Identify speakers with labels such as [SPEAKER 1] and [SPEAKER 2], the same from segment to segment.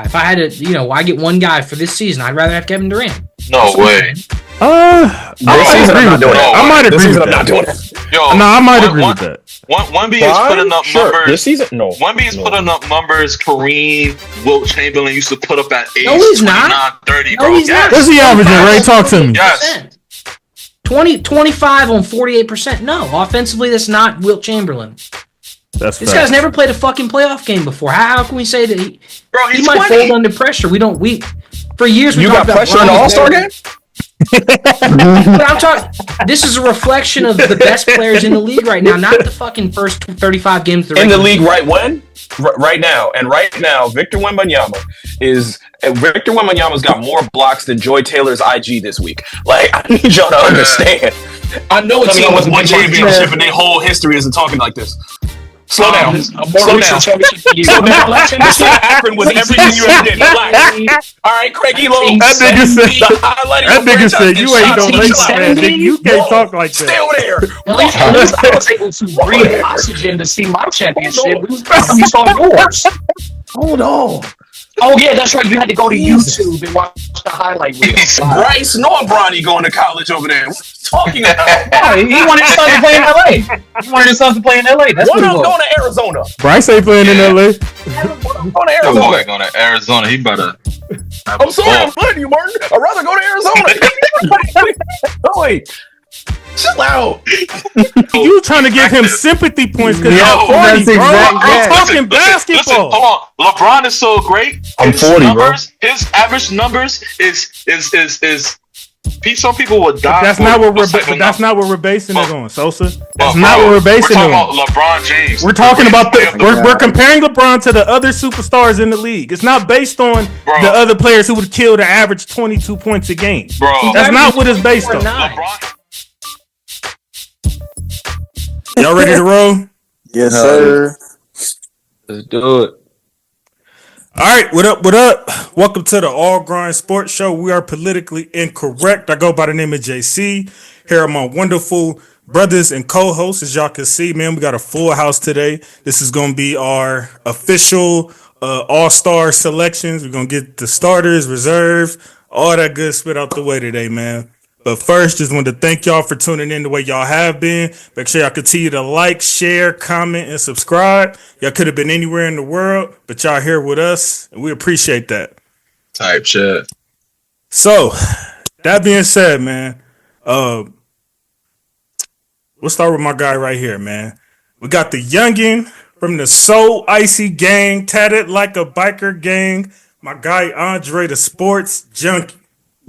[SPEAKER 1] If I had to, I get one guy for this season, I'd rather have Kevin Durant.
[SPEAKER 2] No way.
[SPEAKER 3] I might agree with that. I might agree with that.
[SPEAKER 2] Yo,
[SPEAKER 3] no, I might agree with that.
[SPEAKER 2] Wemby is putting up numbers.
[SPEAKER 4] This season, no.
[SPEAKER 2] Wemby is putting up numbers. Kareem, Wilt Chamberlain used to put up at age 29-30, bro.
[SPEAKER 1] He's not.
[SPEAKER 3] What's he averaging, Ray? Talk to me.
[SPEAKER 2] Yes.
[SPEAKER 1] 25 on 48%. No, offensively, that's not Wilt Chamberlain. This guy's never played a fucking playoff game before. How can we say that he might fold under pressure? For years we talked about
[SPEAKER 4] pressure in the All-Star game.
[SPEAKER 1] But I'm talking. This is a reflection of the best players in the league right now, not the fucking first 35 games.
[SPEAKER 4] In the league right now, Victor Wembanyama's got more blocks than Joy Taylor's IG this week. Like, I need y'all to understand. I know it's with one championship and their whole history isn't talking like this. Slow down. Slow down. This happened with everything you ever did. Relax. All right, Craig Elo.
[SPEAKER 3] That nigga said you ain't no Lakers fan. Nigga, you can't talk like that.
[SPEAKER 4] Stay over there.
[SPEAKER 5] I was able to breathe oxygen to see my championship. We saw yours.
[SPEAKER 4] Hold on.
[SPEAKER 5] Oh yeah, that's right. You had to go to YouTube and watch the highlight reel.
[SPEAKER 4] Bryce nor Bronny going to college over there. What are you talking about?
[SPEAKER 5] He wanted his son to play in LA. That's
[SPEAKER 4] what I'm going to Arizona.
[SPEAKER 3] Bryce ain't playing in LA.
[SPEAKER 4] I'm going to Arizona.
[SPEAKER 2] Boy, going to Arizona. He better.
[SPEAKER 4] I'm sorry, I'm letting you, Martin. I'd rather go to Arizona. No, wait. Chill out.
[SPEAKER 3] You trying to give him sympathy points because you're 40, bro. I'm talking basketball.
[SPEAKER 2] Listen, hold on. LeBron is so great.
[SPEAKER 4] I'm 40, bro.
[SPEAKER 2] His average numbers is. Some people would die.
[SPEAKER 3] That's not what we're basing it on, Sosa. That's not what we're basing it on.
[SPEAKER 2] We're talking about LeBron James.
[SPEAKER 3] We're talking about we're comparing LeBron to the other superstars in the league. It's not based on the other players who would kill the average 22 points a game.
[SPEAKER 2] Bro,
[SPEAKER 3] that's not what it's based on. Y'all ready to roll?
[SPEAKER 6] Yes, sir.
[SPEAKER 4] Let's do it.
[SPEAKER 3] All right, what up? What up? Welcome to the All Grind Sports Show. We are politically incorrect. I go by the name of JC. Here are my wonderful brothers and co-hosts. As y'all can see, man, we got a full house today. This is going to be our official all-star selections. We're going to get the starters, reserves, all that good spit out the way today, man. But first, just wanted to thank y'all for tuning in the way y'all have been. Make sure y'all continue to like, share, comment, and subscribe. Y'all could have been anywhere in the world, but y'all here with us, and we appreciate that.
[SPEAKER 2] Type shit.
[SPEAKER 3] So, that being said, man, we'll start with my guy right here, man. We got the youngin' from the So Icy gang, tatted like a biker gang. My guy Andre, the sports junkie.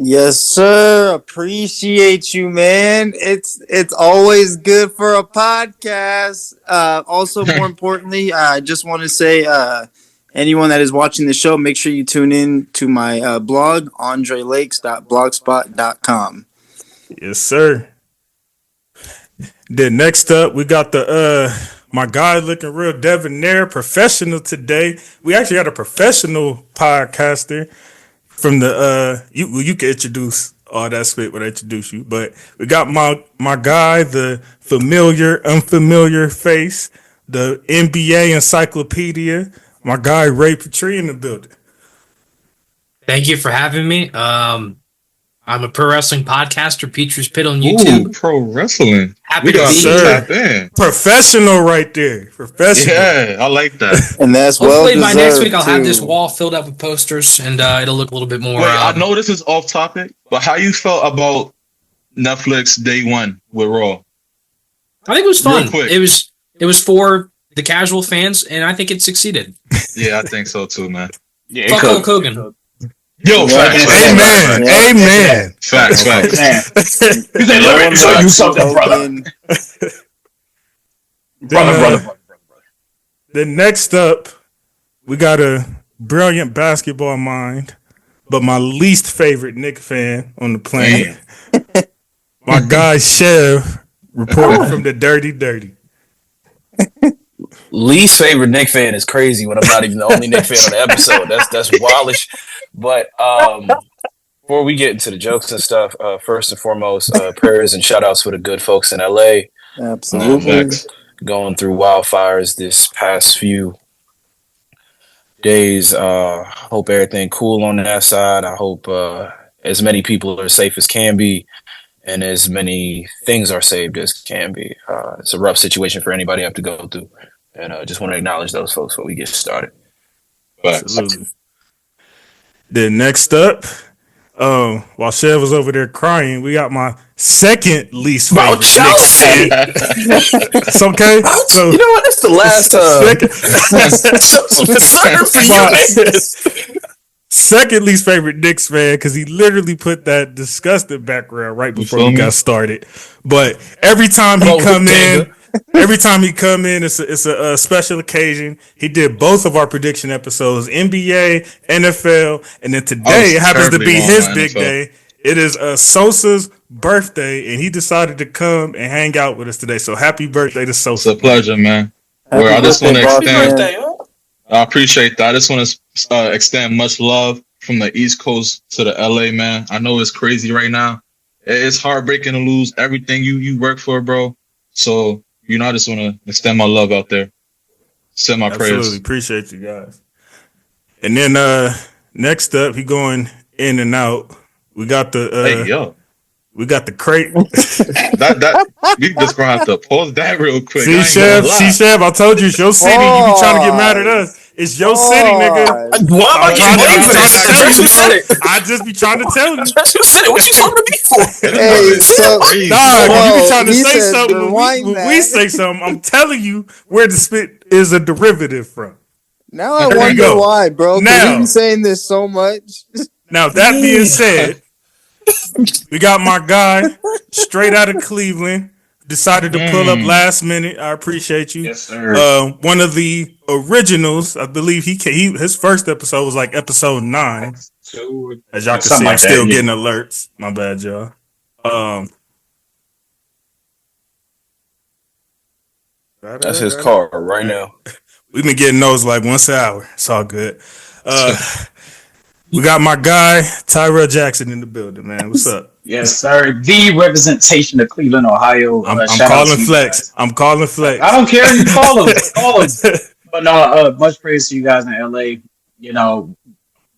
[SPEAKER 6] Yes, sir. Appreciate you, man. It's always good for a podcast. Also, more importantly, I just want to say, anyone that is watching the show, make sure you tune in to my blog, andrelakes.blogspot.com.
[SPEAKER 3] Yes, sir. Then next up, we got my guy looking real debonair, professional today. We actually got a professional podcaster. From the you can introduce all that spit when I introduce you, but we got my guy, the unfamiliar face, the NBA encyclopedia, my guy Ray Petrie in the building.
[SPEAKER 1] Thank you for having me. I'm a pro wrestling podcaster, Petrie's Pit on YouTube.
[SPEAKER 2] Ooh, pro wrestling.
[SPEAKER 1] Happy to be here.
[SPEAKER 3] Professional right there. Professional.
[SPEAKER 2] Yeah, I like that.
[SPEAKER 6] And that's
[SPEAKER 1] hopefully by next week I'll have this wall filled up with posters and it'll look a little bit more.
[SPEAKER 2] Wait, I know this is off topic, but how you felt about Netflix Day One with Raw?
[SPEAKER 1] I think it was fun. It was for the casual fans, and I think it succeeded.
[SPEAKER 2] Yeah, I think so too, man.
[SPEAKER 1] Yeah, fuck Hulk Hogan.
[SPEAKER 2] Yo, facts.
[SPEAKER 3] Amen.
[SPEAKER 2] Facts.
[SPEAKER 5] He said, let me tell you something, brother. Brother.
[SPEAKER 3] Then next up, we got a brilliant basketball mind, but my least favorite Knicks fan on the planet. My guy Chev, reporting from the Dirty.
[SPEAKER 4] Least favorite Knicks fan is crazy when I'm not even the only Knicks fan on the episode. That's wildish. But before we get into the jokes and stuff, first and foremost, prayers and shout outs for the good folks in LA.
[SPEAKER 6] Absolutely.
[SPEAKER 4] Going through wildfires this past few days. Hope everything cool on that side. I hope as many people are safe as can be, and as many things are saved as can be. It's a rough situation for anybody to have to go through, and just want to acknowledge those folks before we get started.
[SPEAKER 3] Absolutely. Then next up, while Chev was over there crying, we got my second least favorite Knicks fan. It's okay. So
[SPEAKER 4] you know what? That's the last
[SPEAKER 3] second least favorite Knicks fan, because he literally put that disgusting background right before we got started. But every time he come in, it's a special occasion. He did both of our prediction episodes, NBA, NFL, and then today it happens to be his big day. It is Sosa's birthday, and he decided to come and hang out with us today. So happy birthday to Sosa.
[SPEAKER 2] It's a pleasure, man. I just want to extend. I appreciate that. I just want to extend much love from the East Coast to the LA, man. I know it's crazy right now. It's heartbreaking to lose everything you work for, bro. So, I just want to extend my love out there. Send my prayers.
[SPEAKER 3] Absolutely. Appreciate you guys. And then next up, he going in and out. We got the we got the crate.
[SPEAKER 2] that we just gonna have to pause that real quick.
[SPEAKER 3] See, Chef, I told you it's your city. You be trying to get mad at us. It's your city, nigga. I just be trying to tell you.
[SPEAKER 4] You said it. What you talking to me for?
[SPEAKER 6] Hey, so
[SPEAKER 3] you be trying to say something when we say something. I'm telling you where the spit is a derivative from.
[SPEAKER 6] Now I wonder why, bro. Now, you be saying this so much.
[SPEAKER 3] Now that being said, we got my guy straight out of Cleveland. Decided to pull up last minute. I appreciate you.
[SPEAKER 2] Yes, sir.
[SPEAKER 3] One of the originals, I believe his first episode was like episode 9. As y'all can see, I'm still getting alerts. My bad, y'all.
[SPEAKER 4] That's his car right now.
[SPEAKER 3] We've been getting those like once an hour. It's all good. We got my guy Tyrell Jackson in the building, man. What's up?
[SPEAKER 5] Yes, sir. The representation of Cleveland, Ohio.
[SPEAKER 3] I'm calling flex. I'm calling flex.
[SPEAKER 5] I don't care. You call him. Call him. But no, much praise to you guys in LA.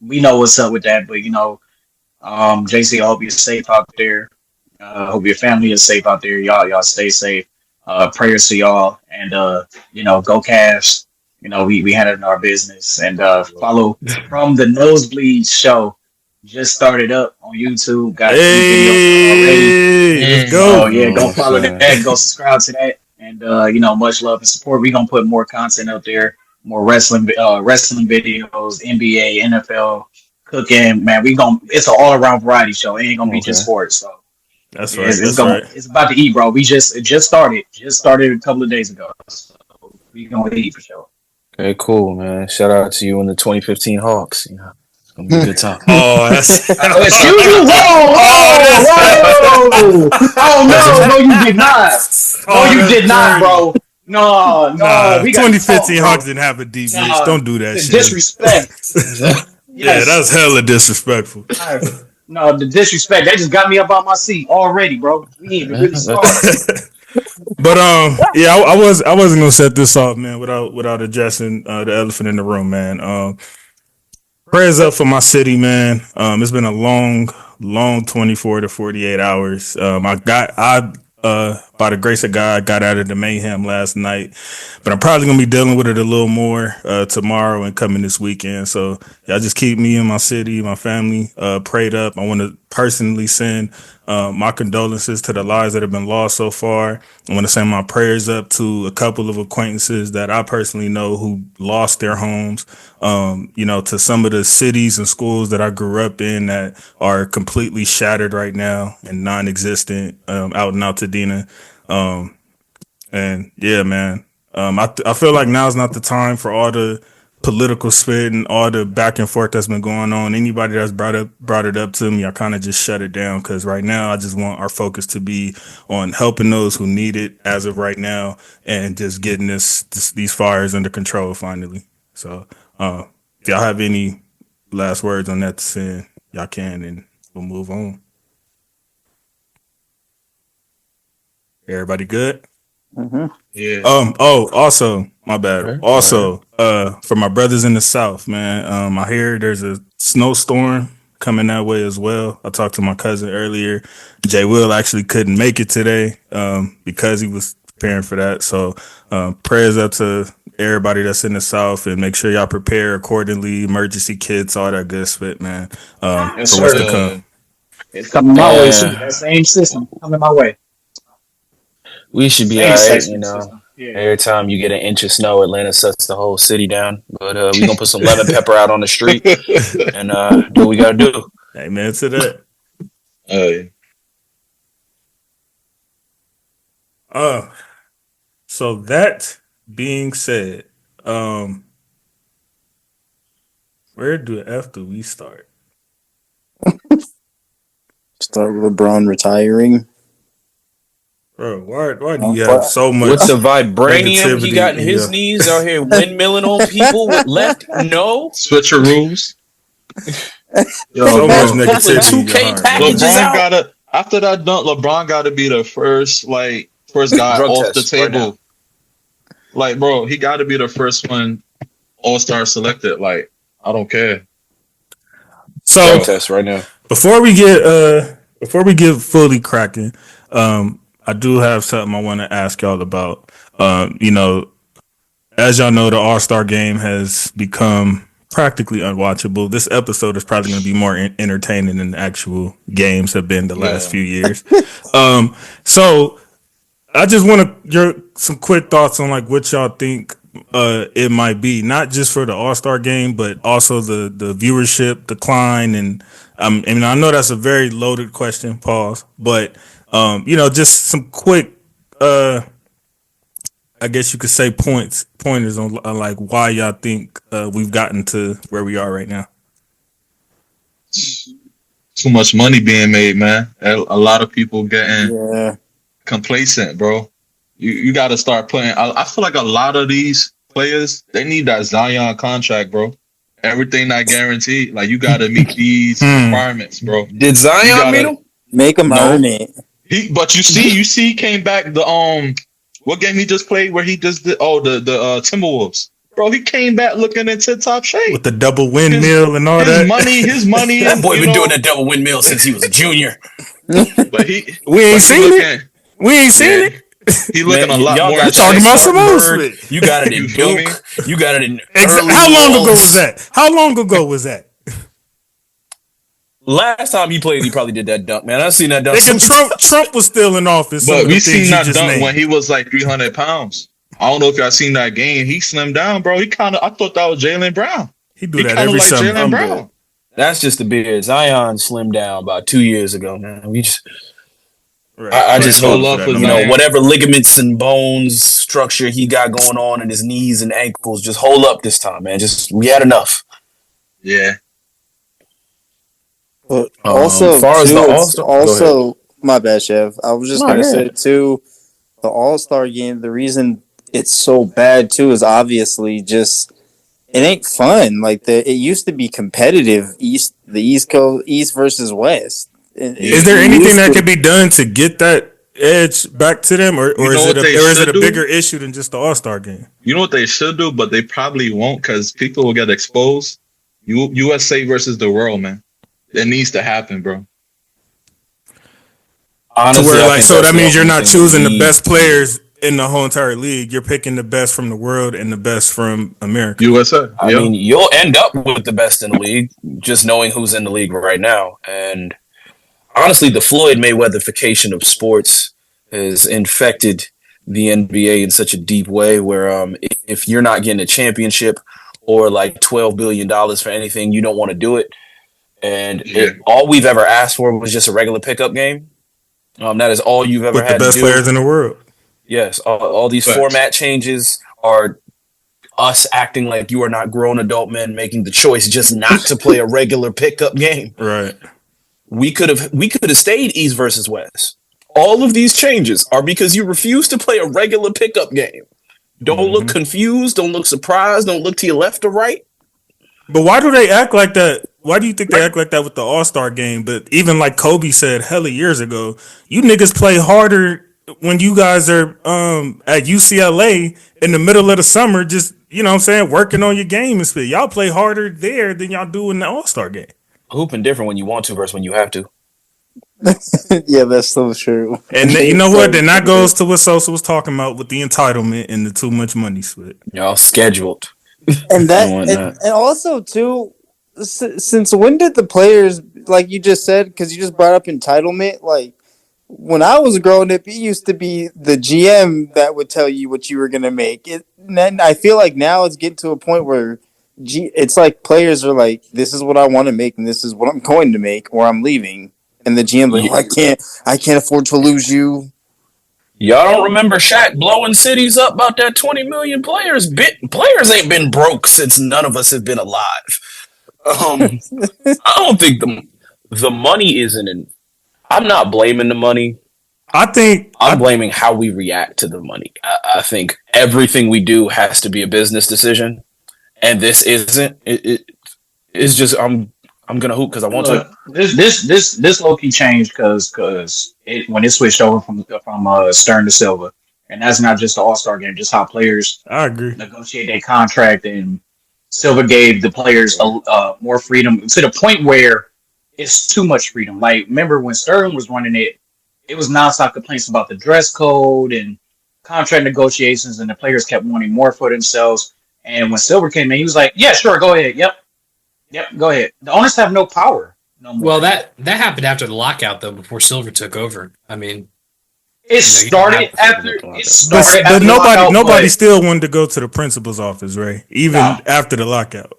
[SPEAKER 5] We know what's up with that. But JC, I hope you're safe out there. I hope your family is safe out there. Y'all stay safe. Prayers to y'all, and go Cavs. We handled our business, and follow From the Nosebleed show. Just started up on YouTube. Got videos already.
[SPEAKER 3] Let's go.
[SPEAKER 5] Go follow that. Go subscribe to that. And much love and support. We're gonna put more content out there, more wrestling videos, NBA, NFL, cooking. Man, it's an all around variety show. It ain't gonna be just sports. So
[SPEAKER 3] that's right.
[SPEAKER 5] It's about to eat, bro. We just started. Just started a couple of days ago. So we gonna eat for sure.
[SPEAKER 4] Okay, cool, man. Shout out to you and the 2015 Hawks. It's gonna be a good time.
[SPEAKER 5] Excuse you. Whoa. Oh no, you did not. No, you did not, bro. No.
[SPEAKER 3] We 2015 Hawks didn't have a deep reach. Don't do that shit.
[SPEAKER 5] Disrespect.
[SPEAKER 3] Yeah, that's hella disrespectful.
[SPEAKER 5] No, the disrespect. That just got me up on my seat already, bro. We ain't really started.
[SPEAKER 3] But I wasn't gonna set this off, man, without addressing the elephant in the room, man. Prayers up for my city, man. It's been a long 24 to 48 hours. By the grace of God, got out of the mayhem last night, but I'm probably gonna be dealing with it a little more tomorrow and coming this weekend. So y'all just keep me and my city, my family prayed up. I want to personally send my condolences to the lives that have been lost so far. I want to send my prayers up to a couple of acquaintances that I personally know who lost their homes. To some of the cities and schools that I grew up in that are completely shattered right now and non-existent out in Altadena. And yeah, man, I feel like now's not the time for all the political spit and all the back and forth that's been going on. Anybody that's brought it up to me, I kind of just shut it down, because right now I just want our focus to be on helping those who need it as of right now and just getting these fires under control finally. So if y'all have any last words on that to say, y'all can, and we'll move on. Everybody good?
[SPEAKER 5] Mm-hmm.
[SPEAKER 2] Yeah.
[SPEAKER 3] Also, my bad. Right. Also, for my brothers in the South, man. I hear there's a snowstorm coming that way as well. I talked to my cousin earlier. Jay Will actually couldn't make it today because he was preparing for that. So prayers up to everybody that's in the South, and make sure y'all prepare accordingly. Emergency kits, all that good shit, man.
[SPEAKER 5] Yes,
[SPEAKER 3] for what's to come.
[SPEAKER 5] It's coming my way too. That same system coming my way.
[SPEAKER 4] We should be all right, you know. Yeah. Every time you get an inch of snow, Atlanta shuts the whole city down. But we're gonna put some lemon pepper out on the street and do what we gotta do.
[SPEAKER 3] Amen to that. So that being said, where do we start?
[SPEAKER 6] Start with LeBron retiring.
[SPEAKER 3] Bro, why do you have so much?
[SPEAKER 4] With the vibranium he got in his knees out here windmilling on people with left? No.
[SPEAKER 2] Switcheroos.
[SPEAKER 3] So much negativity.
[SPEAKER 4] 2K packages out.
[SPEAKER 2] After that dunk, LeBron got to be the first guy off the table. Right, bro, he got to be the first one All-Star selected. Like, I don't care.
[SPEAKER 3] So
[SPEAKER 4] test right now.
[SPEAKER 3] Before we get fully cracking, I do have something I want to ask y'all about. As y'all know, the All-Star game has become practically unwatchable. This episode is probably going to be more entertaining than the actual games have been the last few years. So I just want some quick thoughts on like what y'all think it might be, not just for the All-Star game, but also the viewership decline. And I know that's a very loaded question, pause, but just some quick, I guess you could say pointers on like why y'all think we've gotten to where we are right now.
[SPEAKER 2] Too much money being made, man. A lot of people getting complacent, bro. You got to start putting. I feel like a lot of these players, they need that Zion contract, bro. Everything not guaranteed. Like, you got to meet these requirements, bro.
[SPEAKER 4] Did Zion meet them?
[SPEAKER 6] Make him earn it.
[SPEAKER 2] But you see, he came back. What game he just played where he just did? Oh, the Timberwolves. Bro, he came back looking in tip-top shape
[SPEAKER 3] with the double windmill and all
[SPEAKER 2] his
[SPEAKER 3] that.
[SPEAKER 2] His money.
[SPEAKER 4] That boy been doing that double windmill since he was a junior.
[SPEAKER 2] But
[SPEAKER 3] we ain't seen it. We ain't seen it.
[SPEAKER 2] He looking a lot more.
[SPEAKER 3] You're talking about Samoa.
[SPEAKER 4] You got it in Duke. You got it in.
[SPEAKER 3] How long ago was that?
[SPEAKER 4] Last time he played, he probably did that dunk, man. I've seen that dunk.
[SPEAKER 3] Trump was still in office.
[SPEAKER 2] But we seen that dunk when he was like 300 pounds. I don't know if y'all seen that game. He slimmed down, bro. I thought that was Jaylen Brown.
[SPEAKER 3] He do that every summer.
[SPEAKER 2] Jaylen Brown.
[SPEAKER 4] That's just the beard. Zion slimmed down about 2 years ago, man. I just hope whatever ligaments and bones structure he got going on in his knees and ankles, just hold up this time, man. We had enough.
[SPEAKER 2] Yeah.
[SPEAKER 6] But also, my bad, Chef. I was just gonna say too, the All-Star game. The reason it's so bad too is obviously just it ain't fun. Like it used to be competitive. The East Coast, East versus West.
[SPEAKER 3] Is there anything that could be done to get that edge back to them, or is it a bigger issue than just the All-Star game?
[SPEAKER 2] You know what they should do, but they probably won't because people will get exposed. USA versus the world, man. It needs to happen, bro.
[SPEAKER 4] Honestly,
[SPEAKER 3] that means you're not choosing the best players in the whole entire league. You're picking the best from the world and the best from America.
[SPEAKER 2] USA.
[SPEAKER 4] I mean, you'll end up with the best in the league, just knowing who's in the league right now. And honestly, the Floyd Mayweatherification of sports has infected the NBA in such a deep way where if you're not getting a championship or like $12 billion for anything, you don't want to do it. And all we've ever asked for was just a regular pickup game. That is all you've ever had to do.
[SPEAKER 3] With the best players in the world.
[SPEAKER 4] Yes. All these format changes are us acting like you are not grown adult men making the choice just not to play a regular pickup game.
[SPEAKER 3] Right.
[SPEAKER 4] We could have stayed East versus West. All of these changes are because you refuse to play a regular pickup game. Don't look confused. Don't look surprised. Don't look to your left or right.
[SPEAKER 3] But why do they act like that? Why do you think they act like that with the All-Star game? But even like Kobe said hella years ago, you niggas play harder when you guys are at UCLA in the middle of the summer, just you know what I'm saying, working on your game and stuff. Y'all play harder there than y'all do in the All-Star game.
[SPEAKER 4] Hooping different when you want to versus when you have to.
[SPEAKER 6] Yeah, that's so true.
[SPEAKER 3] And you know what? Then that goes to what Sosa was talking about with the entitlement and the too much money split.
[SPEAKER 4] Y'all scheduled.
[SPEAKER 6] And and also too, since when did the players, like you just said, because you just brought up entitlement, like when I was growing up, it used to be the GM that would tell you what you were gonna make. And then I feel like now it's getting to a point where it's like players are like, this is what I want to make, and this is what I'm going to make, or I'm leaving. And the GM like, I can't afford to lose you.
[SPEAKER 4] Y'all don't remember Shaq blowing cities up about that 20 million players? Players ain't been broke since none of us have been alive. I don't think the money isn't in. I'm not blaming the money. I'm blaming how we react to the money. I think everything we do has to be a business decision, and this isn't. It's just I'm gonna hoop because I want to.
[SPEAKER 5] This low key changed because when it switched over from Stern to Silva, and that's not just the All-Star game, just how players
[SPEAKER 3] I agree
[SPEAKER 5] negotiate their contract, and Silva gave the players more freedom to the point where it's too much freedom. Like remember when Stern was running it, it was nonstop complaints about the dress code and contract negotiations, and the players kept wanting more for themselves. And when Silva came in, he was like, "Yeah, sure, go ahead, yep, go ahead." The owners have no power no more.
[SPEAKER 1] Well, that happened after the lockout, though, before Silver took over. I mean,
[SPEAKER 5] it started after.
[SPEAKER 3] But nobody still wanted to go to the principal's office, right? Even after the lockout.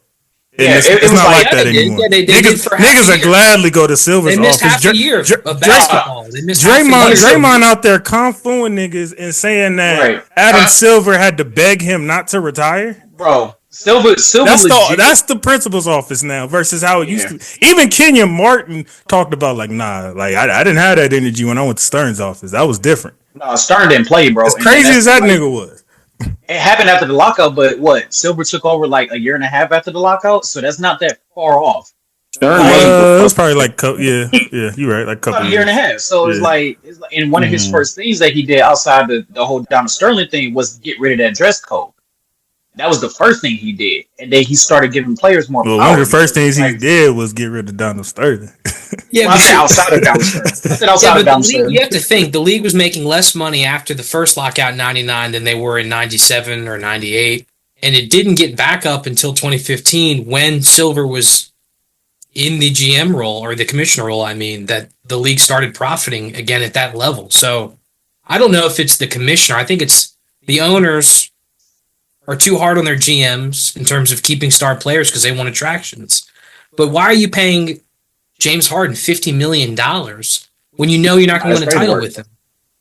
[SPEAKER 5] Yeah,
[SPEAKER 3] it's not like that anymore.
[SPEAKER 1] Yeah, they
[SPEAKER 3] niggas are gladly go to Silver's office.
[SPEAKER 1] They missed half a year of basketball.
[SPEAKER 3] Draymond out there kung-fuing niggas and saying that Adam Silver had to beg him not to retire.
[SPEAKER 5] Bro, Silver.
[SPEAKER 3] That's the principal's office now versus how it used to. Even Kenyon Martin talked about like, nah, like I didn't have that energy when I went to Stern's office. That was different.
[SPEAKER 5] No, Stern didn't play, bro.
[SPEAKER 3] As crazy as that nigga was.
[SPEAKER 5] It happened after the lockout, but what? Silver took over like a year and a half after the lockout, so that's not that far off.
[SPEAKER 3] It was probably like you're right, like
[SPEAKER 5] a year and a half. So it's like in one of his first things that he did outside the whole Donald Sterling thing was get rid of that dress code. That was the first thing he did, and then he started giving players more power.
[SPEAKER 3] One of the first things he did was get rid of Donald Sterling.
[SPEAKER 1] Yeah,
[SPEAKER 5] I said outside of Donald Sterling.
[SPEAKER 1] You have to think the league was making less money after the first lockout in '99 than they were in '97 or '98, and it didn't get back up until 2015 when Silver was in the GM role or the commissioner role. I mean, that the league started profiting again at that level. So I don't know if it's the commissioner. I think it's the owners are too hard on their GMs in terms of keeping star players because they want attractions. But why are you paying James Harden $50 million when you know you're not going to win a title with him?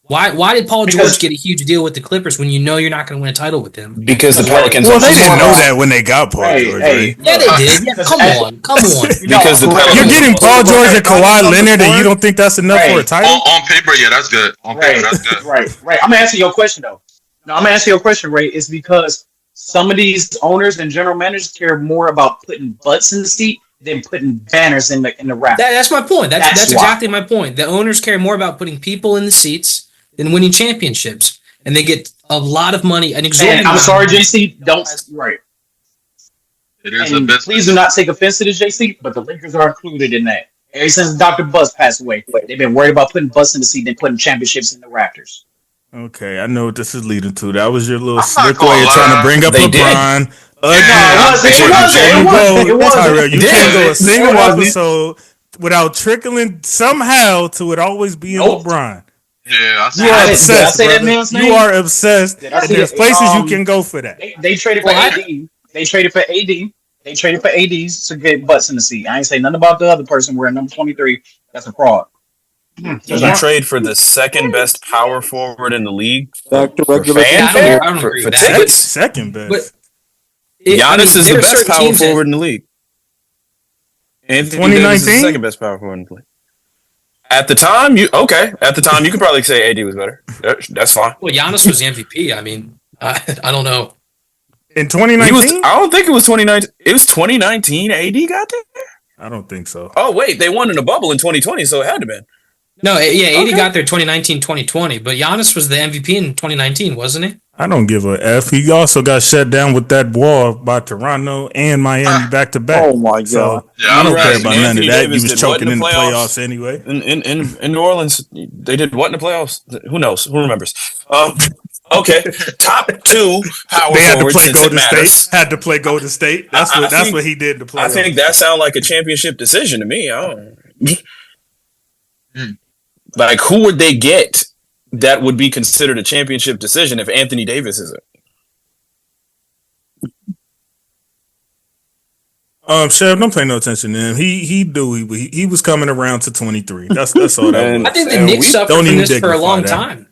[SPEAKER 1] Why did Paul George get a huge deal with the Clippers when you know you're not going to win a title with them?
[SPEAKER 4] Because the Pelicans.
[SPEAKER 3] Well, they didn't know that when they got Paul George. Right?
[SPEAKER 1] Yeah, they did. Yeah, come on.
[SPEAKER 4] Because the Pelicans,
[SPEAKER 3] you're getting Paul George and Kawhi Leonard, and you don't think that's enough for a title?
[SPEAKER 2] On paper, yeah, that's good. On paper, that's good.
[SPEAKER 5] Right. I'm gonna answer your question though. No, I'm gonna answer your question, Ray. It's because some of these owners and general managers care more about putting butts in the seat than putting banners in the wrap.
[SPEAKER 1] That's my point. That's exactly my point. The owners care more about putting people in the seats than winning championships, and they get a lot of money. An exorbitant.
[SPEAKER 5] I'm sorry, JC. Don't right.
[SPEAKER 2] It is a business.
[SPEAKER 5] Please do not take offense to this, JC, but the Lakers are included in that. Ever since Dr. Buzz passed away, they've been worried about putting butts in the seat than putting championships in the rafters.
[SPEAKER 3] Okay, I know what this is leading to. That was your little slick way of trying to bring up LeBron.
[SPEAKER 5] It wasn't.
[SPEAKER 3] You can't go a single episode without trickling somehow to it always being LeBron.
[SPEAKER 2] Yeah,
[SPEAKER 3] you are obsessed. You are obsessed. And there's places you can go for that.
[SPEAKER 5] They traded for AD. They traded for AD. They traded for ADs to get butts in the seat. I ain't say nothing about the other person wearing number 23. That's a fraud.
[SPEAKER 4] You trade for the second best power forward in the league
[SPEAKER 6] Back to regular
[SPEAKER 1] I don't agree with that.
[SPEAKER 4] tickets.
[SPEAKER 3] Second best.
[SPEAKER 4] Giannis is the best power forward in the league. Anthony Davis is the second best power forward in the league. At the time, you could probably say AD was better. That's fine.
[SPEAKER 1] Well, Giannis was the MVP. I mean, I don't know.
[SPEAKER 3] In 2019?
[SPEAKER 4] I don't think it was 2019. It was 2019 AD got there?
[SPEAKER 3] I don't think so.
[SPEAKER 4] Oh, wait. They won in a bubble in 2020, so it had to have been.
[SPEAKER 1] No, yeah, AD got there 2019, 2020, but Giannis was the MVP in 2019, wasn't he?
[SPEAKER 3] I don't give a F. He also got shut down with that wall by Toronto and Miami back to back.
[SPEAKER 6] Oh my god!
[SPEAKER 3] So,
[SPEAKER 2] Yeah,
[SPEAKER 3] I don't
[SPEAKER 2] right.
[SPEAKER 3] care about none of that.
[SPEAKER 4] Davis
[SPEAKER 3] He was choking in the playoffs anyway.
[SPEAKER 4] In New Orleans, they did what in the playoffs? Who knows? Who remembers? Okay, top 2 power
[SPEAKER 3] They had to
[SPEAKER 4] forwards.
[SPEAKER 3] play
[SPEAKER 4] since
[SPEAKER 3] Golden
[SPEAKER 4] it matters.
[SPEAKER 3] State. Had to play Golden State. That's what he did in the playoffs.
[SPEAKER 4] I think that sounds like a championship decision to me. I don't. Like, who would they get that would be considered a championship decision if Anthony Davis isn't?
[SPEAKER 3] Chev, don't pay no attention to him. He was coming around to 23. That's all that was.
[SPEAKER 1] I think the Knicks suffered from this for a long time.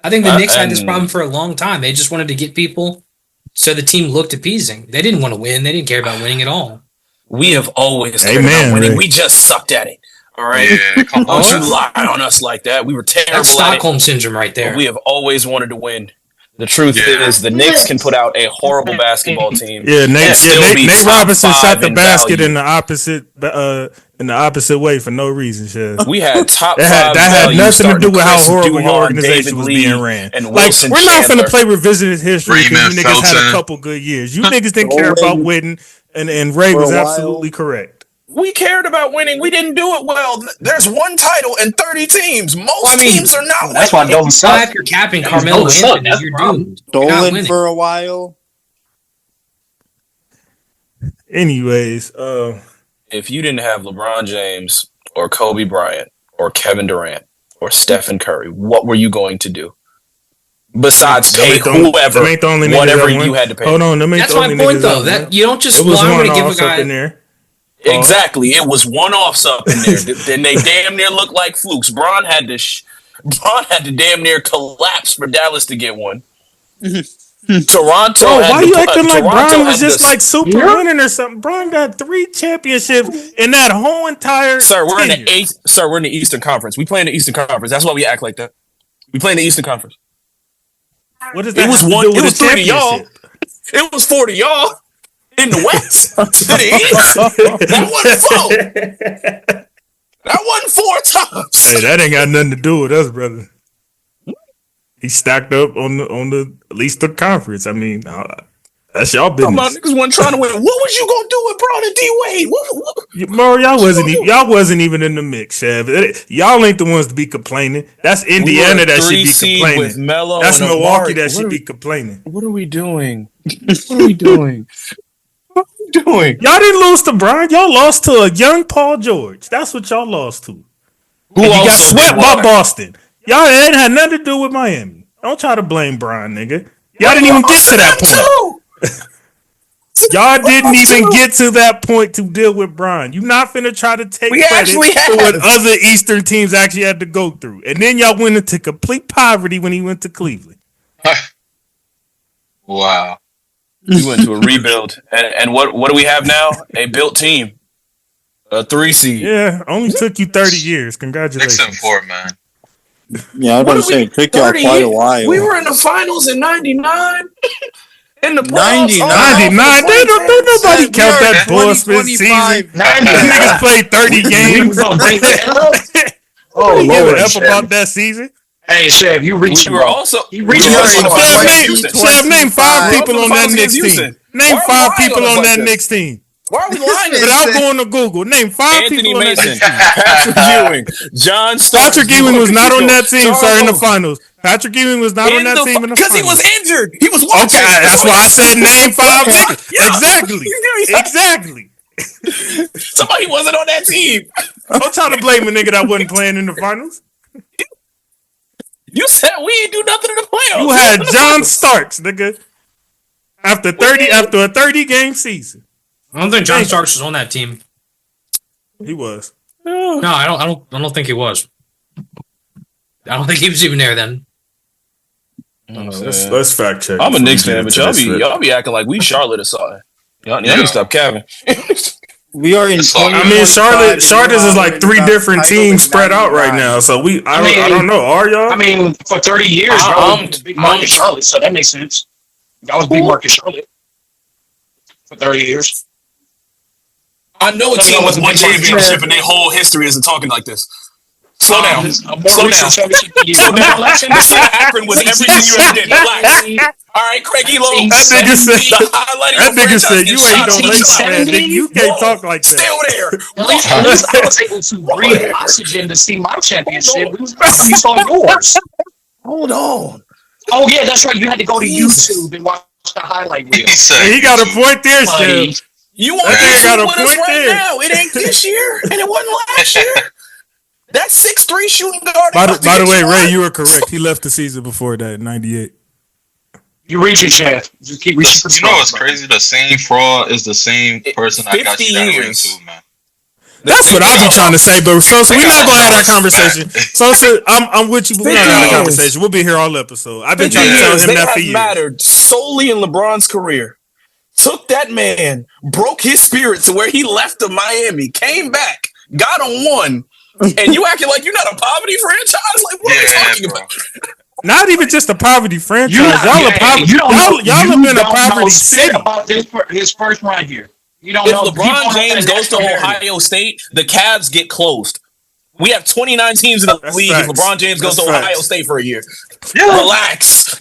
[SPEAKER 1] I think the Knicks had this problem for a long time. They just wanted to get people so the team looked appeasing. They didn't want to win. They didn't care about winning at all.
[SPEAKER 4] We have always cared about winning. Ray. We just sucked at it. All right.
[SPEAKER 2] Yeah, come on.
[SPEAKER 4] Don't you lie on us like that. We were terrible.
[SPEAKER 1] That's Stockholm syndrome right there.
[SPEAKER 4] We have always wanted to win. The truth is, the Knicks can put out a horrible basketball team.
[SPEAKER 3] Yeah, Nate Robinson shot the basket in the opposite way for no reason. Chev.
[SPEAKER 4] We had top
[SPEAKER 3] that had nothing to do with how horrible your organization was being ran.
[SPEAKER 4] And
[SPEAKER 3] like, we're not going to play revisionist history because you niggas had a couple good years. You niggas didn't care about winning, and Ray was absolutely correct.
[SPEAKER 4] We cared about winning. We didn't do it well. There's one title and 30 teams. Most teams are not.
[SPEAKER 5] That's why Dolan sucked.
[SPEAKER 1] If you're capping Carmelo Anthony, you're doomed.
[SPEAKER 6] Dolan for a while.
[SPEAKER 3] Anyways,
[SPEAKER 4] if you didn't have LeBron James or Kobe Bryant or Kevin Durant or Stephen Curry, what were you going to do? Besides pay whoever, whatever you had to pay.
[SPEAKER 3] Hold on,
[SPEAKER 1] that's my point, though. That you don't just want to give a guy
[SPEAKER 3] in there.
[SPEAKER 4] Exactly, it was one-offs up in there. Then they damn near looked like flukes. Bron had to damn near collapse for Dallas to get one. Toronto.
[SPEAKER 3] Why you acting like Bron was just like super winning or something? Bron got 3 championships in that whole entire.
[SPEAKER 4] Sir, we're in the eighth. Sir, we're in the Eastern Conference. We play in the Eastern Conference. That's why we act like that. We play in the Eastern Conference.
[SPEAKER 3] What does that?
[SPEAKER 4] It was one. It was 3 to y'all. It was 4 to y'all. In the West, to the East, that wasn't 4. That wasn't 4 times.
[SPEAKER 3] Hey, that ain't got nothing to do with us, brother. He stacked up on the at least the conference. I mean, that's y'all business.
[SPEAKER 4] My niggas wasn't trying to win. What was you gonna do with Bron and D Wade?
[SPEAKER 3] Bro, y'all wasn't even in the mix, Chev. Y'all ain't the ones to be complaining. That's Indiana that should be complaining. That's Milwaukee that should be complaining.
[SPEAKER 4] What are we doing? What are we doing? Doing?
[SPEAKER 3] Y'all didn't lose to Bron. Y'all lost to a young Paul George. That's what y'all lost to.
[SPEAKER 4] Who
[SPEAKER 3] you got swept by Boston. Y'all ain't had nothing to do with Miami. Don't try to blame Bron, nigga. Y'all didn't even get to that point. Y'all didn't even get to that point to deal with Bron. You're not finna try to take credit for what other Eastern teams actually had to go through. And then y'all went into complete poverty when he went to Cleveland.
[SPEAKER 2] Wow.
[SPEAKER 4] We went to a rebuild, and what do we have now? A built team, a 3 seed.
[SPEAKER 3] Yeah, only took you 30 years. Congratulations.
[SPEAKER 2] 6 and 4, man.
[SPEAKER 6] Yeah, I was about to say it took y'all quite a while.
[SPEAKER 4] We were in the finals in '99. In the
[SPEAKER 6] 99.
[SPEAKER 3] Don't nobody count that bullshit season. Niggas played 30 games.
[SPEAKER 5] Oh, Lord.
[SPEAKER 3] F about that season.
[SPEAKER 5] Hey, Chev, you reached.
[SPEAKER 4] We were also.
[SPEAKER 3] Chev, name 5 people on that Knicks team. Name 5 people on that Knicks team.
[SPEAKER 4] Why are we lying?
[SPEAKER 3] Without going to Google, name 5 people on that team.
[SPEAKER 4] Patrick Ewing, John Starks.
[SPEAKER 3] Patrick Ewing was not on that team, sir, in the finals. Patrick Ewing was not on that team in the finals.
[SPEAKER 4] Because he was injured. He was watching.
[SPEAKER 3] Okay, that's why I said name 5 niggas. Exactly.
[SPEAKER 4] Somebody wasn't on that team.
[SPEAKER 3] Don't try to blame a nigga that wasn't playing in the finals.
[SPEAKER 4] You said we ain't do nothing in the playoffs.
[SPEAKER 3] You had John Starks, nigga. After a 30-game season.
[SPEAKER 1] I don't think John Starks was on that team.
[SPEAKER 3] He was.
[SPEAKER 1] No, I don't think he was. I don't think he was even there then.
[SPEAKER 3] Let's fact check.
[SPEAKER 4] I'm a Knicks fan, but y'all be acting like we Charlotte or something. Y'all need to stop Kevin.
[SPEAKER 6] We are in.
[SPEAKER 3] I mean, Charlotte is like 3 different teams spread out right now. So I don't know. Are y'all?
[SPEAKER 5] I mean, for 30 years, y'all was big market Charlotte, so that makes sense. Y'all was big market Charlotte for 30 years.
[SPEAKER 4] I know a team with one championship and their whole history isn't talking like this. Slow down. Slow down. Slow down. The city of Akron was everything you ever did. Relax. All right, Craig Elo.
[SPEAKER 3] That nigga said you ain't no Lakers fan. Nigga, you can't talk like that.
[SPEAKER 4] Still there.
[SPEAKER 5] At least I was able to breathe oxygen to see my championship. We saw yours.
[SPEAKER 4] Hold on.
[SPEAKER 5] Oh yeah, that's right. You had to go to YouTube and watch the highlight reel.
[SPEAKER 3] He got a point there, Chef.
[SPEAKER 4] You want to got a point right now? It ain't this year, and it wasn't last year. That 6'3" shooting guard.
[SPEAKER 3] By the way, Ray, you were correct. He left the season before that, 98.
[SPEAKER 5] You reach it, Chad. Just keep reaching for the
[SPEAKER 2] You know what's crazy? The same fraud is the same person that got you that ring too, man.
[SPEAKER 3] That's what I be trying to say, but Sosa, we're not gonna have that conversation. Sosa, I'm with you, but we're not gonna have that conversation. We'll be here all episode. I've been trying to tell him that for years.
[SPEAKER 4] Mattered solely in LeBron's career. Took that man, broke his spirit to where he left to Miami, came back, got him one, and you acting like you're not a poverty franchise? Like, what are you talking about?
[SPEAKER 3] Not even just a poverty franchise. Y'all have been a poverty city.
[SPEAKER 5] About his first run here. You don't
[SPEAKER 4] if
[SPEAKER 5] know.
[SPEAKER 4] LeBron James goes to Ohio State, the Cavs get closed. We have 29 teams in the league. Facts. If LeBron James goes to Ohio State for a year, relax.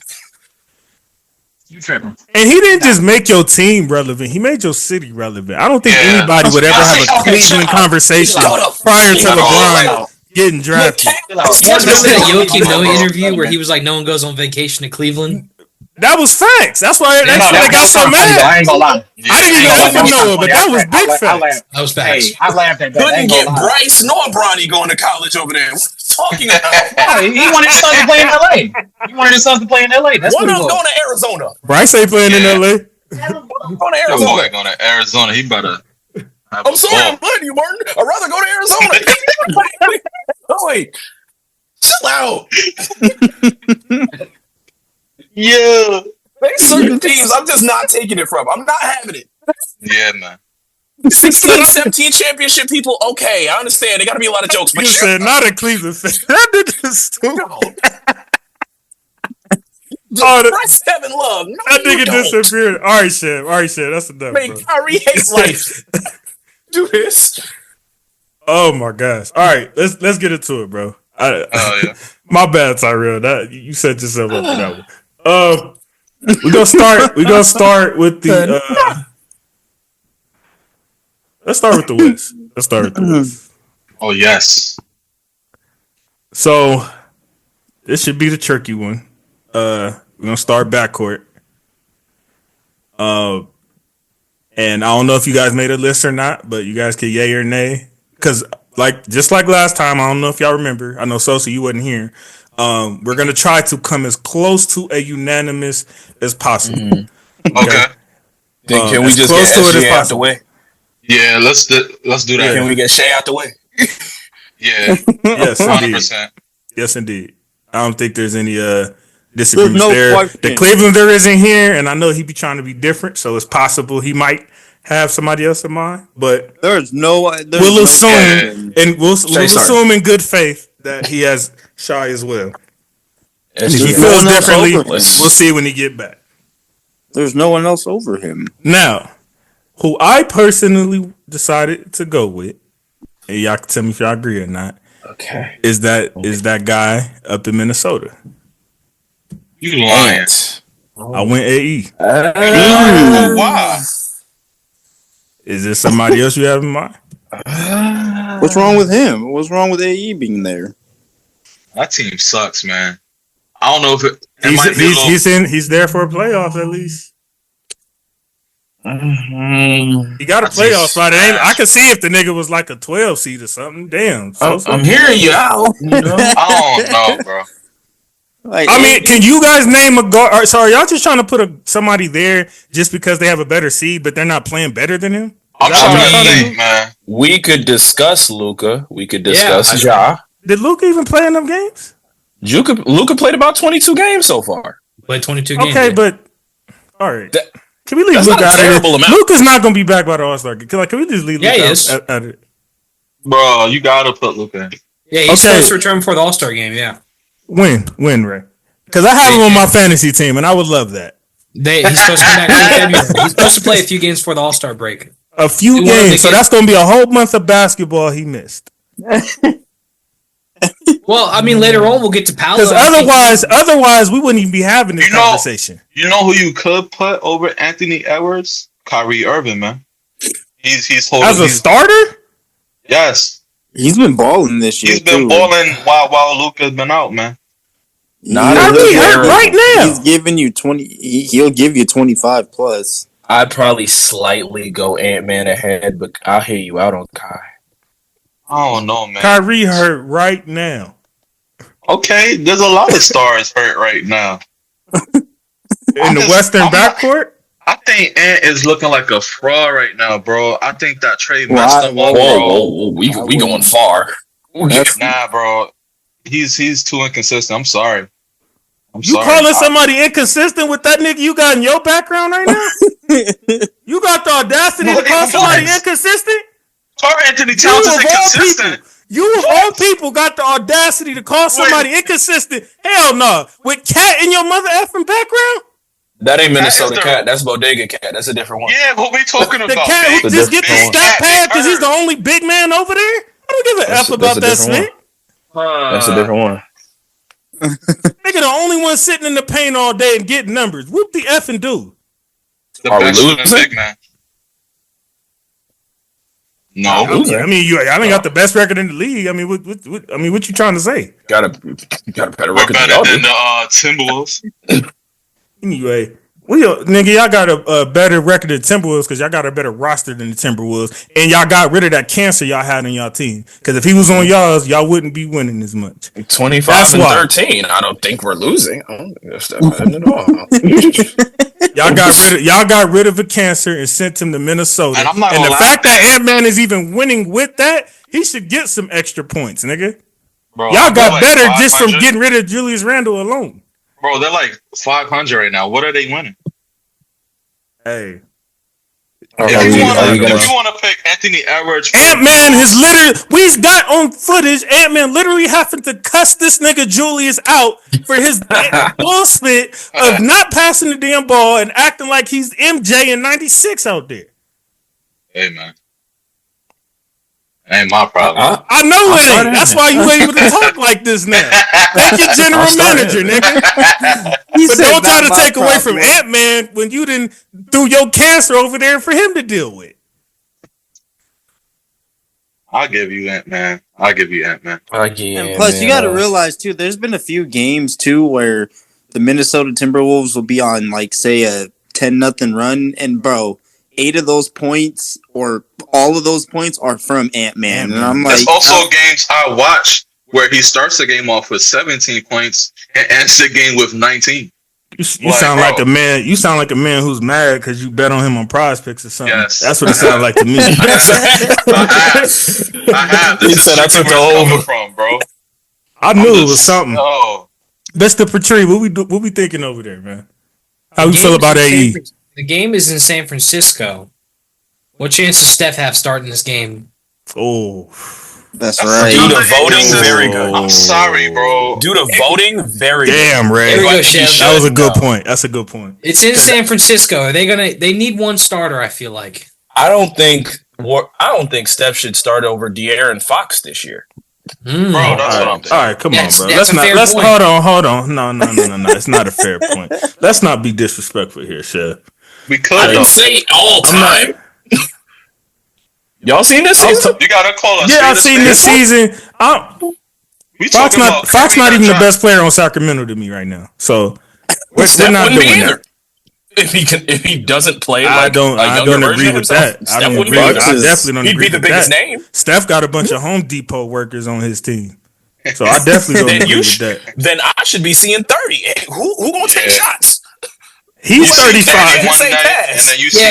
[SPEAKER 5] You tripping?
[SPEAKER 3] And he didn't just make your team relevant; he made your city relevant. I don't think anybody would ever have a Cleveland conversation prior to LeBron getting drafted.
[SPEAKER 1] You guys remember that Joakim Noah interview where he was like, "No one goes on vacation to Cleveland."
[SPEAKER 3] That was facts. That's why they got so mad.
[SPEAKER 5] I ain't gonna lie.
[SPEAKER 3] I didn't even ever know it, but that was big facts.
[SPEAKER 1] That was facts.
[SPEAKER 5] Hey, I laughed at that.
[SPEAKER 4] Couldn't get Bryce nor Bronny going to college over there. What are you talking about?
[SPEAKER 5] He wanted his sons to play in LA. He wanted his sons to play in LA. That's
[SPEAKER 4] one
[SPEAKER 5] what
[SPEAKER 4] of them going to Arizona.
[SPEAKER 3] Bryce ain't playing in LA.
[SPEAKER 4] Going to Arizona.
[SPEAKER 2] Going to Arizona. He better.
[SPEAKER 4] I'm sorry, I'm letting you, Martin. I'd rather go to Arizona. Oh, wait. Chill out.
[SPEAKER 2] Yeah.
[SPEAKER 4] There's certain teams I'm just not taking it from. I'm not having it.
[SPEAKER 2] Yeah, man.
[SPEAKER 4] 16, 17 championship people, okay, I understand. There got to be a lot of jokes. But
[SPEAKER 3] you said not a Cleveland fan. That nigga's stupid.
[SPEAKER 4] Press Kevin Love. No,
[SPEAKER 3] that nigga disappeared. All right, Chef. That's enough.
[SPEAKER 4] Man, Kyrie hates life. Do this.
[SPEAKER 3] Oh my gosh. All right, let's get into it, bro.
[SPEAKER 2] Yeah.
[SPEAKER 3] My bad, Tyrell. That you set yourself up for that one. We're gonna start with the let's start with the West.
[SPEAKER 2] Oh yes.
[SPEAKER 3] So this should be the tricky one. We're gonna start backcourt. And I don't know if you guys made a list or not, but you guys can yay or nay. Cause just like last time, I don't know if y'all remember. I know Sosa, you wasn't here. We're gonna try to come as close to a unanimous as possible.
[SPEAKER 2] Mm-hmm. Okay.
[SPEAKER 4] Then can we just get SGA out the way?
[SPEAKER 2] Yeah, let's do that.
[SPEAKER 4] Can we get Shea out the way?
[SPEAKER 2] Yeah.
[SPEAKER 3] Yes,
[SPEAKER 2] 100%.
[SPEAKER 3] Yes, indeed. I don't think there's any disagreements there.
[SPEAKER 6] Question.
[SPEAKER 3] The Clevelander isn't here, and I know he be trying to be different, so it's possible he might have somebody else in mind. But we'll assume, and we'll assume in good faith that he has Shai as well. And if he feels differently, we'll see when he get back.
[SPEAKER 6] There's no one else over him.
[SPEAKER 3] Now, who I personally decided to go with, and y'all can tell me if y'all agree or not.
[SPEAKER 4] Okay.
[SPEAKER 3] Is that guy up in Minnesota?
[SPEAKER 2] You lying.
[SPEAKER 3] I went AE.
[SPEAKER 2] Wow.
[SPEAKER 3] Is there somebody else you have in mind?
[SPEAKER 6] What's wrong with him? What's wrong with AE being there?
[SPEAKER 2] That team sucks, man. I don't know if
[SPEAKER 3] he's there for a playoff at least. He got a playoff spot. I could see if the nigga was like a 12 seed or something. Damn.
[SPEAKER 4] I'm hearing you out.
[SPEAKER 2] I don't know, bro.
[SPEAKER 3] Can you guys name a guard? Sorry, y'all just trying to put somebody there just because they have a better seed, but they're not playing better than him?
[SPEAKER 2] I'm trying to think, man.
[SPEAKER 4] We could discuss Luka. We could discuss Ja.
[SPEAKER 3] Did Luka even play in them games?
[SPEAKER 4] Luka played about 22 games so far.
[SPEAKER 1] Played 22 games.
[SPEAKER 3] Okay, but all right. Can we leave Luka out of it? Luka's not going to be back by the All-Star game. Can we just leave Luka out of it?
[SPEAKER 2] Bro, you got to put Luka in.
[SPEAKER 1] Yeah, he's supposed to return before the All-Star game, yeah.
[SPEAKER 3] When, Ray? Because I have him on my fantasy team, and I would love that.
[SPEAKER 1] He's supposed to come back in February. He's supposed to play a few games before the All-Star break.
[SPEAKER 3] A few games, so that's going to be a whole month of basketball he missed.
[SPEAKER 1] Well, I mean, later on we'll get to Paolo.
[SPEAKER 3] Because otherwise we wouldn't even be having this conversation.
[SPEAKER 2] You know who you could put over Anthony Edwards? Kyrie Irving, man. He's holding
[SPEAKER 3] as a starter.
[SPEAKER 2] Yes,
[SPEAKER 6] he's been balling this year.
[SPEAKER 2] He's been balling while Luka's been out, man.
[SPEAKER 3] Kyrie hurt right now.
[SPEAKER 6] He's giving you 20. He'll give you 25 plus.
[SPEAKER 4] I'd probably slightly go Ant-Man ahead, but I'll hear you out on Kai.
[SPEAKER 2] I don't know, man.
[SPEAKER 3] Kyrie hurt right now.
[SPEAKER 2] Okay, there's a lot of stars hurt right now.
[SPEAKER 3] In the Western backcourt?
[SPEAKER 2] I think Ant is looking like a fraud right now, bro. I think that trade messed him up, bro.
[SPEAKER 4] Whoa, we going far.
[SPEAKER 2] Nah, bro. He's too inconsistent. I'm sorry.
[SPEAKER 3] You calling somebody inconsistent with that nigga you got in your background right now? You got the audacity to call somebody inconsistent?
[SPEAKER 2] Carl Anthony Towns is inconsistent.
[SPEAKER 3] You of all people got the audacity to call somebody inconsistent. Hell no. With Cat in your mother effing background?
[SPEAKER 4] That ain't Minnesota Cat. That's Bodega Cat. That's a different one.
[SPEAKER 2] Yeah, what we talking about?
[SPEAKER 3] The Cat who just get the stat pad because he's the only big man over there? I don't give a F about that shit.
[SPEAKER 4] That's a different one.
[SPEAKER 3] Nigga, the only one sitting in the paint all day and getting numbers. Whoop the F and do.
[SPEAKER 2] The best big man. No,
[SPEAKER 3] I mean, y'all ain't got the best record in the league. I mean, what you trying to say?
[SPEAKER 4] Got a better record
[SPEAKER 2] than the Timberwolves.
[SPEAKER 3] Anyway, nigga, y'all got a better record than Timberwolves because y'all got a better roster than the Timberwolves, and y'all got rid of that cancer y'all had on y'all team. Because if he was on y'all wouldn't be winning as much.
[SPEAKER 4] 25-13. I don't think we're losing. I don't think that's that bad at all.
[SPEAKER 3] Y'all got rid of a cancer and sent him to Minnesota. And the fact that Ant-Man is even winning with that, he should get some extra points, nigga. Bro, y'all got better just from getting rid of Julius Randle alone.
[SPEAKER 2] Bro, they're like 500 right now. What are they winning?
[SPEAKER 3] Hey.
[SPEAKER 2] If you want to pick Anthony Edwards,
[SPEAKER 3] Ant-Man has we've got on footage Ant-Man literally having to cuss this nigga Julius out for his bullshit of not passing the damn ball and acting like he's MJ in 96 out there.
[SPEAKER 2] Hey, man. Ain't my problem.
[SPEAKER 3] I know it ain't. That's why you able to talk like this now. Thank your general manager, nigga. But don't try to take away from Ant-Man when you didn't threw your cancer over there for him to deal with.
[SPEAKER 2] I'll give you Ant-Man.
[SPEAKER 6] And plus, you got to realize, too, there's been a few games, too, where the Minnesota Timberwolves will be on, like, say, a 10-0 run. And, bro, 8 of those points or all of those points are from Ant-Man. And I'm like,
[SPEAKER 2] there's also games I watch where he starts the game off with 17 points and ends the game with 19.
[SPEAKER 3] You sound like a man. You sound like a man who's mad because you bet on him on Prize Picks or something. Yes. That's what it sounds like to me.
[SPEAKER 2] I have. This is
[SPEAKER 4] I took the over
[SPEAKER 2] from, bro.
[SPEAKER 3] I knew it was something. Oh, Mr. Petrie, what we thinking over there, man? How you feel about AE?
[SPEAKER 1] The game is in San Francisco. What chance does Steph have starting this game?
[SPEAKER 3] Oh,
[SPEAKER 6] that's right.
[SPEAKER 4] Due to voting, very good.
[SPEAKER 2] I'm sorry, bro.
[SPEAKER 4] Due to voting, very good.
[SPEAKER 3] Damn, Ray. That was a good point. That's a good point.
[SPEAKER 1] It's in San Francisco. They need one starter, I feel like.
[SPEAKER 4] I don't think Steph should start over De'Aaron Fox this year.
[SPEAKER 2] Bro, that's what I'm saying.
[SPEAKER 3] All right, come on, bro. Let's hold on. No. It's not a fair point. Let's not be disrespectful here, Chef.
[SPEAKER 2] We could.
[SPEAKER 4] I didn't say all time. Y'all seen this season?
[SPEAKER 2] You gotta call us.
[SPEAKER 3] Yeah, I've seen this season. Fox not even the best player on Sacramento to me right now. So we're not doing that.
[SPEAKER 4] If he doesn't play,
[SPEAKER 3] I don't agree with that. I definitely don't agree with that. Steph got a bunch of Home Depot workers on his team, so I definitely don't agree with that.
[SPEAKER 4] Then I should be seeing 30. Who gonna take shots?
[SPEAKER 3] He's 35.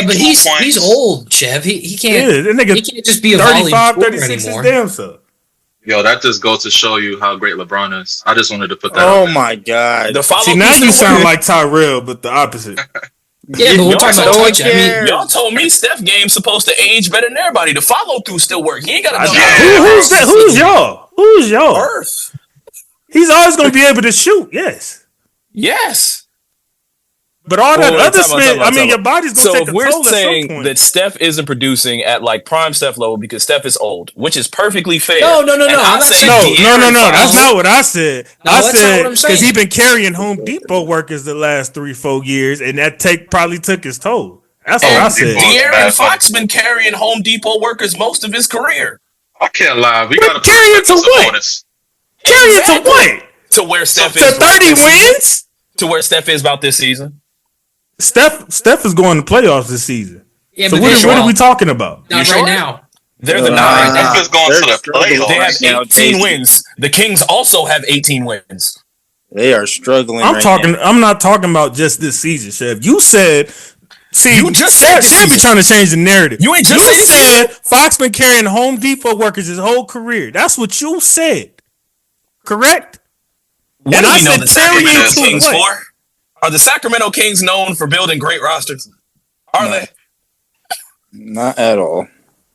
[SPEAKER 1] But he's old, Chev. He can't. He can't just be a
[SPEAKER 3] 35, 36 anymore. Damn so.
[SPEAKER 2] Yo, that just goes to show you how great LeBron is. I just wanted to put that.
[SPEAKER 6] Oh my god!
[SPEAKER 3] See, now you sound like Tyrell, but the opposite.
[SPEAKER 1] Yeah, but we're talking about touch. I mean,
[SPEAKER 4] y'all told me Steph game's supposed to age better than everybody. The follow through still work. He ain't got to
[SPEAKER 3] know. Who's that? Who's y'all?
[SPEAKER 4] Earth.
[SPEAKER 3] He's always going to be able to shoot. Yes. But all that other spit, I mean, your body's gonna take a toll at some point. So
[SPEAKER 4] if we're saying that Steph isn't producing at like prime Steph level because Steph is old, which is perfectly fair.
[SPEAKER 1] No.
[SPEAKER 3] No. That's not what I said. I said because he's been carrying Home Depot workers the last 3-4 years, and that probably took his toll. That's what I said.
[SPEAKER 4] De'Aaron Fox been carrying Home Depot workers most of his career.
[SPEAKER 2] I can't lie. We got to
[SPEAKER 3] carry it to what? Carry it to what?
[SPEAKER 4] To where Steph is.
[SPEAKER 3] To 30 wins?
[SPEAKER 4] To where Steph is about this season.
[SPEAKER 3] Steph is going to playoffs this season.
[SPEAKER 1] Yeah,
[SPEAKER 3] so what are we talking about?
[SPEAKER 1] Not right now.
[SPEAKER 4] They're the 9.
[SPEAKER 2] Steph is going to the playoffs.
[SPEAKER 4] They have 18 wins. The Kings also have 18 wins.
[SPEAKER 6] They are struggling.
[SPEAKER 3] I'm not talking about just this season, Chef. You said. See,
[SPEAKER 4] you just
[SPEAKER 3] Chef be trying to change the narrative.
[SPEAKER 4] You
[SPEAKER 3] said Fox been carrying Home Depot workers his whole career. That's what you said. Correct?
[SPEAKER 4] What do we know the Sacramento Kings for? Are the Sacramento Kings known for building great rosters? Are they?
[SPEAKER 6] Not at all.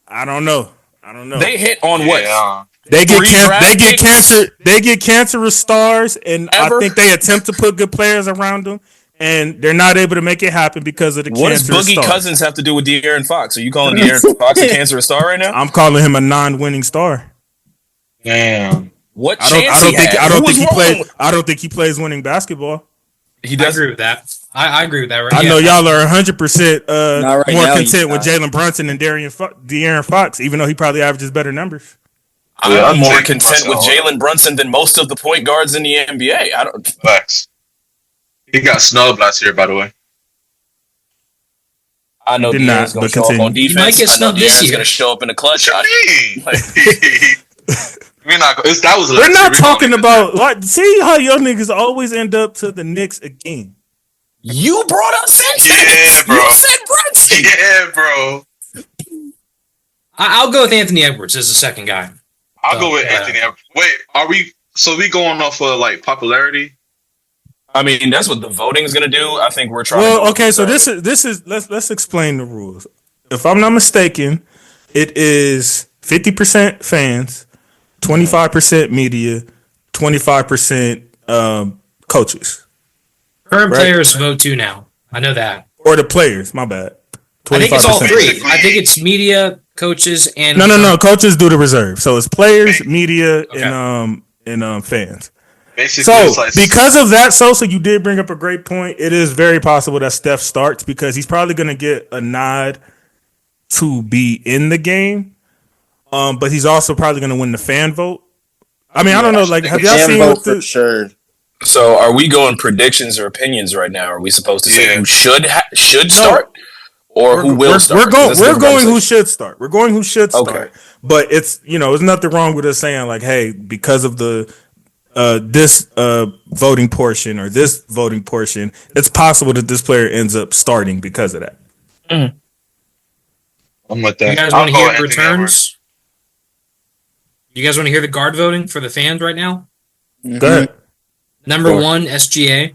[SPEAKER 3] I don't know.
[SPEAKER 4] They hit on what?
[SPEAKER 3] They get cancerous stars, and I think they attempt to put good players around them, and they're not able to make it happen because of the cancerous stars.
[SPEAKER 4] What does Boogie Cousins have to do with De'Aaron Fox? Are you calling De'Aaron Fox a cancerous star right now?
[SPEAKER 3] I'm calling him a non-winning star.
[SPEAKER 2] Damn.
[SPEAKER 4] What
[SPEAKER 3] I don't think he plays winning basketball.
[SPEAKER 1] I agree with that. I agree with that. Right?
[SPEAKER 3] I know y'all are 100% more content with Jalen Brunson and De'Aaron Fox, even though he probably averages better numbers.
[SPEAKER 4] I'm more content with Jalen Brunson than most of the point guards in the NBA.
[SPEAKER 2] Facts. He got snubbed last year, by the way.
[SPEAKER 4] I know De'Aaron's going to show up on defense.
[SPEAKER 1] He might get snubbed this year.
[SPEAKER 4] Going to show up in the clutch shot.
[SPEAKER 2] We're
[SPEAKER 3] not talking about. See how y'all niggas always end up to the Knicks again.
[SPEAKER 4] You brought up Sanchez.
[SPEAKER 2] Yeah, bro.
[SPEAKER 4] You said Brunson.
[SPEAKER 2] Yeah, bro.
[SPEAKER 1] I'll go with Anthony Edwards as the second guy.
[SPEAKER 2] I'll go with Anthony Edwards. Wait, are we? So we going off of like popularity?
[SPEAKER 4] I mean, that's what the voting is going to do. I think we're trying.
[SPEAKER 3] Well, okay. So this is let's explain the rules. If I'm not mistaken, it is 50% fans, 25% media, 25% coaches.
[SPEAKER 1] Current players vote too now. I know that.
[SPEAKER 3] Or the players. My bad.
[SPEAKER 1] I think it's all three. I think it's media, coaches, and
[SPEAKER 3] no. Coaches do the reserve. So it's players, media, and fans.
[SPEAKER 2] Basically,
[SPEAKER 3] so because of that, Sosa, you did bring up a great point. It is very possible that Steph starts because he's probably going to get a nod to be in the game. But he's also probably going to win the fan vote. I mean, I don't know. Like, have y'all seen
[SPEAKER 6] vote for sure?
[SPEAKER 4] So, are we going predictions or opinions right now? Are we supposed to say who should start or who will start?
[SPEAKER 3] We're going who should start. We're going who should start. Okay. But it's there's nothing wrong with us saying like, hey, because of the this voting portion or this voting portion, it's possible that this player ends up starting because of that.
[SPEAKER 2] Mm-hmm. I'm with that.
[SPEAKER 1] You guys want to hear the returns? You guys want to hear the guard voting for the fans right now?
[SPEAKER 3] Mm-hmm. Go ahead.
[SPEAKER 1] Number 1, SGA.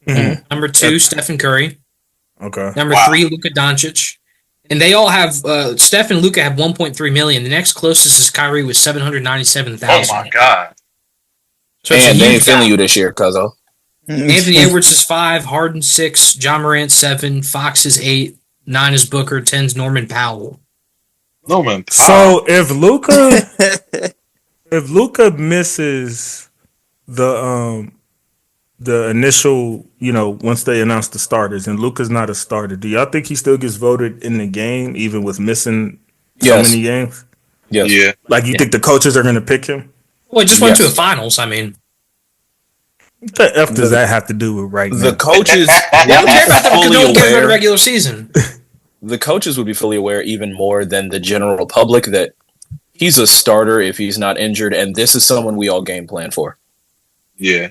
[SPEAKER 1] Mm-hmm. Number 2, Stephen Curry.
[SPEAKER 3] Okay.
[SPEAKER 1] Number 3, Luka Doncic. And they all have Steph and Luka have 1.3 million. The next closest is Kyrie with 797,000.
[SPEAKER 2] Oh my god!
[SPEAKER 4] So and they ain't feeling you this year, cuzzo.
[SPEAKER 1] Anthony Edwards is 5, Harden 6, John Morant 7, Fox is 8, 9 is Booker, 10 is Norman Powell.
[SPEAKER 3] So if Luka misses the initial, once they announce the starters, and Luka's not a starter, do y'all think he still gets voted in the game, even with missing so many games?
[SPEAKER 4] Yes.
[SPEAKER 2] Yeah.
[SPEAKER 3] Like, you think the coaches are going to pick him?
[SPEAKER 1] Well, it just went to the finals, I mean.
[SPEAKER 3] What the F does that have to do with right now?
[SPEAKER 4] The coaches
[SPEAKER 1] they don't care about that because no one cares about the regular season.
[SPEAKER 4] The coaches would be fully aware even more than the general public that he's a starter if he's not injured, and this is someone we all game plan for.
[SPEAKER 2] Yeah.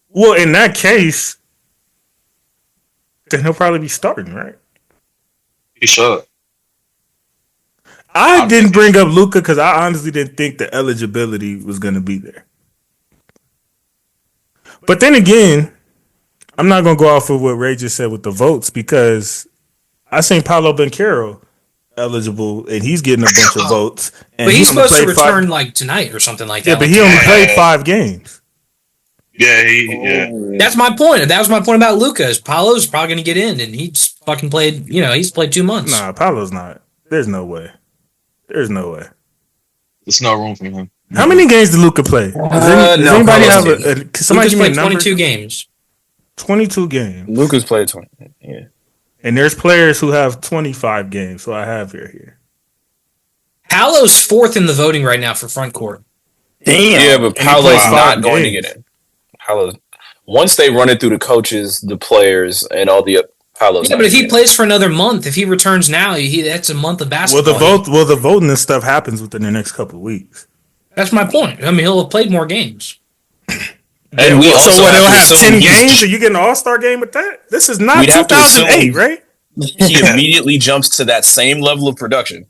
[SPEAKER 3] Well, in that case, then he'll probably be starting, right?
[SPEAKER 2] He should.
[SPEAKER 3] I didn't bring up Luka because I honestly didn't think the eligibility was going to be there. But then again, I'm not going to go off of what Ray just said with the votes because I seen Paolo Banchero eligible and he's getting a bunch of votes. And
[SPEAKER 1] but he's supposed to return like tonight or something like that.
[SPEAKER 3] Yeah, but he only played 5 games.
[SPEAKER 2] Yeah.
[SPEAKER 1] That's my point. That was my point about Luka. Paolo's probably going to get in, and he's fucking played. He's played 2 months.
[SPEAKER 3] Nah, Paolo's not. There's no way. There's no way.
[SPEAKER 2] There's no room for him.
[SPEAKER 3] How many games did Luka play? Does anybody have
[SPEAKER 1] somebody played 22 games.
[SPEAKER 3] 22 games.
[SPEAKER 4] Luka's played 20. Yeah.
[SPEAKER 3] And there's players who have 25 games. So I have here.
[SPEAKER 1] Paolo's fourth in the voting right now for front court.
[SPEAKER 6] Damn.
[SPEAKER 4] Yeah, but Paolo's not going to get in. Paolo, once they run it through the coaches, the players, and all the Paolo's.
[SPEAKER 1] Yeah, but if he plays for another month, if he returns now, that's a month of basketball.
[SPEAKER 3] The voting and stuff happens within the next couple of weeks.
[SPEAKER 1] That's my point. I mean, he'll have played more games.
[SPEAKER 4] And we also
[SPEAKER 3] he'll have 10 games? Are you getting an All-Star game with that? This is not 2008, right?
[SPEAKER 4] He immediately jumps to that same level of production.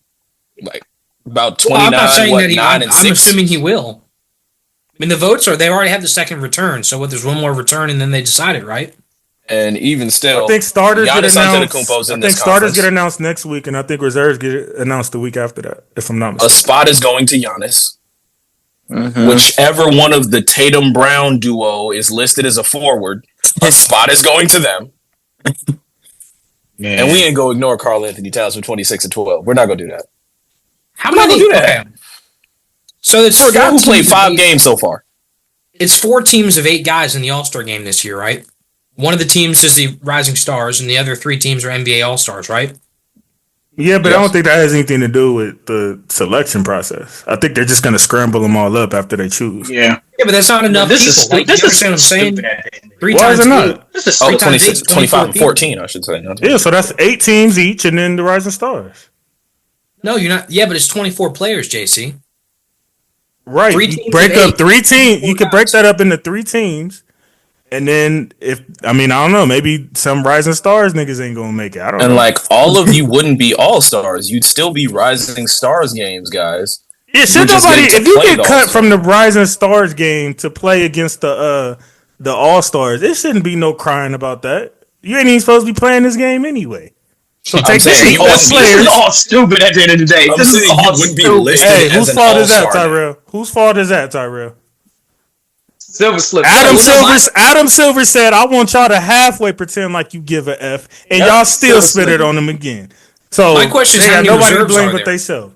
[SPEAKER 4] Like about 29,
[SPEAKER 1] I'm not saying that
[SPEAKER 4] and 6.
[SPEAKER 1] I'm assuming he will. I mean, the votes they already have the second return, so there's one more return, and then they decide it, right?
[SPEAKER 4] And even still,
[SPEAKER 3] I think starters get announced next week, and I think reserves get announced the week after that, if I'm not mistaken.
[SPEAKER 4] A spot is going to Giannis. Mm-hmm. Whichever one of the Tatum Brown duo is listed as a forward, a spot is going to them. And we ain't go ignore Karl Anthony Towns from 26 and 12. We're not gonna do that.
[SPEAKER 1] How am I gonna do that? Okay. So it's
[SPEAKER 4] for a guy who played 5 games so far.
[SPEAKER 1] It's 4 teams of 8 guys in the All-Star game this year, right? One of the teams is the Rising Stars, and the other 3 teams are NBA All-Stars, right?
[SPEAKER 3] Yeah, but I don't think that has anything to do with the selection process. I think they're just going to scramble them all up after they choose.
[SPEAKER 5] Yeah,
[SPEAKER 1] but that's not enough people.
[SPEAKER 5] This is what I'm saying?
[SPEAKER 1] 3 times
[SPEAKER 3] it not?
[SPEAKER 5] This is
[SPEAKER 4] 26, 25, and 14, I should say.
[SPEAKER 3] Yeah, so that's 8 teams each, and then the Rising Stars.
[SPEAKER 1] No, you're not. Yeah, but it's 24 players, JC.
[SPEAKER 3] Right. You break up 3 teams. You could break that up into 3 teams. And then I don't know, maybe some Rising Stars niggas ain't gonna make it. I don't know.
[SPEAKER 4] And like all of you wouldn't be All-Stars. You'd still be Rising Stars games, guys.
[SPEAKER 3] Yeah, if you get cut from the Rising Stars game to play against the All-Stars, there shouldn't be no crying about that. You ain't even supposed to be playing this game anyway. So take this
[SPEAKER 5] is all stupid at the end of the day. This is all stupid.
[SPEAKER 3] Hey, whose fault is that, Tyrell? Whose fault is that, Tyrell?
[SPEAKER 5] Silver slip.
[SPEAKER 3] Adam Silver said, "I want y'all to halfway pretend like you give a F, and y'all still spit it on them again." So
[SPEAKER 1] my question is, how many
[SPEAKER 3] nobody to
[SPEAKER 1] reserves
[SPEAKER 3] blame
[SPEAKER 1] are
[SPEAKER 3] but they self.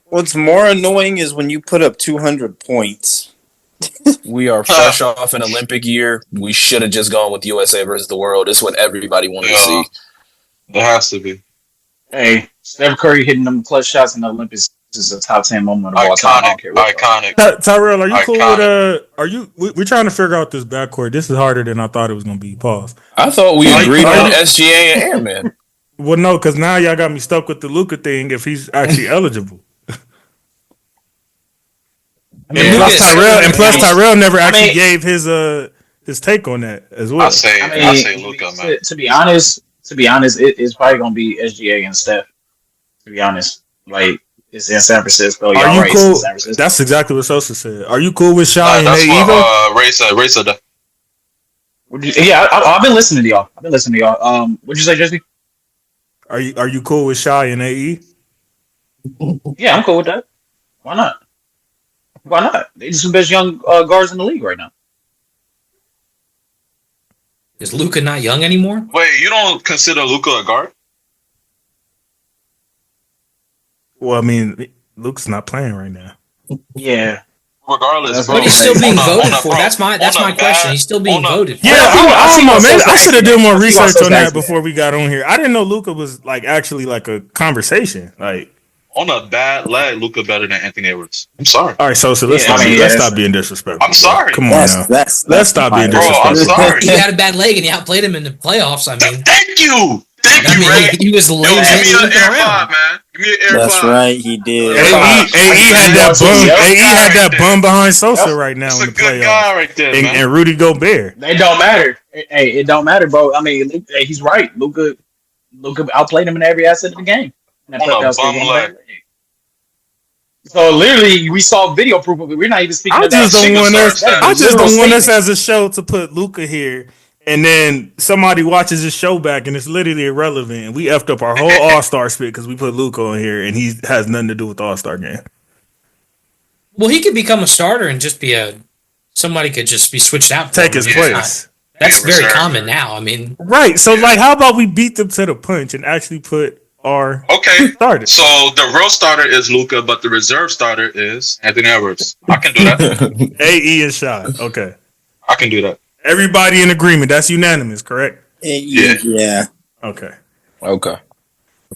[SPEAKER 6] What's more annoying is when you put up 200 points.
[SPEAKER 4] We are fresh off an Olympic year. We should have just gone with USA versus the world. It's what everybody wanted to see.
[SPEAKER 2] It has to be.
[SPEAKER 5] Hey, Steph Curry hitting them clutch shots in the Olympics is a top 10 moment of all
[SPEAKER 2] time. Iconic.
[SPEAKER 3] Tyrell, are you cool with we're trying to figure out this backcourt. This is harder than I thought it was gonna be. Pause.
[SPEAKER 4] I thought we agreed on SGA and Airman.
[SPEAKER 3] Well, no, because now y'all got me stuck with the Luka thing if he's actually eligible. Plus Tyrell never actually gave his take on that as well.
[SPEAKER 2] I say Luka, man.
[SPEAKER 5] To be honest, it's probably gonna be SGA and Steph. To be honest, like it's in San Francisco.
[SPEAKER 3] Are you cool? That's exactly what Sosa said. Are you cool with Shy and Eva?
[SPEAKER 2] Ray said.
[SPEAKER 5] Yeah, I've been listening to y'all. What'd you say, Jesse?
[SPEAKER 3] Are you cool with Shy and AE?
[SPEAKER 5] Yeah, I'm cool with that. Why not? They're some best young guards in the league right now.
[SPEAKER 1] Is Luka not young anymore?
[SPEAKER 2] Wait, you don't consider Luka a guard?
[SPEAKER 3] Well, I mean, Luka's not playing right now.
[SPEAKER 5] Yeah.
[SPEAKER 2] Regardless,
[SPEAKER 1] but he's still being voted for. That's my question. He's still being voted for.
[SPEAKER 3] Yeah, I don't know, man. I should have done more research on that before we got on here. I didn't know Luka was actually a conversation.
[SPEAKER 2] On a bad leg, Luka better than Anthony Edwards. I'm sorry.
[SPEAKER 3] All right, so let's stop being disrespectful.
[SPEAKER 2] I'm sorry.
[SPEAKER 3] Come on now. Let's stop being disrespectful.
[SPEAKER 2] I'm sorry.
[SPEAKER 1] He had a bad leg and he outplayed him in the playoffs.
[SPEAKER 2] Thank you, Ray.
[SPEAKER 1] He was lazy.
[SPEAKER 2] Give me an Air 5, man. Give me an Air 5.
[SPEAKER 6] That's right, he did.
[SPEAKER 3] AE had that bum behind Sosa right now in the playoffs. That's a good
[SPEAKER 2] guy right there, man.
[SPEAKER 3] And Rudy Gobert.
[SPEAKER 5] It don't matter. Hey, it don't matter, bro. I mean, he's right. Luka outplayed him in every asset of the game. So literally, we saw video proof of it. We're not even speaking. I just don't
[SPEAKER 3] want us as a show to put Luka here, and then somebody watches this show back, and it's literally irrelevant. And we effed up our whole All-Star spit because we put Luka on here, and he has nothing to do with the All-Star game.
[SPEAKER 1] Well, he could become a starter and just be a somebody could just be switched out.
[SPEAKER 3] Take his place.
[SPEAKER 1] That's very common now. I mean,
[SPEAKER 3] right. So, like, how about we beat them to the punch and actually put our starter?
[SPEAKER 2] So the real starter is Luka, but the reserve starter is Anthony Edwards. I can do that.
[SPEAKER 3] AE and shot. Okay.
[SPEAKER 2] I can do that.
[SPEAKER 3] Everybody in agreement. That's unanimous, correct?
[SPEAKER 6] Yeah.
[SPEAKER 3] Okay.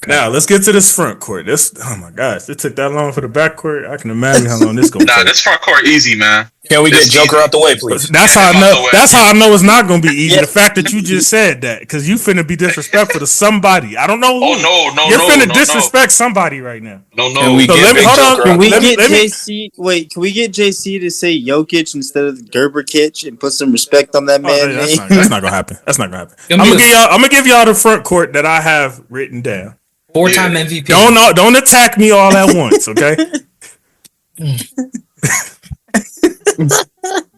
[SPEAKER 7] Now
[SPEAKER 3] let's get to this front court. Oh my gosh, it took that long for the back court. I can imagine how long this gonna take.
[SPEAKER 2] This front court easy, man.
[SPEAKER 4] Can we get Joker out the way, please?
[SPEAKER 3] That's how I know. That's how I know it's not gonna be easy. The fact that you just said that, because you finna be disrespectful to somebody. I don't know who.
[SPEAKER 2] No.
[SPEAKER 3] You're finna disrespect somebody right now.
[SPEAKER 2] No.
[SPEAKER 4] Can we get Joker?
[SPEAKER 6] Can we get JC? Wait, can we get JC to say Jokic instead of Gerberkich and put some respect on that man?
[SPEAKER 3] That's not gonna happen. I'm gonna give y'all the front court that I have written down.
[SPEAKER 1] 4-time MVP.
[SPEAKER 3] Don't attack me all at once, okay?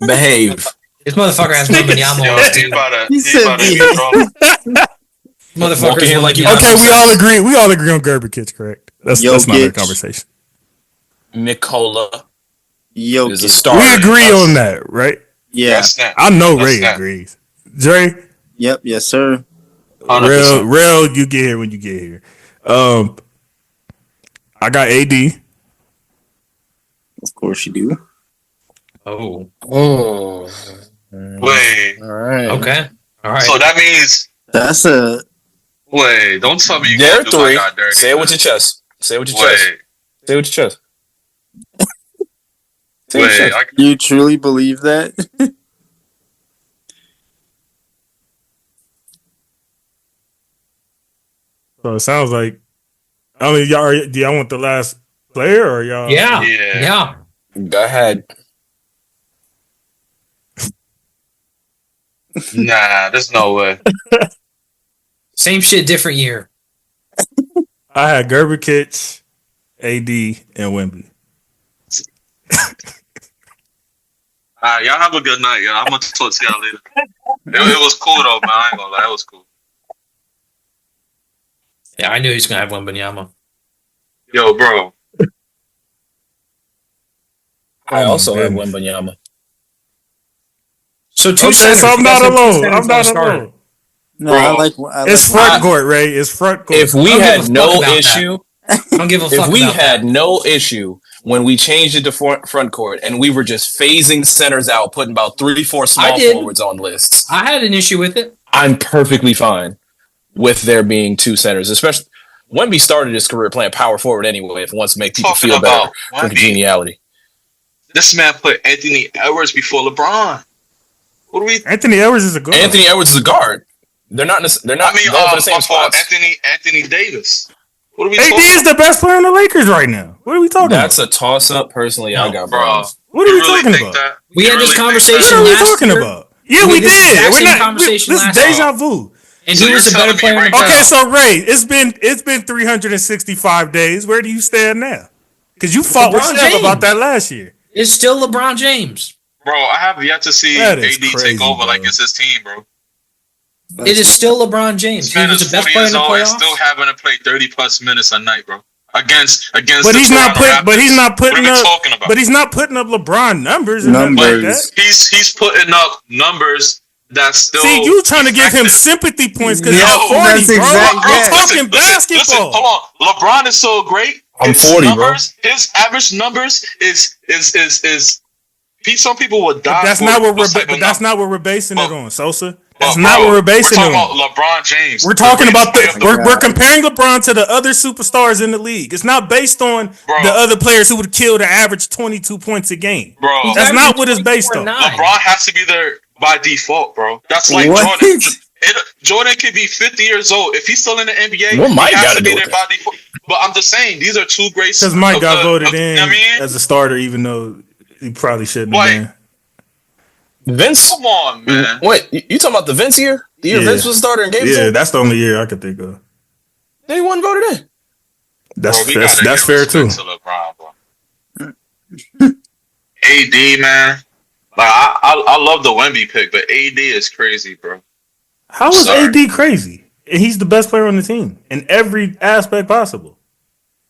[SPEAKER 4] Behave.
[SPEAKER 1] This motherfucker has Wembanyama on his team. Motherfucker
[SPEAKER 4] here like you.
[SPEAKER 3] Okay, we all agree on Gerberkich, correct? That's not a conversation.
[SPEAKER 4] Nikola
[SPEAKER 6] Jokic
[SPEAKER 4] is a star.
[SPEAKER 3] We agree on that, right?
[SPEAKER 6] Yeah.
[SPEAKER 3] I know Ray agrees. Dre?
[SPEAKER 6] Yep. Yes, sir.
[SPEAKER 3] Real, you get here when you get here. I got AD.
[SPEAKER 6] Of course you do.
[SPEAKER 1] Oh.
[SPEAKER 2] Wait.
[SPEAKER 6] All right.
[SPEAKER 1] Okay. All right.
[SPEAKER 2] So that means
[SPEAKER 6] that's a.
[SPEAKER 2] Wait, don't tell me you
[SPEAKER 4] There
[SPEAKER 2] can't
[SPEAKER 4] are three.
[SPEAKER 2] do
[SPEAKER 4] Say it with your chest. Say it with your chest. Say it with your chest.
[SPEAKER 6] You truly believe that?
[SPEAKER 3] So it sounds like, I mean, do y'all want the last player or y'all?
[SPEAKER 1] Yeah.
[SPEAKER 4] Go ahead.
[SPEAKER 2] Nah, there's no way.
[SPEAKER 1] Same shit, different year.
[SPEAKER 3] I had Gerberkich, AD, and Wemby.
[SPEAKER 2] Y'all have a good night, y'all. I'm gonna talk to y'all later. It was cool though, man. I ain't gonna lie, it was cool.
[SPEAKER 1] Yeah, I knew he was gonna have Wembanyama.
[SPEAKER 2] Yo, bro.
[SPEAKER 4] I also have Wembanyama.
[SPEAKER 1] So
[SPEAKER 3] so I'm not alone. No,
[SPEAKER 6] I like
[SPEAKER 3] it's front court, Ray. It's front court.
[SPEAKER 4] If we had no issue,
[SPEAKER 1] I don't give a fuck.
[SPEAKER 4] If we had no issue when we changed it to front court and we were just phasing centers out, putting about 3-4 small forwards on lists,
[SPEAKER 1] I had an issue with it.
[SPEAKER 4] I'm perfectly fine with there being two centers, especially Wemby started his career playing power forward anyway. If it wants to make people feel better for congeniality,
[SPEAKER 2] this man put Anthony Edwards before LeBron. What do we?
[SPEAKER 3] Anthony Edwards is a guard.
[SPEAKER 4] Anthony Edwards is a guard. They're not. They're not going for the same spots.
[SPEAKER 2] Anthony Davis. What are we?
[SPEAKER 3] AD is the best player on the Lakers right now. What are we talking about?
[SPEAKER 4] That's a toss up. Personally, I got bronze.
[SPEAKER 3] What are we talking about?
[SPEAKER 1] We had this conversation.
[SPEAKER 3] What are we talking about? Yeah, we did.
[SPEAKER 1] We're not. This
[SPEAKER 3] is deja vu.
[SPEAKER 1] And he was a better player.
[SPEAKER 3] Okay, so Ray, it's been 365 days. Where do you stand now? Because you fought with Steph about that last year.
[SPEAKER 1] It's still LeBron James.
[SPEAKER 2] Bro, I have yet to see AD take over like it's his team, bro.
[SPEAKER 1] It is still LeBron James. He was the best player in the playoffs.
[SPEAKER 2] Still having to play 30+ minutes a night, bro. Against.
[SPEAKER 3] But he's not putting up LeBron numbers. Like that.
[SPEAKER 2] He's putting up numbers. That's still.
[SPEAKER 3] See, you trying to give him sympathy points because he's 40, bro. I'm talking basketball.
[SPEAKER 2] Hold on, LeBron is so great.
[SPEAKER 4] I'm 40, bro.
[SPEAKER 2] His average numbers is. Some people would die.
[SPEAKER 3] That's not what we're basing it on, Sosa. That's not what we're basing it on.
[SPEAKER 2] We're talking about LeBron James.
[SPEAKER 3] We're talking about we're comparing LeBron to the other superstars in the league. It's not based on the other players who would kill the average 22 points a game.
[SPEAKER 2] Bro,
[SPEAKER 3] that's not what it's based on.
[SPEAKER 2] LeBron has to be there by default, bro. That's like Jordan. Jordan could be 50 years old. If he's still in the NBA, he has to be there by default. But I'm just saying, these are two great.
[SPEAKER 3] Because Mike got voted in as a starter, even though he probably shouldn't have been.
[SPEAKER 4] Vince?
[SPEAKER 2] Come on, man.
[SPEAKER 4] Wait, you talking about the Vince year? The year Vince was a starter in games?
[SPEAKER 3] Yeah, that's the only year I could think of.
[SPEAKER 4] They wasn't voted in.
[SPEAKER 3] That's fair too.
[SPEAKER 2] AD, man. Like I love the Wemby pick, but AD is crazy, bro.
[SPEAKER 3] How is AD crazy? He's the best player on the team in every aspect possible.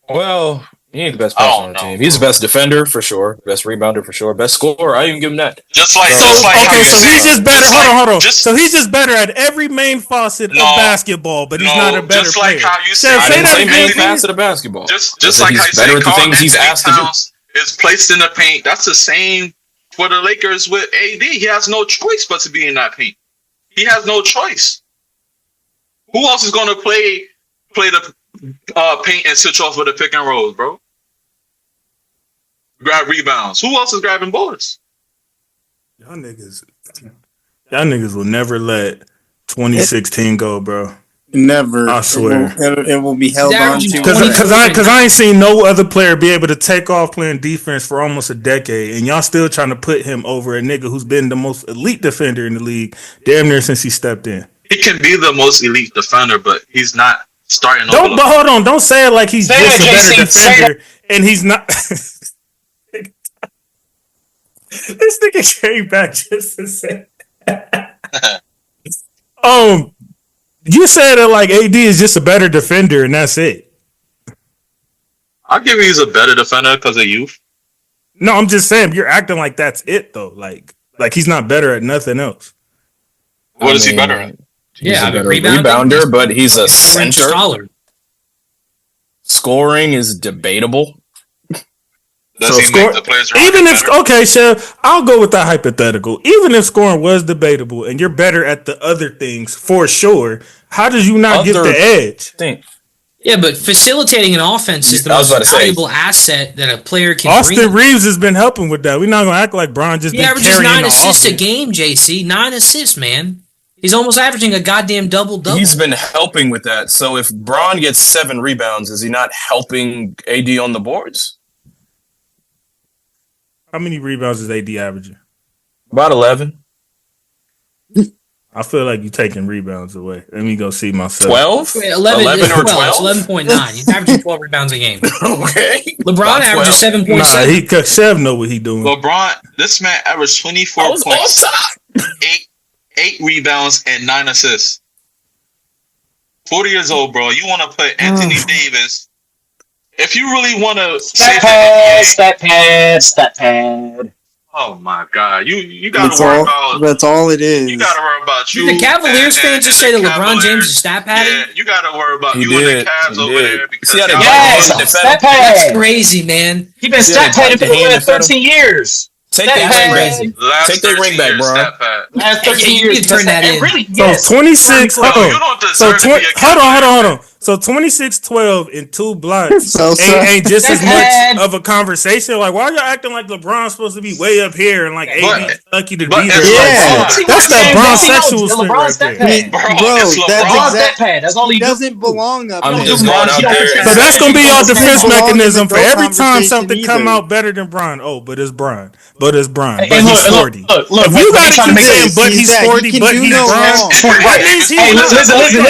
[SPEAKER 4] Well,
[SPEAKER 7] He ain't the best passer on the team. He's the best defender for sure, best rebounder for sure, best scorer. I even give him that.
[SPEAKER 2] Just like
[SPEAKER 3] So he's just better. Hold on.
[SPEAKER 2] Just,
[SPEAKER 3] so he's just better at every main facet of basketball, but he's not a better
[SPEAKER 2] just like
[SPEAKER 3] player.
[SPEAKER 2] How you say,
[SPEAKER 3] say that again.
[SPEAKER 7] Main facet of basketball.
[SPEAKER 2] Just like how you say,
[SPEAKER 7] better at the things he's asked to do.
[SPEAKER 2] Is placed in the paint. That's the same for the Lakers with AD. He has no choice but to be in that paint. He has no choice. Who else is going to play the paint and switch off with the pick and rolls, bro? Grab rebounds. Who else is grabbing boards?
[SPEAKER 3] Y'all niggas will never let 2016 go, bro.
[SPEAKER 6] Never.
[SPEAKER 3] I swear.
[SPEAKER 6] It will be held on to.
[SPEAKER 3] Because I ain't seen no other player be able to take off playing defense for almost a decade, and y'all still trying to put him over a nigga who's been the most elite defender in the league damn near since he stepped in.
[SPEAKER 2] He can be the most elite defender, but he's not starting.
[SPEAKER 3] But hold on, don't say it like he's just a better defender, and he's not. This nigga came back just to say. You said that like AD is just a better defender, and that's it.
[SPEAKER 2] I'll give you he's a better defender because of youth.
[SPEAKER 3] No, I'm just saying you're acting like that's it though. Like he's not better at nothing else.
[SPEAKER 2] What is he better at?
[SPEAKER 7] He's a better rebounder, but he's a center. Scoring is debatable.
[SPEAKER 2] Does he make the players
[SPEAKER 3] even if better? Okay, Chef, I'll go with that hypothetical. Even if scoring was debatable and you're better at the other things for sure, how did you not get the edge?
[SPEAKER 1] Yeah, but facilitating an offense is the most valuable asset that a player can bring.
[SPEAKER 3] Austin Reeves has been helping with that. We're not gonna act like Bron just been carrying the offense. He averages 9 assists a game, JC. 9 assists, man. He's almost averaging a goddamn double-double.
[SPEAKER 7] He's been helping with that. So if Bron gets 7 rebounds, is he not helping AD on the boards?
[SPEAKER 3] How many rebounds is AD averaging?
[SPEAKER 7] About 11.
[SPEAKER 3] I feel like you're taking rebounds away. Let me go see myself.
[SPEAKER 7] 12?
[SPEAKER 1] 11 or 12? It's 11.9. He's averaging 12 rebounds a game.
[SPEAKER 7] Okay.
[SPEAKER 1] LeBron averages 7.7.
[SPEAKER 3] Nah, Chev know what he's doing.
[SPEAKER 2] LeBron, this man averaged 24 points, 8 rebounds, and 9 assists. 40 years old, bro. You want to put Anthony Davis. If you really want to stat pad. Oh my God, you gotta worry about.
[SPEAKER 6] That's all it is.
[SPEAKER 2] You gotta worry about you.
[SPEAKER 1] Did the Cavaliers fans just say that LeBron James is stat padding?
[SPEAKER 2] Yeah, you gotta worry about you and the Cavs over there because
[SPEAKER 1] stat pad. That's crazy, man.
[SPEAKER 5] He's been stat padding for 13 years.
[SPEAKER 7] Take their ring back. Take their ring back, bro.
[SPEAKER 5] Last 13 years.
[SPEAKER 1] You can turn that in.
[SPEAKER 5] Really,
[SPEAKER 3] so 26. Hold on. So 26-12 and 2 blocks ain't just as much of a conversation. Like, why are y'all acting like LeBron's supposed to be way up here and like AD lucky to be there?
[SPEAKER 6] Yeah,
[SPEAKER 3] that's that Bron sexual shit right there.
[SPEAKER 5] Bro, that's all he
[SPEAKER 6] doesn't belong up.
[SPEAKER 7] I'm just going out there.
[SPEAKER 3] So that's gonna be your defense mechanism for every time something come out better than Bron. Oh, but it's Bron. But he's 40.
[SPEAKER 5] Look,
[SPEAKER 3] if you got to keep saying, but he's 40, but he's Bron, that means he's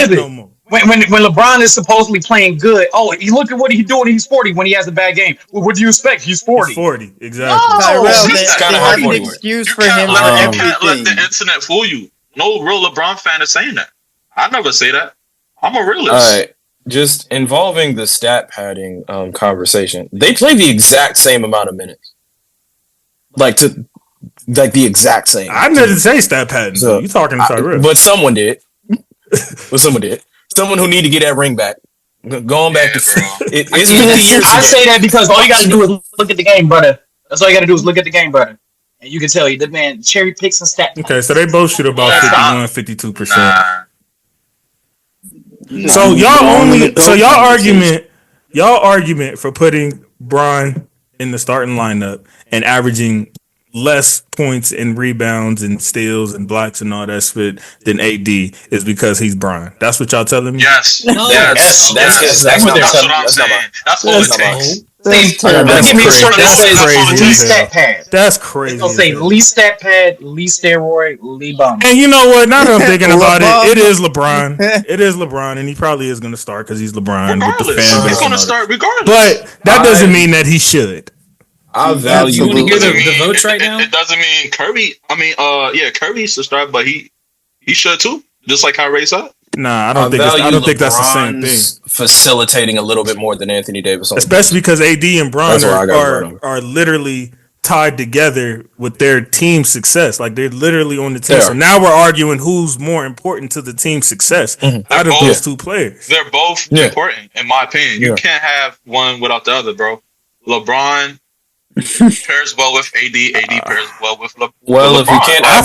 [SPEAKER 5] listen. When LeBron is supposedly playing good, you look at what he's doing. He's 40 when he has a bad game. Well, what do you expect? He's 40.
[SPEAKER 3] He's 40, exactly.
[SPEAKER 6] No, it's kind of hard an excuse for him.
[SPEAKER 2] You can't let the internet fool you. No real LeBron fan is saying that. I never say that. I'm a realist.
[SPEAKER 7] All right, just involving the stat padding conversation. They play the exact same amount of minutes. Like the exact same.
[SPEAKER 3] I didn't say stat padding. So you talking to real?
[SPEAKER 7] But someone did. Someone who need to get that ring back. Going back to it's 50 years
[SPEAKER 5] I say that because all you got to do is look at the game, brother. That's all you got to do is look at the game, brother. And you can tell the man cherry picks and stat.
[SPEAKER 3] Okay, so they both shoot about 51-52%. So y'all argument for putting Bron in the starting lineup and averaging less points and rebounds and steals and blocks and all that shit than AD is because he's Bron. That's what y'all telling me?
[SPEAKER 2] Yes.
[SPEAKER 1] No.
[SPEAKER 7] That's what they're telling me.
[SPEAKER 2] That's what I'm saying. That's all it takes.
[SPEAKER 3] That's crazy.
[SPEAKER 5] They'll say least stat pad, least steroid, least bum.
[SPEAKER 3] And you know what? Now that I'm thinking about it, it is LeBron. It is LeBron, and he probably is going to start because he's LeBron.
[SPEAKER 2] Regardless,
[SPEAKER 3] with the fan base.
[SPEAKER 2] He's going to start regardless.
[SPEAKER 3] But that doesn't mean that he should.
[SPEAKER 7] I value.
[SPEAKER 1] You want to hear the votes right now?
[SPEAKER 2] It doesn't mean Kirby. Kirby should start, but he should too. Just like how Ray said.
[SPEAKER 3] Nah, I don't think that's the same thing.
[SPEAKER 7] Facilitating a little bit more than Anthony Davis,
[SPEAKER 3] especially because AD and Bron are literally tied together with their team success. Like they're literally on the team. So now we're arguing who's more important to the team's success out of those two players.
[SPEAKER 2] They're both important, in my opinion. You can't have one without the other, bro. LeBron pairs well with AD. AD pairs well with LeBron.
[SPEAKER 7] Well, if you can't,
[SPEAKER 3] I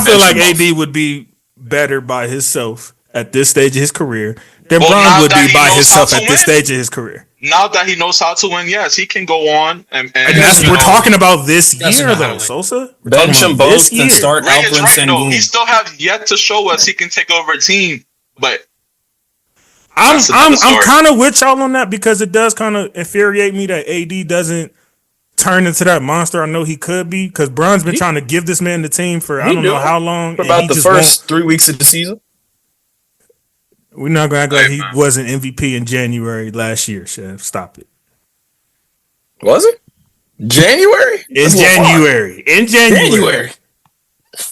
[SPEAKER 3] feel like AD would be better by himself at this stage of his career than Bron would be by himself at this stage of his career.
[SPEAKER 2] Now that he knows how to win, yes, he can go on and
[SPEAKER 3] we're talking about this year though, Sosa.
[SPEAKER 7] Bench them both and start Alperen Sengun.
[SPEAKER 2] He still has yet to show us he can take over a team, but
[SPEAKER 3] I'm kind of with y'all on that because it does kind of infuriate me that AD doesn't turn into that monster I know he could be, because Bron's been trying to give this man the team for I don't know how long.
[SPEAKER 7] For about the first 3 weeks of the season.
[SPEAKER 3] We're not going to act like he wasn't MVP in January last year, Chef. Stop it.
[SPEAKER 7] Was it? January?
[SPEAKER 3] In January.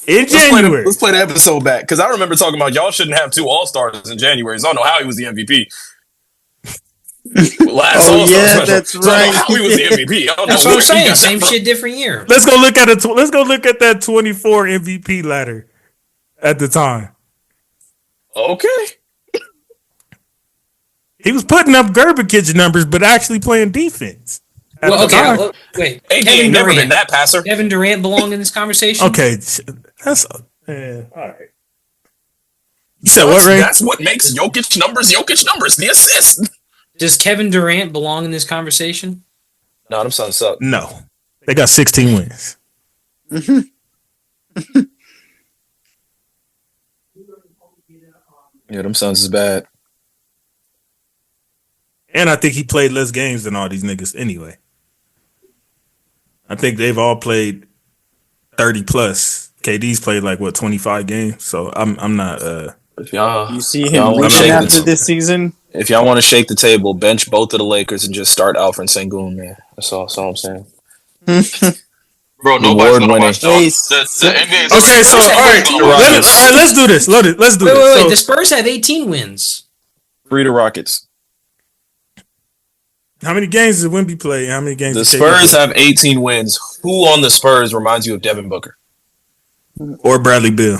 [SPEAKER 7] Let's play the episode back, because I remember talking about y'all shouldn't have 2 All-Stars in January. So I don't know how he was the MVP. Last All-Star special.
[SPEAKER 6] That's right.
[SPEAKER 7] So I don't know how he was the MVP.
[SPEAKER 1] That's what I'm saying. Same shit, different year.
[SPEAKER 3] Let's go look at that 24 MVP ladder at the time.
[SPEAKER 7] Okay.
[SPEAKER 3] He was putting up Gerbic numbers, but actually playing defense.
[SPEAKER 1] Well, okay, wait.
[SPEAKER 7] AD ain't never been that passer.
[SPEAKER 1] Kevin Durant belong in this conversation?
[SPEAKER 3] Okay, that's all right. You said what, Ray?
[SPEAKER 7] That's what makes Jokic numbers, the assist.
[SPEAKER 1] Does Kevin Durant belong in this conversation?
[SPEAKER 7] No, them Suns suck.
[SPEAKER 3] No. They got 16 wins.
[SPEAKER 7] Yeah, them Suns is bad.
[SPEAKER 3] And I think he played less games than all these niggas anyway. I think they've all played 30 plus. KD's played like 25 games. So I'm not
[SPEAKER 7] if y'all
[SPEAKER 6] you see him leaving after this season.
[SPEAKER 7] If y'all want to shake the table, bench both of the Lakers and just start Alfred Sengun, man. That's all I'm saying.
[SPEAKER 2] Bro, nobody's gonna watch the NBA.
[SPEAKER 3] Okay, so all right, let's do this. Let's do this.
[SPEAKER 1] Wait. The Spurs have 18 wins.
[SPEAKER 7] Free the Rockets.
[SPEAKER 3] How many games did Wemby play? How many games?
[SPEAKER 7] The Spurs have 18 wins. Who on the Spurs reminds you of Devin Booker?
[SPEAKER 3] Or Bradley Beal?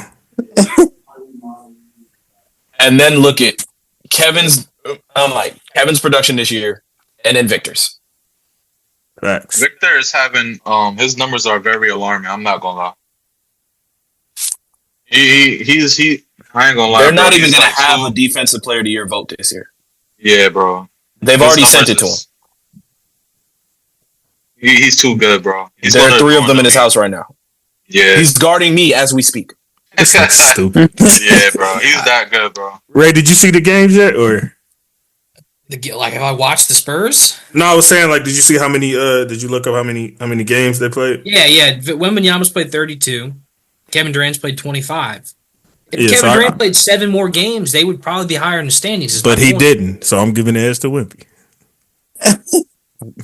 [SPEAKER 7] And then look at Kevin's production this year, and then Victor's.
[SPEAKER 3] Facts.
[SPEAKER 2] Victor is having his numbers are very alarming. I'm not gonna lie. He's I ain't gonna lie.
[SPEAKER 7] They're not even gonna have a defensive player of the year vote this year.
[SPEAKER 2] Yeah, bro.
[SPEAKER 7] They've already sent it to him.
[SPEAKER 2] He's too good, bro.
[SPEAKER 7] There are 3 of them in his house right now.
[SPEAKER 2] Yeah.
[SPEAKER 7] He's guarding me as we speak.
[SPEAKER 3] That's stupid.
[SPEAKER 2] Yeah, bro. He's that good, bro.
[SPEAKER 3] Ray, did you see the games yet, or?
[SPEAKER 1] Have I watched the Spurs?
[SPEAKER 3] No, I was saying, did you see how many? Did you look up how many games they played?
[SPEAKER 1] Yeah. Wembanyama's played 32. Kevin Durant's played 25. If Kevin Durant played 7 more games, they would probably be higher in the standings.
[SPEAKER 3] But he didn't, so I'm giving the edge to Wemby.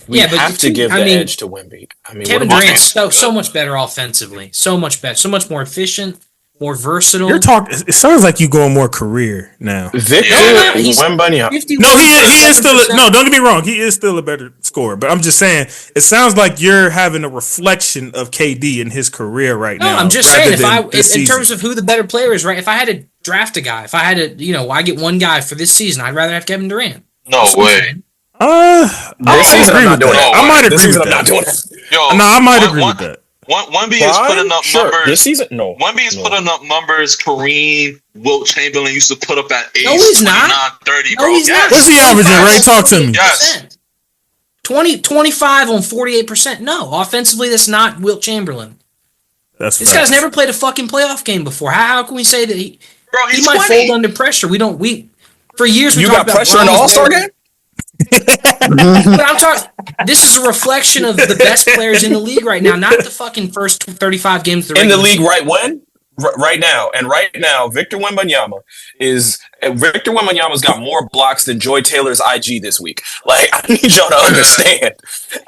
[SPEAKER 7] We have to give the edge to Wemby.
[SPEAKER 1] Kevin Durant's so much better offensively. So much better. So much more efficient. More versatile.
[SPEAKER 3] You're talking. It sounds like you going more career now.
[SPEAKER 7] Victor Wembanyama.
[SPEAKER 3] No, he is still. No, don't get me wrong. He is still a better scorer. But I'm just saying, it sounds like you're having a reflection of KD in his career right now.
[SPEAKER 1] No, I'm just saying, in terms of who the better player is, right? If I had to draft a guy, if I had to, I get one guy for this season, I'd rather have Kevin Durant.
[SPEAKER 2] No way.
[SPEAKER 3] I might agree with that. I might agree with that. No, I might agree with that.
[SPEAKER 2] Wemby is putting up numbers.
[SPEAKER 7] This season, no.
[SPEAKER 2] Wemby is putting up numbers Kareem, Wilt Chamberlain used to put up at 8,
[SPEAKER 1] no, he's not.
[SPEAKER 2] 30,
[SPEAKER 1] bro. No, he's not.
[SPEAKER 3] What's he averaging, Ray? Talk to me.
[SPEAKER 2] Yes.
[SPEAKER 1] 25 on 48%. No, offensively, that's not Wilt Chamberlain. This guy's never played a fucking playoff game before. How can we say that he might fold under pressure? For years we
[SPEAKER 7] got pressure in the All-Star game?
[SPEAKER 1] But I'm talking. This is a reflection of the best players in the league right now, not the fucking first 35 games.
[SPEAKER 7] In the league, right when? Right now, Victor Wembanyama's got more blocks than Joy Taylor's IG this week. Like, I need y'all to understand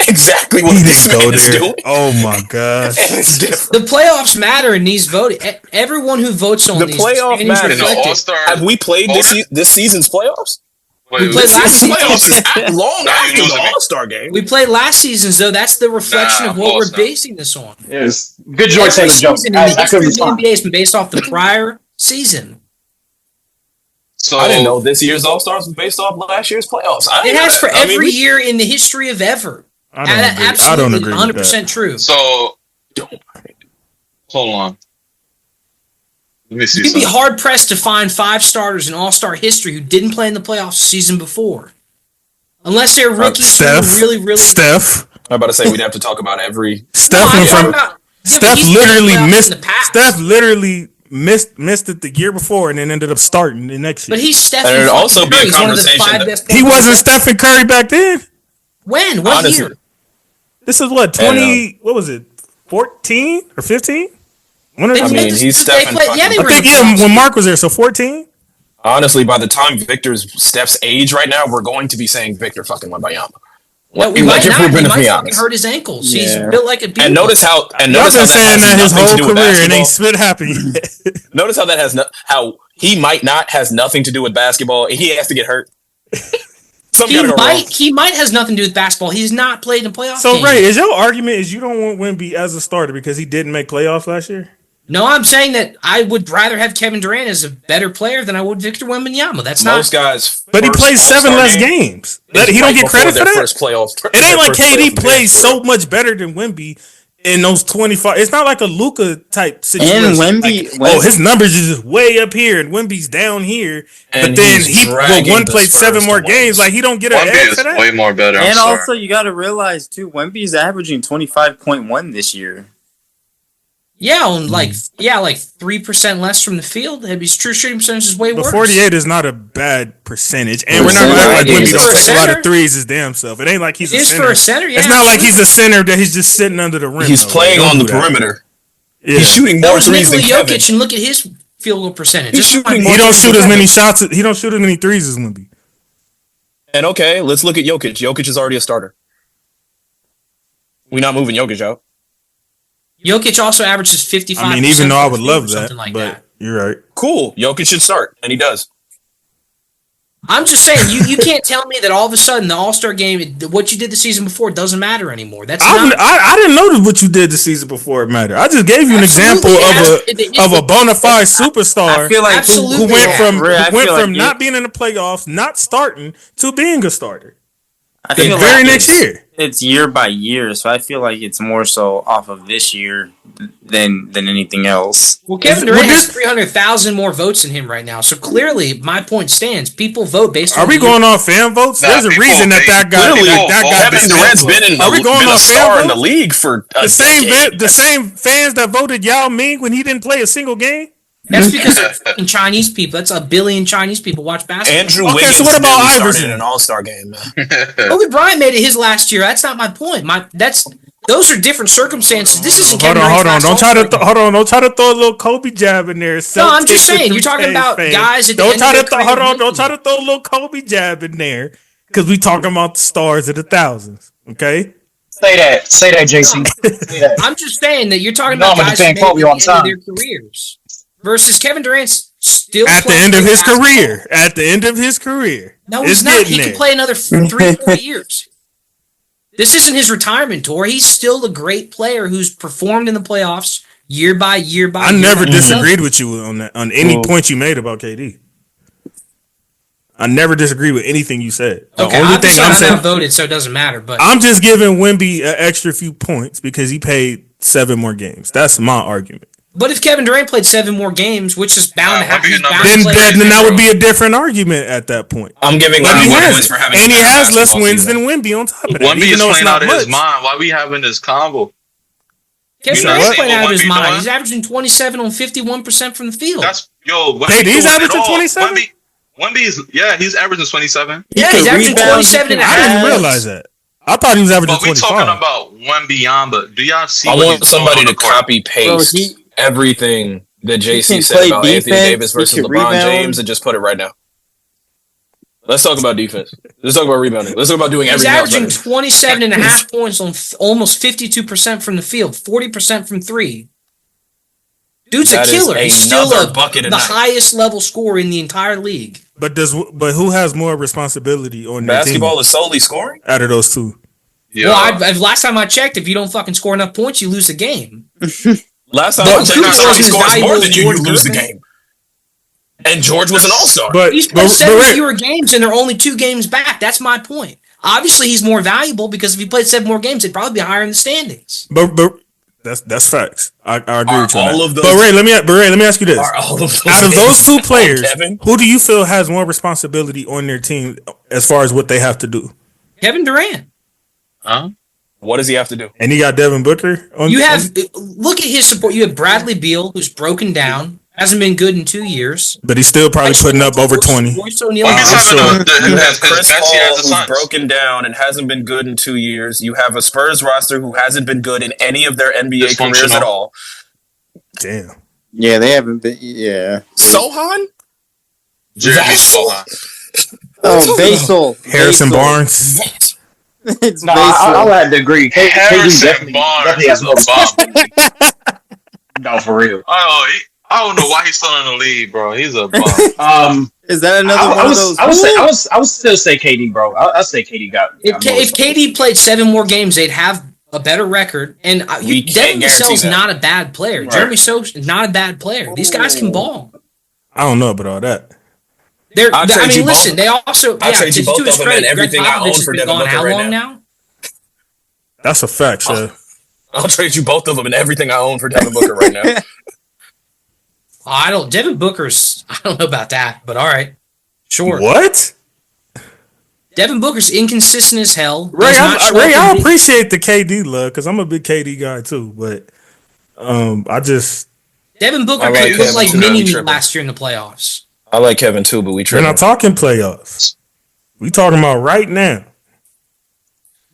[SPEAKER 7] exactly what this man is doing.
[SPEAKER 3] Oh my god!
[SPEAKER 7] It's different.
[SPEAKER 1] The playoffs matter in these voting. Everyone who votes on
[SPEAKER 7] the
[SPEAKER 1] these
[SPEAKER 7] playoff matter. Have we played this season's playoffs?
[SPEAKER 1] We played last season.
[SPEAKER 7] Long after the All-Star game.
[SPEAKER 1] We played last season's, though. That's the reflection of what we're basing this on.
[SPEAKER 5] Yes, good Joy Taylor joke.
[SPEAKER 1] The NBA has been based off the prior season.
[SPEAKER 2] So
[SPEAKER 7] I didn't know this year's All-Stars was based off last year's playoffs.
[SPEAKER 1] It has for every year in the history of ever.
[SPEAKER 3] I don't agree.
[SPEAKER 1] 100% true.
[SPEAKER 2] So hold on. Let me see.
[SPEAKER 1] You'd be hard pressed to find 5 starters in All-Star history who didn't play in the playoffs season before, unless they're rookies who are really.
[SPEAKER 3] Steph.
[SPEAKER 7] I'm about to say we'd have to talk about every.
[SPEAKER 3] Steph literally missed it the year before and then ended up starting the next year.
[SPEAKER 1] But he's Stephen
[SPEAKER 7] Curry. Also, be a
[SPEAKER 1] He's one of the 5 best.
[SPEAKER 3] He wasn't Stephen Curry back then.
[SPEAKER 1] When? What year?
[SPEAKER 3] This is what 20. What was it? 14 or 15?
[SPEAKER 7] He's Stephen.
[SPEAKER 3] When Mark was there, so 14.
[SPEAKER 7] Honestly, by the time Victor's Steph's age right now, we're going to be saying Victor fucking Wembanyama.
[SPEAKER 1] No, we might not. He might fucking hurt his ankles. Yeah. He's built like a beast.
[SPEAKER 7] And notice how. And
[SPEAKER 3] y'all
[SPEAKER 7] notice
[SPEAKER 3] been saying that his whole career and ain't spit happy.
[SPEAKER 7] Notice how that has how he might not has nothing to do with basketball. He has to get hurt.
[SPEAKER 1] He might has nothing to do with basketball. He's not played in playoffs.
[SPEAKER 3] So Ray, is your argument is you don't want Wemby as a starter because he didn't make playoffs last year?
[SPEAKER 1] No, I'm saying that I would rather have Kevin Durant as a better player than I would Victor Wembanyama. That's
[SPEAKER 7] most guys.
[SPEAKER 3] But he plays 7 less games. He don't get credit for that. It ain't like KD plays so much better than Wemby in those 25. It's not like a Luka type situation.
[SPEAKER 6] And Wemby,
[SPEAKER 3] his numbers is just way up here, and Wemby's down here.
[SPEAKER 7] And
[SPEAKER 3] but then one played 7 more games. Like he don't get an edge for that.
[SPEAKER 2] Way more better.
[SPEAKER 6] And also, you got to realize too, Wemby's averaging 25.1 this year.
[SPEAKER 1] Yeah, on like 3% less from the field. His true shooting percentage is way worse.
[SPEAKER 3] But 48 is not a bad percentage, and we're not going to act like Wemby don't take a lot of threes his damn self. It ain't like he's a center.
[SPEAKER 1] For a center, yeah.
[SPEAKER 3] It's not like he's a center that he's just sitting under the rim.
[SPEAKER 7] He's playing on the perimeter. Yeah. He's shooting more threes than Kevin.
[SPEAKER 1] Jokic, and look at his field goal percentage.
[SPEAKER 3] He don't shoot as many shots. He don't shoot as many threes as Wemby.
[SPEAKER 7] And okay, let's look at Jokic. Jokic is already a starter. We're not moving Jokic out.
[SPEAKER 1] Jokic also averages 55%.
[SPEAKER 3] I mean, even though I would love that, you're right.
[SPEAKER 7] Cool. Jokic should start, and he does.
[SPEAKER 1] I'm just saying, you can't tell me that all of a sudden the All-Star game, what you did the season before, doesn't matter anymore.
[SPEAKER 3] I didn't notice what you did the season before it mattered. I just gave you an example of a bona fide superstar.
[SPEAKER 6] I feel like
[SPEAKER 3] who went from not being in the playoffs, not starting, to being a starter.
[SPEAKER 6] I feel
[SPEAKER 3] very next year.
[SPEAKER 6] It's year by year, so I feel like it's more so off of this year than anything else.
[SPEAKER 1] Well, Kevin Durant has 300,000 more votes than him right now, so clearly my point stands. People vote based on.
[SPEAKER 3] Are we going off fan votes? There's a reason that guy.
[SPEAKER 7] Kevin Durant's been a star in the league for
[SPEAKER 3] the same fans that voted Yao Ming when he didn't play a single game.
[SPEAKER 1] That's because of Chinese people. That's 1 billion Chinese people watch basketball.
[SPEAKER 7] Andrew Wiggins.
[SPEAKER 3] So what about Iverson
[SPEAKER 7] in an All-Star game?
[SPEAKER 1] Kobe Bryant made it his last year. That's not my point. Those are different circumstances. This isn't Kevin Durant's last
[SPEAKER 3] Don't try to throw a little Kobe jab in there.
[SPEAKER 1] No, I'm just saying. You're talking about guys.
[SPEAKER 3] Don't try to throw a little Kobe jab in there because we talking about the stars of the thousands. Okay.
[SPEAKER 5] Say that, Jason.
[SPEAKER 1] I'm just saying that you're talking about guys who made it at the end of their careers. Versus Kevin Durant's still
[SPEAKER 3] at the end of his career. At the end of his career.
[SPEAKER 1] No, he's not. He can play another 3-4 years. This isn't his retirement tour. He's still a great player who's performed in the playoffs year by year by year.
[SPEAKER 3] I never disagreed with you on that on any point you made about KD. I never disagreed with anything you said. The only thing I'm saying,
[SPEAKER 1] voted, so it doesn't matter. But
[SPEAKER 3] I'm just giving Wemby an extra few points because he played 7 more games. That's my argument.
[SPEAKER 1] But if Kevin Durant played 7 more games, which is bound to happen,
[SPEAKER 3] then that would be a different argument at that point.
[SPEAKER 7] I'm giving him
[SPEAKER 3] wins for having, and he has less wins than Wemby on top of that.
[SPEAKER 2] Wemby is playing out of his mind. Why are we having this combo?
[SPEAKER 1] Kevin Durant's playing out of his mind. He's averaging 27 on 51% from the field.
[SPEAKER 3] KD's averaging 27.
[SPEAKER 2] He's averaging 27.
[SPEAKER 1] Yeah, he's averaging 27 and a half.
[SPEAKER 3] I didn't realize that. I thought he was averaging 25.
[SPEAKER 2] But we talking about Wembanyama. Do y'all see?
[SPEAKER 7] I want somebody to copy paste everything that JC said about Anthony Davis versus LeBron James and just put it right now. Let's talk about defense. Let's talk about rebounding. Let's talk about doing everything else.
[SPEAKER 1] He's averaging 27.5 points on almost 52% from the field, 40% from three. Dude's a killer. He's still the highest level scorer in the entire league.
[SPEAKER 3] But who has more responsibility on their
[SPEAKER 7] basketball?
[SPEAKER 3] team
[SPEAKER 7] Is solely scoring
[SPEAKER 3] out of those two.
[SPEAKER 1] Yeah. Well, last time I checked, if you don't fucking score enough points, you lose the game.
[SPEAKER 7] Last time I checked, he scores more than you lose the game. And George was an all-star.
[SPEAKER 1] But he's played 7 fewer games, and they're only 2 games back. That's my point. Obviously, he's more valuable because if he played 7 more games, he'd probably be higher in the standings.
[SPEAKER 3] But that's facts. I agree with you on that. But Ray, let me ask you this: out of those 2 players, who do you feel has more responsibility on their team as far as what they have to do?
[SPEAKER 1] Kevin Durant.
[SPEAKER 7] Huh? What does he have to do?
[SPEAKER 3] And he got Devin Booker.
[SPEAKER 1] Look at his support. You have Bradley Beal, who's broken down. Hasn't been good in 2 years.
[SPEAKER 3] But he's still probably putting up over 20.
[SPEAKER 7] You have Chris Paul, who's broken down and hasn't been good in 2 years. You have a Spurs roster who hasn't been good in any of their NBA careers at all.
[SPEAKER 3] Damn.
[SPEAKER 6] Yeah, they haven't been. Yeah.
[SPEAKER 7] Sohan?
[SPEAKER 6] Oh, Basel.
[SPEAKER 3] Harrison Barnes.
[SPEAKER 6] It's
[SPEAKER 5] I'll have to agree.
[SPEAKER 2] Harrison Barnes is a bum.
[SPEAKER 5] No, for real.
[SPEAKER 2] I don't know why he's still in the league, bro. He's a bum.
[SPEAKER 6] Is that another one of those?
[SPEAKER 5] I would still say KD, bro. I'll say KD got.
[SPEAKER 1] If KD played 7 more games, they'd have a better record. And Devin Vassell's not a bad player. Right. Jeremy Soch is not a bad player. These guys can ball.
[SPEAKER 3] I don't know about all that.
[SPEAKER 1] Listen. They also
[SPEAKER 7] to his credit, everything I own for Devin Booker right now.
[SPEAKER 3] That's a fact, sir.
[SPEAKER 7] I'll trade you both of them and everything I own for Devin Booker right now.
[SPEAKER 1] Devin Booker's, I don't know about that, but all right. Sure.
[SPEAKER 3] What?
[SPEAKER 1] Devin Booker's inconsistent as hell.
[SPEAKER 3] Ray, I appreciate the KD love because I'm a big KD guy too, but
[SPEAKER 1] Devin Booker looked like mini-me last year in the playoffs.
[SPEAKER 7] I like Kevin too, but
[SPEAKER 3] we're not talking playoffs. We talking about right now.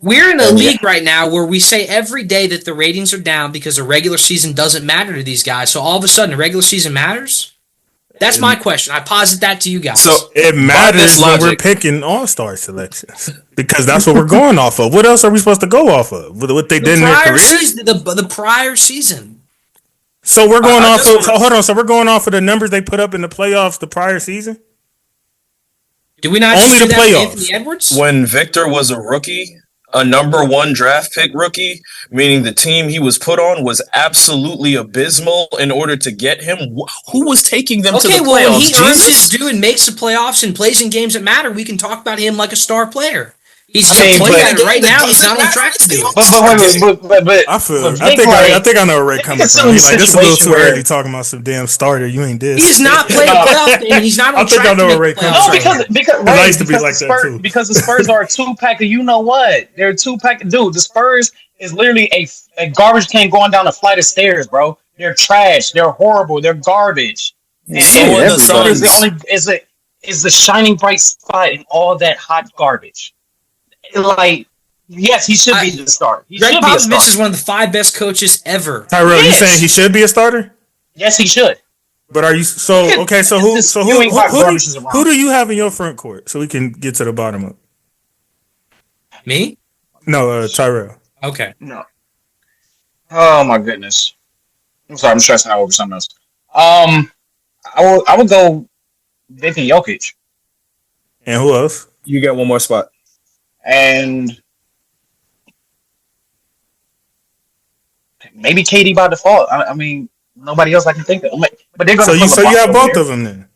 [SPEAKER 1] We're in a league right now where we say every day that the ratings are down because the regular season doesn't matter to these guys. So all of a sudden, the regular season matters? That's my question. I posit that to you guys.
[SPEAKER 3] So it matters when we're picking all-star selections because that's what we're going off of. What else are we supposed to go off of? What they did in their career?
[SPEAKER 1] The prior season.
[SPEAKER 3] So we're going off of. Hold on. So we're going off of the numbers they put up in the playoffs the prior season.
[SPEAKER 1] Do we not
[SPEAKER 3] only
[SPEAKER 1] just
[SPEAKER 3] the
[SPEAKER 1] playoffs?
[SPEAKER 3] Anthony
[SPEAKER 1] Edwards?
[SPEAKER 7] When Victor was a rookie, a number 1 draft pick rookie, meaning the team he was put on was absolutely abysmal in order to get him. Who was taking them to the playoffs?
[SPEAKER 1] Okay, well, when he earns his due and makes the playoffs and plays in games that matter, we can talk about him like a star player. He's right now. He's not on track to do it.
[SPEAKER 5] But
[SPEAKER 3] I think I know where Ray coming from. He's like, this is a little too early talking about some damn starter. You ain't this.
[SPEAKER 1] He's not playing a playoff game, and he's not on track.
[SPEAKER 3] I think I know where Ray coming from.
[SPEAKER 5] No, because
[SPEAKER 3] I used to be like that too.
[SPEAKER 5] Because the Spurs are a 2-pack. You know what? They're a 2-pack. Dude, the Spurs is literally a garbage can going down a flight of stairs, bro. They're trash. They're horrible. They're garbage. And the Spurs is the shining bright spot in all that hot garbage. Like, yes, he should be the starter.
[SPEAKER 1] Greg Popovich is one of the 5 best coaches ever.
[SPEAKER 3] Tyrell, you saying he should be a starter?
[SPEAKER 5] Yes, he should.
[SPEAKER 3] But are you okay? So who do you have in your front court so we can get to the bottom of?
[SPEAKER 1] Me?
[SPEAKER 3] No, Tyrell.
[SPEAKER 1] Okay.
[SPEAKER 5] No. Oh my goodness. I'm sorry, I'm stressing out over something else. I would go Victor Jokic.
[SPEAKER 3] And who else?
[SPEAKER 7] You get one more spot.
[SPEAKER 5] And maybe KD by default. I mean, nobody else I can think of. But they're going to.
[SPEAKER 3] So you have both of them then.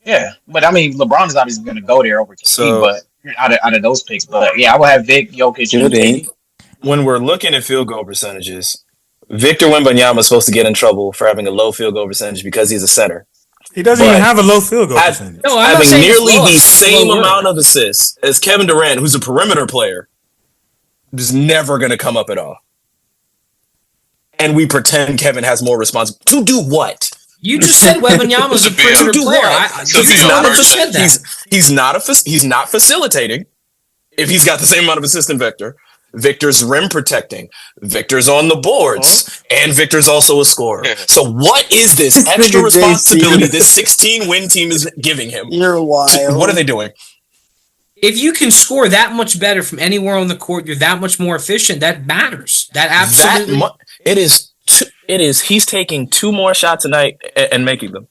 [SPEAKER 5] Yeah, but I mean, LeBron is obviously going to go there over KD. But out of those picks, but yeah, I would have Vic, Jokic, and KD.
[SPEAKER 7] When we're looking at field goal percentages, Victor Wembanyama is supposed to get in trouble for having a low field goal percentage because he's a center.
[SPEAKER 3] He doesn't even have a low field goal percentage.
[SPEAKER 7] Having nearly the same amount of assists as Kevin Durant, who's a perimeter player, is never going to come up at all. And we pretend Kevin has more responsibility. To do what?
[SPEAKER 1] You just said Wembanyama's a perimeter player.
[SPEAKER 7] He's not facilitating if he's got the same amount of assists than Victor. Victor's rim protecting, Victor's on the boards, and Victor's also a scorer. So what is this extra responsibility this 16-win team is giving him?
[SPEAKER 6] You're wild.
[SPEAKER 7] What are they doing?
[SPEAKER 1] If you can score that much better from anywhere on the court, you're that much more efficient. That matters. That absolutely.
[SPEAKER 7] It is. He's taking 2 more shots a night and making them.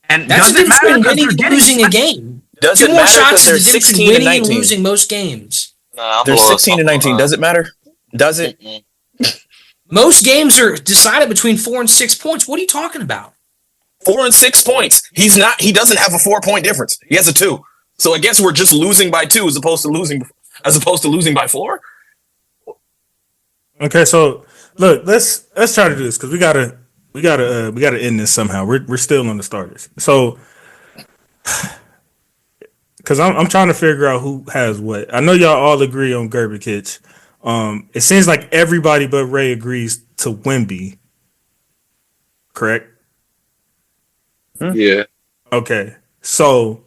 [SPEAKER 1] And that's the difference between winning and losing a game.
[SPEAKER 7] Does
[SPEAKER 1] 2
[SPEAKER 7] it
[SPEAKER 1] more
[SPEAKER 7] matter
[SPEAKER 1] shots
[SPEAKER 7] they're
[SPEAKER 1] is the difference
[SPEAKER 7] 16
[SPEAKER 1] between
[SPEAKER 7] to
[SPEAKER 1] winning
[SPEAKER 7] 19?
[SPEAKER 1] and losing most games.
[SPEAKER 7] They're 16 to 19. Does it matter? Does it?
[SPEAKER 1] Most games are decided between 4 and 6 points. What are you talking about?
[SPEAKER 7] 4 and 6 points. He doesn't have a 4-point difference. He has a 2. So I guess we're just losing by 2 as opposed to losing by 4.
[SPEAKER 3] Okay, so look, let's try to do this because we gotta end this somehow. We're still on the starters, so because I'm trying to figure out who has what. I know y'all all agree on Gerbikic. It seems like everybody but Ray agrees to Wemby. Correct?
[SPEAKER 2] Yeah.
[SPEAKER 3] Okay, so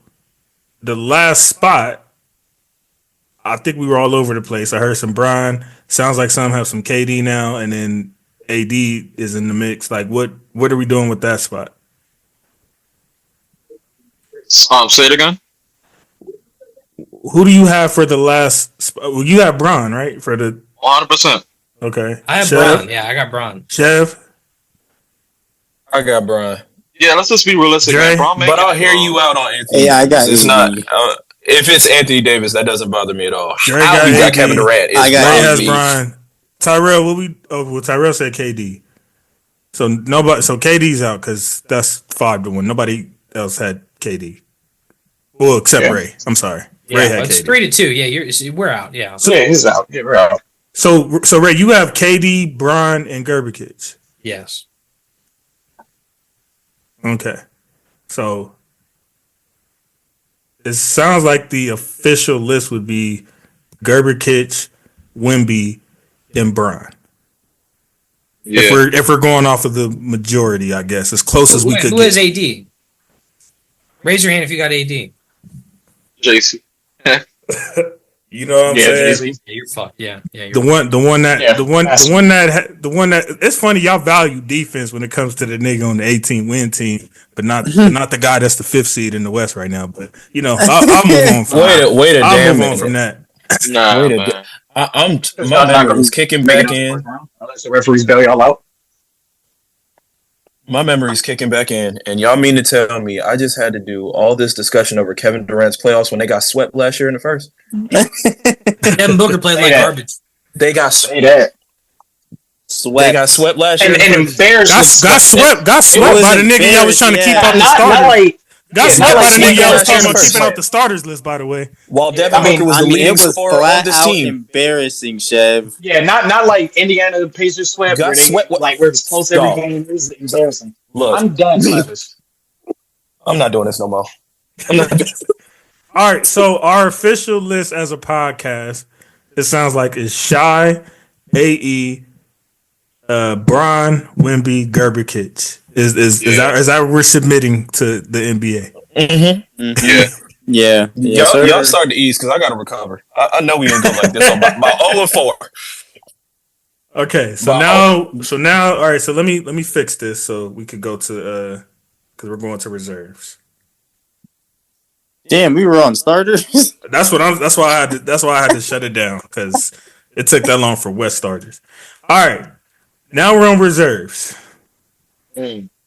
[SPEAKER 3] the last spot, I think we were all over the place. I heard some Brian. Sounds like some have some KD now, and then AD is in the mix. Like, what are we doing with that spot?
[SPEAKER 2] Say it again.
[SPEAKER 3] Who do you have for the last spot? Well, you have Bron, right? For the
[SPEAKER 2] 100%.
[SPEAKER 3] Okay.
[SPEAKER 1] I have Bron. Yeah, I got Bron.
[SPEAKER 3] Chev?
[SPEAKER 7] I got Brian.
[SPEAKER 2] Yeah, let's just be realistic.
[SPEAKER 3] Dre?
[SPEAKER 7] But I'll hear you out on Anthony.
[SPEAKER 6] Yeah, I got
[SPEAKER 7] It's
[SPEAKER 6] AD.
[SPEAKER 7] not. If it's Anthony Davis, that doesn't bother me at all.
[SPEAKER 3] Dre
[SPEAKER 7] How
[SPEAKER 3] got
[SPEAKER 7] you got
[SPEAKER 3] AD.
[SPEAKER 7] Kevin Durant?
[SPEAKER 6] I got
[SPEAKER 3] Ray
[SPEAKER 6] AD.
[SPEAKER 3] has Brian. Tyrell, Tyrell said KD. So KD's out because that's 5-1. Nobody else had KD. Well, except Ray. I'm sorry.
[SPEAKER 1] Yeah,
[SPEAKER 3] Ray had
[SPEAKER 1] it's
[SPEAKER 3] KD.
[SPEAKER 1] 3-2. Yeah, we're out. Yeah.
[SPEAKER 5] Yeah, he's out. Yeah, we're out.
[SPEAKER 3] So Ray, you have KD, Bron, and Gerbikic.
[SPEAKER 1] Yes.
[SPEAKER 3] Okay. So it sounds like the official list would be Gerbikic, Wemby, and Bron.
[SPEAKER 2] Yeah.
[SPEAKER 3] If we're going off of the majority, I guess as close as we could
[SPEAKER 1] Who
[SPEAKER 3] get.
[SPEAKER 1] has AD? Raise your hand if you got AD.
[SPEAKER 2] JC.
[SPEAKER 3] You know what I'm saying?
[SPEAKER 5] JC.
[SPEAKER 1] Yeah, you're fucked. Yeah. You're
[SPEAKER 3] The one that
[SPEAKER 5] Yeah,
[SPEAKER 3] the one that it's funny y'all value defense when it comes to the nigga on the 18-win team, but not the guy that's the 5th seed in the West right now. But I'll move on from
[SPEAKER 7] Wait a
[SPEAKER 3] I'll
[SPEAKER 7] damn
[SPEAKER 3] move on
[SPEAKER 7] minute.
[SPEAKER 3] from that.
[SPEAKER 2] Nah,
[SPEAKER 7] Wait a
[SPEAKER 2] man.
[SPEAKER 7] My memory's kicking back in.
[SPEAKER 5] Unless the referees bail y'all out.
[SPEAKER 7] My memory's kicking back in, and y'all mean to tell me I just had to do all this discussion over Kevin Durant's playoffs when they got swept last year in the first?
[SPEAKER 1] Devin Booker played like garbage.
[SPEAKER 7] They got
[SPEAKER 5] Say that.
[SPEAKER 6] Sweat.
[SPEAKER 7] They got swept last year.
[SPEAKER 5] And embarrassed.
[SPEAKER 3] Got swept by the nigga y'all was trying to keep out the
[SPEAKER 5] Not
[SPEAKER 3] starters.
[SPEAKER 5] like.
[SPEAKER 3] Got swept by the nigga y'all was talking about
[SPEAKER 7] First.
[SPEAKER 3] keeping out the starters list, by the way.
[SPEAKER 7] While Devin Booker was the
[SPEAKER 6] it
[SPEAKER 7] leading
[SPEAKER 6] was
[SPEAKER 7] scorer on
[SPEAKER 6] flat
[SPEAKER 7] this
[SPEAKER 6] out
[SPEAKER 7] team.
[SPEAKER 6] embarrassing, Chev.
[SPEAKER 5] Yeah, not like Indiana the Pacers swept.
[SPEAKER 7] Got
[SPEAKER 5] Where they,
[SPEAKER 7] swept.
[SPEAKER 5] like where it's close every
[SPEAKER 7] Dog.
[SPEAKER 5] game. It was embarrassing.
[SPEAKER 7] Look,
[SPEAKER 5] I'm done with this.
[SPEAKER 7] I'm not doing this no more. I'm not.
[SPEAKER 3] All right, so our official list as a podcast, it sounds like is Shy, AE, Bron, Wemby, Gerbikic. Is that what we're submitting to the NBA?
[SPEAKER 2] Yeah.
[SPEAKER 7] Y'all start to ease because I got to recover. I know we ain't go like this on my 0-4.
[SPEAKER 3] Okay, so now, all right. So let me fix this so we could go to because we're going to reserves.
[SPEAKER 6] Damn, we were on starters.
[SPEAKER 3] That's why I had to shut it down because it took that long for West starters. All right, now we're on reserves.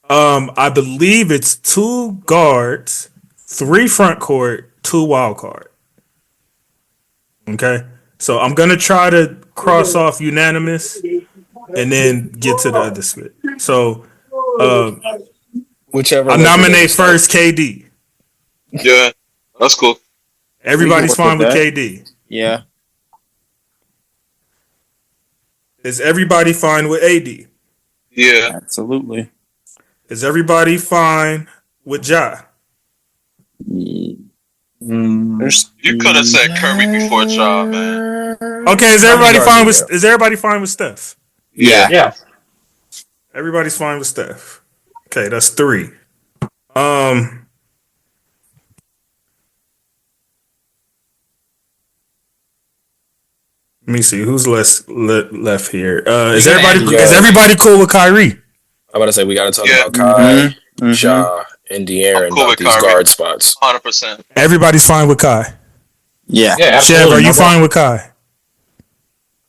[SPEAKER 3] I believe it's 2 guards, 3 front court, 2 wild card. Okay, so I'm gonna try to cross off unanimous and then get to the other split. So
[SPEAKER 7] Whichever.
[SPEAKER 3] I nominate first KD.
[SPEAKER 2] Yeah. That's cool.
[SPEAKER 3] Everybody's fine with
[SPEAKER 6] that.
[SPEAKER 3] KD.
[SPEAKER 6] Yeah.
[SPEAKER 3] Is everybody fine with AD?
[SPEAKER 2] Yeah.
[SPEAKER 6] Absolutely.
[SPEAKER 3] Is everybody fine with Ja?
[SPEAKER 2] You could have said Curry before Ja, man.
[SPEAKER 3] Okay, is everybody fine with Steph?
[SPEAKER 2] Yeah.
[SPEAKER 5] Yeah.
[SPEAKER 3] Everybody's fine with Steph. Okay, that's 3. Let me see who's left here. Is everybody cool with Kyrie?
[SPEAKER 7] I'm about to say we got to talk about Kai, Ja, and De'Aaron about these guard spots.
[SPEAKER 2] 100%.
[SPEAKER 3] Everybody's fine with Kai.
[SPEAKER 6] Yeah.
[SPEAKER 3] Chev, are you fine with Kai?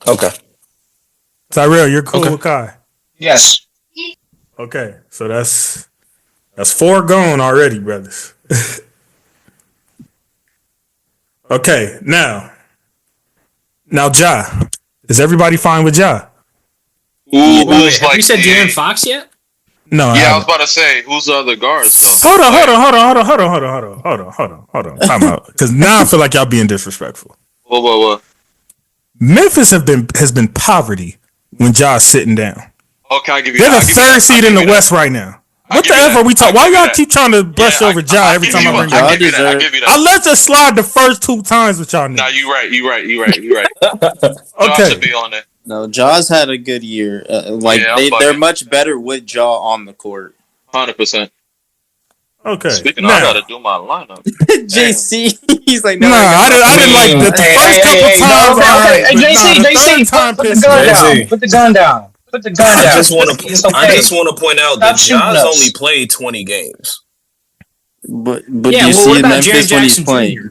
[SPEAKER 7] Okay.
[SPEAKER 3] Tyrell, you're cool with Kai?
[SPEAKER 5] Yes.
[SPEAKER 3] Okay, so that's 4 gone already, brothers. Okay, now, Ja. Is everybody fine with Ja?
[SPEAKER 1] Have you said De'Aaron Fox yet?
[SPEAKER 3] No.
[SPEAKER 2] Yeah, I was about to say, who's the other guards?
[SPEAKER 3] Hold on. Time out. Because now I feel like y'all being disrespectful.
[SPEAKER 2] What?
[SPEAKER 3] Memphis has been poverty when Ja's sitting down.
[SPEAKER 2] Okay, I'll give you
[SPEAKER 3] They're
[SPEAKER 2] that.
[SPEAKER 3] the third seed in the West right now. What the F are we talking? Why y'all keep trying to brush over Ja every time I bring
[SPEAKER 2] I'll give you that.
[SPEAKER 3] I let you slide the first 2 times with y'all.
[SPEAKER 2] Nah, you right.
[SPEAKER 3] Okay.
[SPEAKER 2] Should be on it.
[SPEAKER 6] No, Ja's had a good year. They're much better with Ja on the court.
[SPEAKER 2] 100%.
[SPEAKER 3] Okay.
[SPEAKER 2] Speaking of, I gotta do my lineup.
[SPEAKER 6] JC, he's like,
[SPEAKER 3] no, I didn't like the first couple times.
[SPEAKER 5] JC, put the gun down. Put the gun down.
[SPEAKER 7] I just want to point out that Ja's only played 20 games.
[SPEAKER 6] But do you see in Memphis when he's playing?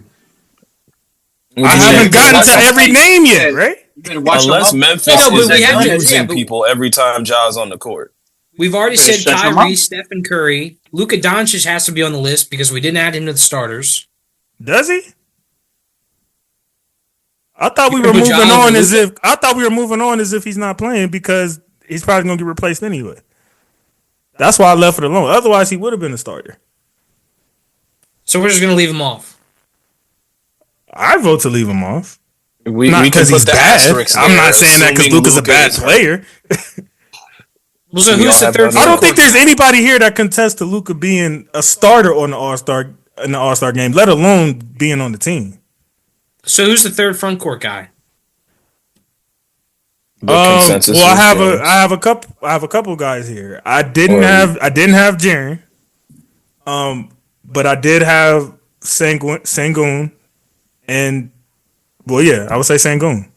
[SPEAKER 3] I haven't gotten to every name yet, right?
[SPEAKER 7] Unless Memphis is using people every time Ja's on the court.
[SPEAKER 1] We've already said Kyrie, Stephen Curry, Luka Doncic has to be on the list because we didn't add him to the starters.
[SPEAKER 3] Does he? I thought we were moving on as if he's not playing because he's probably gonna get replaced anyway. That's why I left it alone. Otherwise, he would have been a starter.
[SPEAKER 1] So we're just gonna leave him off.
[SPEAKER 3] I vote to leave him off.
[SPEAKER 7] Not
[SPEAKER 3] because he's bad. I'm not saying that because Luka's a bad player.
[SPEAKER 1] Well, so who's the third?
[SPEAKER 3] I don't think there's anybody here that contests to Luka being a starter on the All-Star game, let alone being on the team.
[SPEAKER 1] So who's the third front court guy?
[SPEAKER 3] I have a couple guys here. I didn't have Jaren. But I did have Sengun, and I would say Sengun.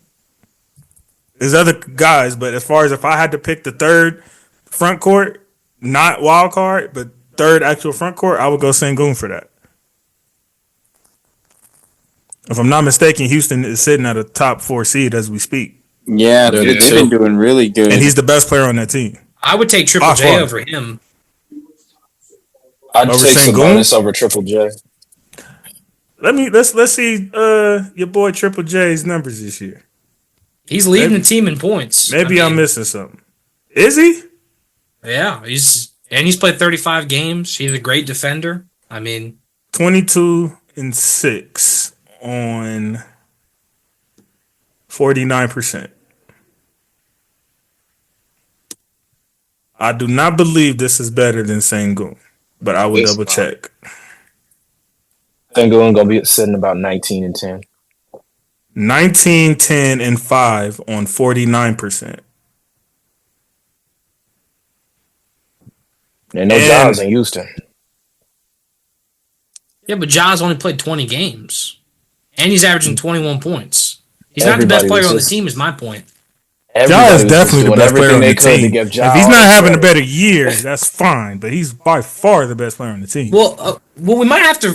[SPEAKER 3] There's other guys, but as far as if I had to pick the third front court, not wild card, but third actual front court, I would go Sengun for that. If I'm not mistaken, Houston is sitting at a top 4 seed as we speak.
[SPEAKER 6] Yeah, they've been doing really good,
[SPEAKER 3] and he's the best player on that team.
[SPEAKER 1] I would take Triple J over him.
[SPEAKER 7] I'd take Sabonis over Triple J.
[SPEAKER 3] Let's see your boy Triple J's numbers this year.
[SPEAKER 1] He's leading the team in points.
[SPEAKER 3] Maybe I'm missing something. Is he?
[SPEAKER 1] Yeah, he's played 35 games. He's a great defender.
[SPEAKER 3] 22-6 on 49%. I do not believe this is better than Sengun, but I will double check.
[SPEAKER 7] Sengun gonna be sitting about 19-10.
[SPEAKER 3] 19, 10, and 5 on 49%.
[SPEAKER 7] And no Ja's in Houston.
[SPEAKER 1] Yeah, but Ja's only played 20 games. And he's averaging 21 points. He's not the best player on the team, is my point.
[SPEAKER 3] Ja is definitely the best player on the team. If he's not having a better year, that's fine. But he's by far the best player on the team.
[SPEAKER 1] Well, we might have to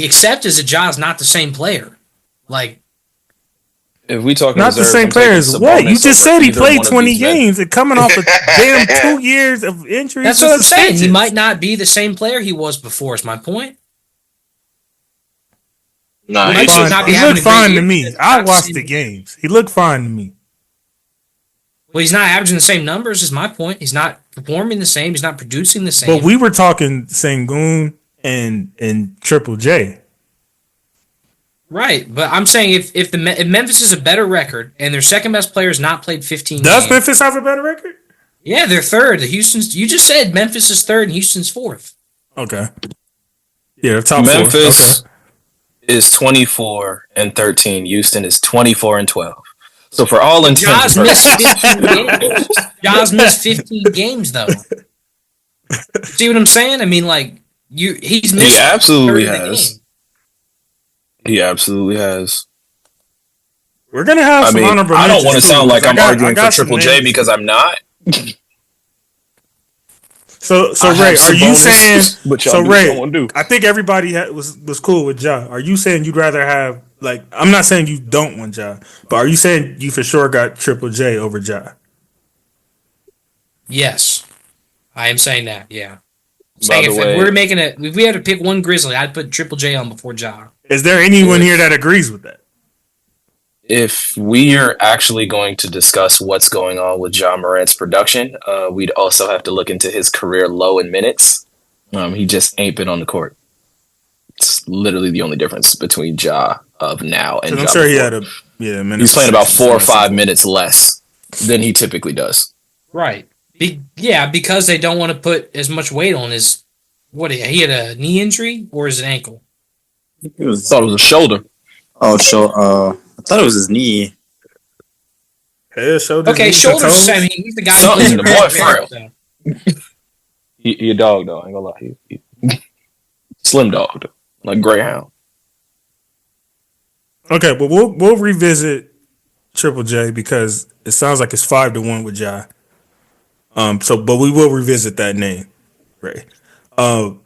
[SPEAKER 1] accept as a Ja's not the same player.
[SPEAKER 7] If we talk
[SPEAKER 3] not the same player as what? You just said he played 20 games and coming off a damn 2 years of injuries.
[SPEAKER 1] That's what I'm saying. He might not be the same player he was before, is my point.
[SPEAKER 2] No,
[SPEAKER 3] he looked fine to me. I watched the games. He looked fine to me.
[SPEAKER 1] Well, he's not averaging the same numbers, is my point. He's not performing the same. He's not producing the same.
[SPEAKER 3] But we were talking Sengun and Triple J.
[SPEAKER 1] Right, but I'm saying if Memphis is a better record and their second best player has not played 15 games.
[SPEAKER 3] Does Memphis have a better record?
[SPEAKER 1] Yeah, they're third. You just said Memphis is third and Houston's fourth.
[SPEAKER 3] Okay. Yeah, they're top
[SPEAKER 7] Memphis is 24-13. Houston is 24-12. So for all intents and purposes,
[SPEAKER 1] Ja's missed 15 games though. See what I'm saying? He's missed.
[SPEAKER 7] He absolutely has. He absolutely has.
[SPEAKER 3] We're gonna have some honorable mentions.
[SPEAKER 7] I don't want to sound like I'm arguing for Triple J
[SPEAKER 3] names.
[SPEAKER 7] because I'm not.
[SPEAKER 3] So Ray, are you saying? So Ray, I think everybody was cool with Ja. Are you saying you'd rather have like? I'm not saying you don't want Ja, but are you saying you for sure got Triple J over Ja?
[SPEAKER 1] Yes, I am saying that. Yeah, saying if we had to pick one Grizzly, I'd put Triple J on before Ja.
[SPEAKER 3] Is there anyone here that agrees with that?
[SPEAKER 7] If we are actually going to discuss what's going on with Ja Morant's production, we'd also have to look into his career low in minutes. He just ain't been on the court. It's literally the only difference between Ja of now and Ja.
[SPEAKER 3] I'm sure he had
[SPEAKER 7] he's playing about 4 or 5 minutes less than he typically does.
[SPEAKER 1] Right. Because they don't want to put as much weight on his. What he had a knee injury or is it ankle?
[SPEAKER 7] I thought it was a shoulder.
[SPEAKER 6] Oh, I thought it was his knee.
[SPEAKER 3] Yeah, shoulder.
[SPEAKER 1] Okay, shoulders. I mean, he's the guy.
[SPEAKER 7] Something the boy frail. He a dog though. I ain't gonna lie. He slim dog, though, like Greyhound.
[SPEAKER 3] Okay, but we'll revisit Triple J because it sounds like it's 5-1 with Ja. But we will revisit that name, Ray. So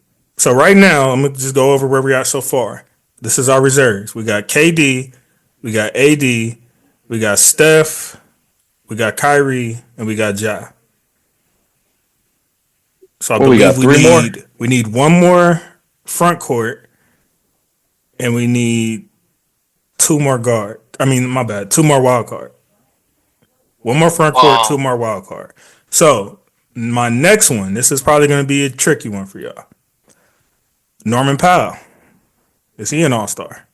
[SPEAKER 3] right now I'm gonna just go over where we are so far. This is our reserves. We got KD, we got AD, we got Steph, we got Kyrie, and we got Ja. So I believe we need one more front court, and we need two more wild card. One more front court, two more wild card. So my next one, this is probably going to be a tricky one for y'all. Norman Powell. Is he an all-star?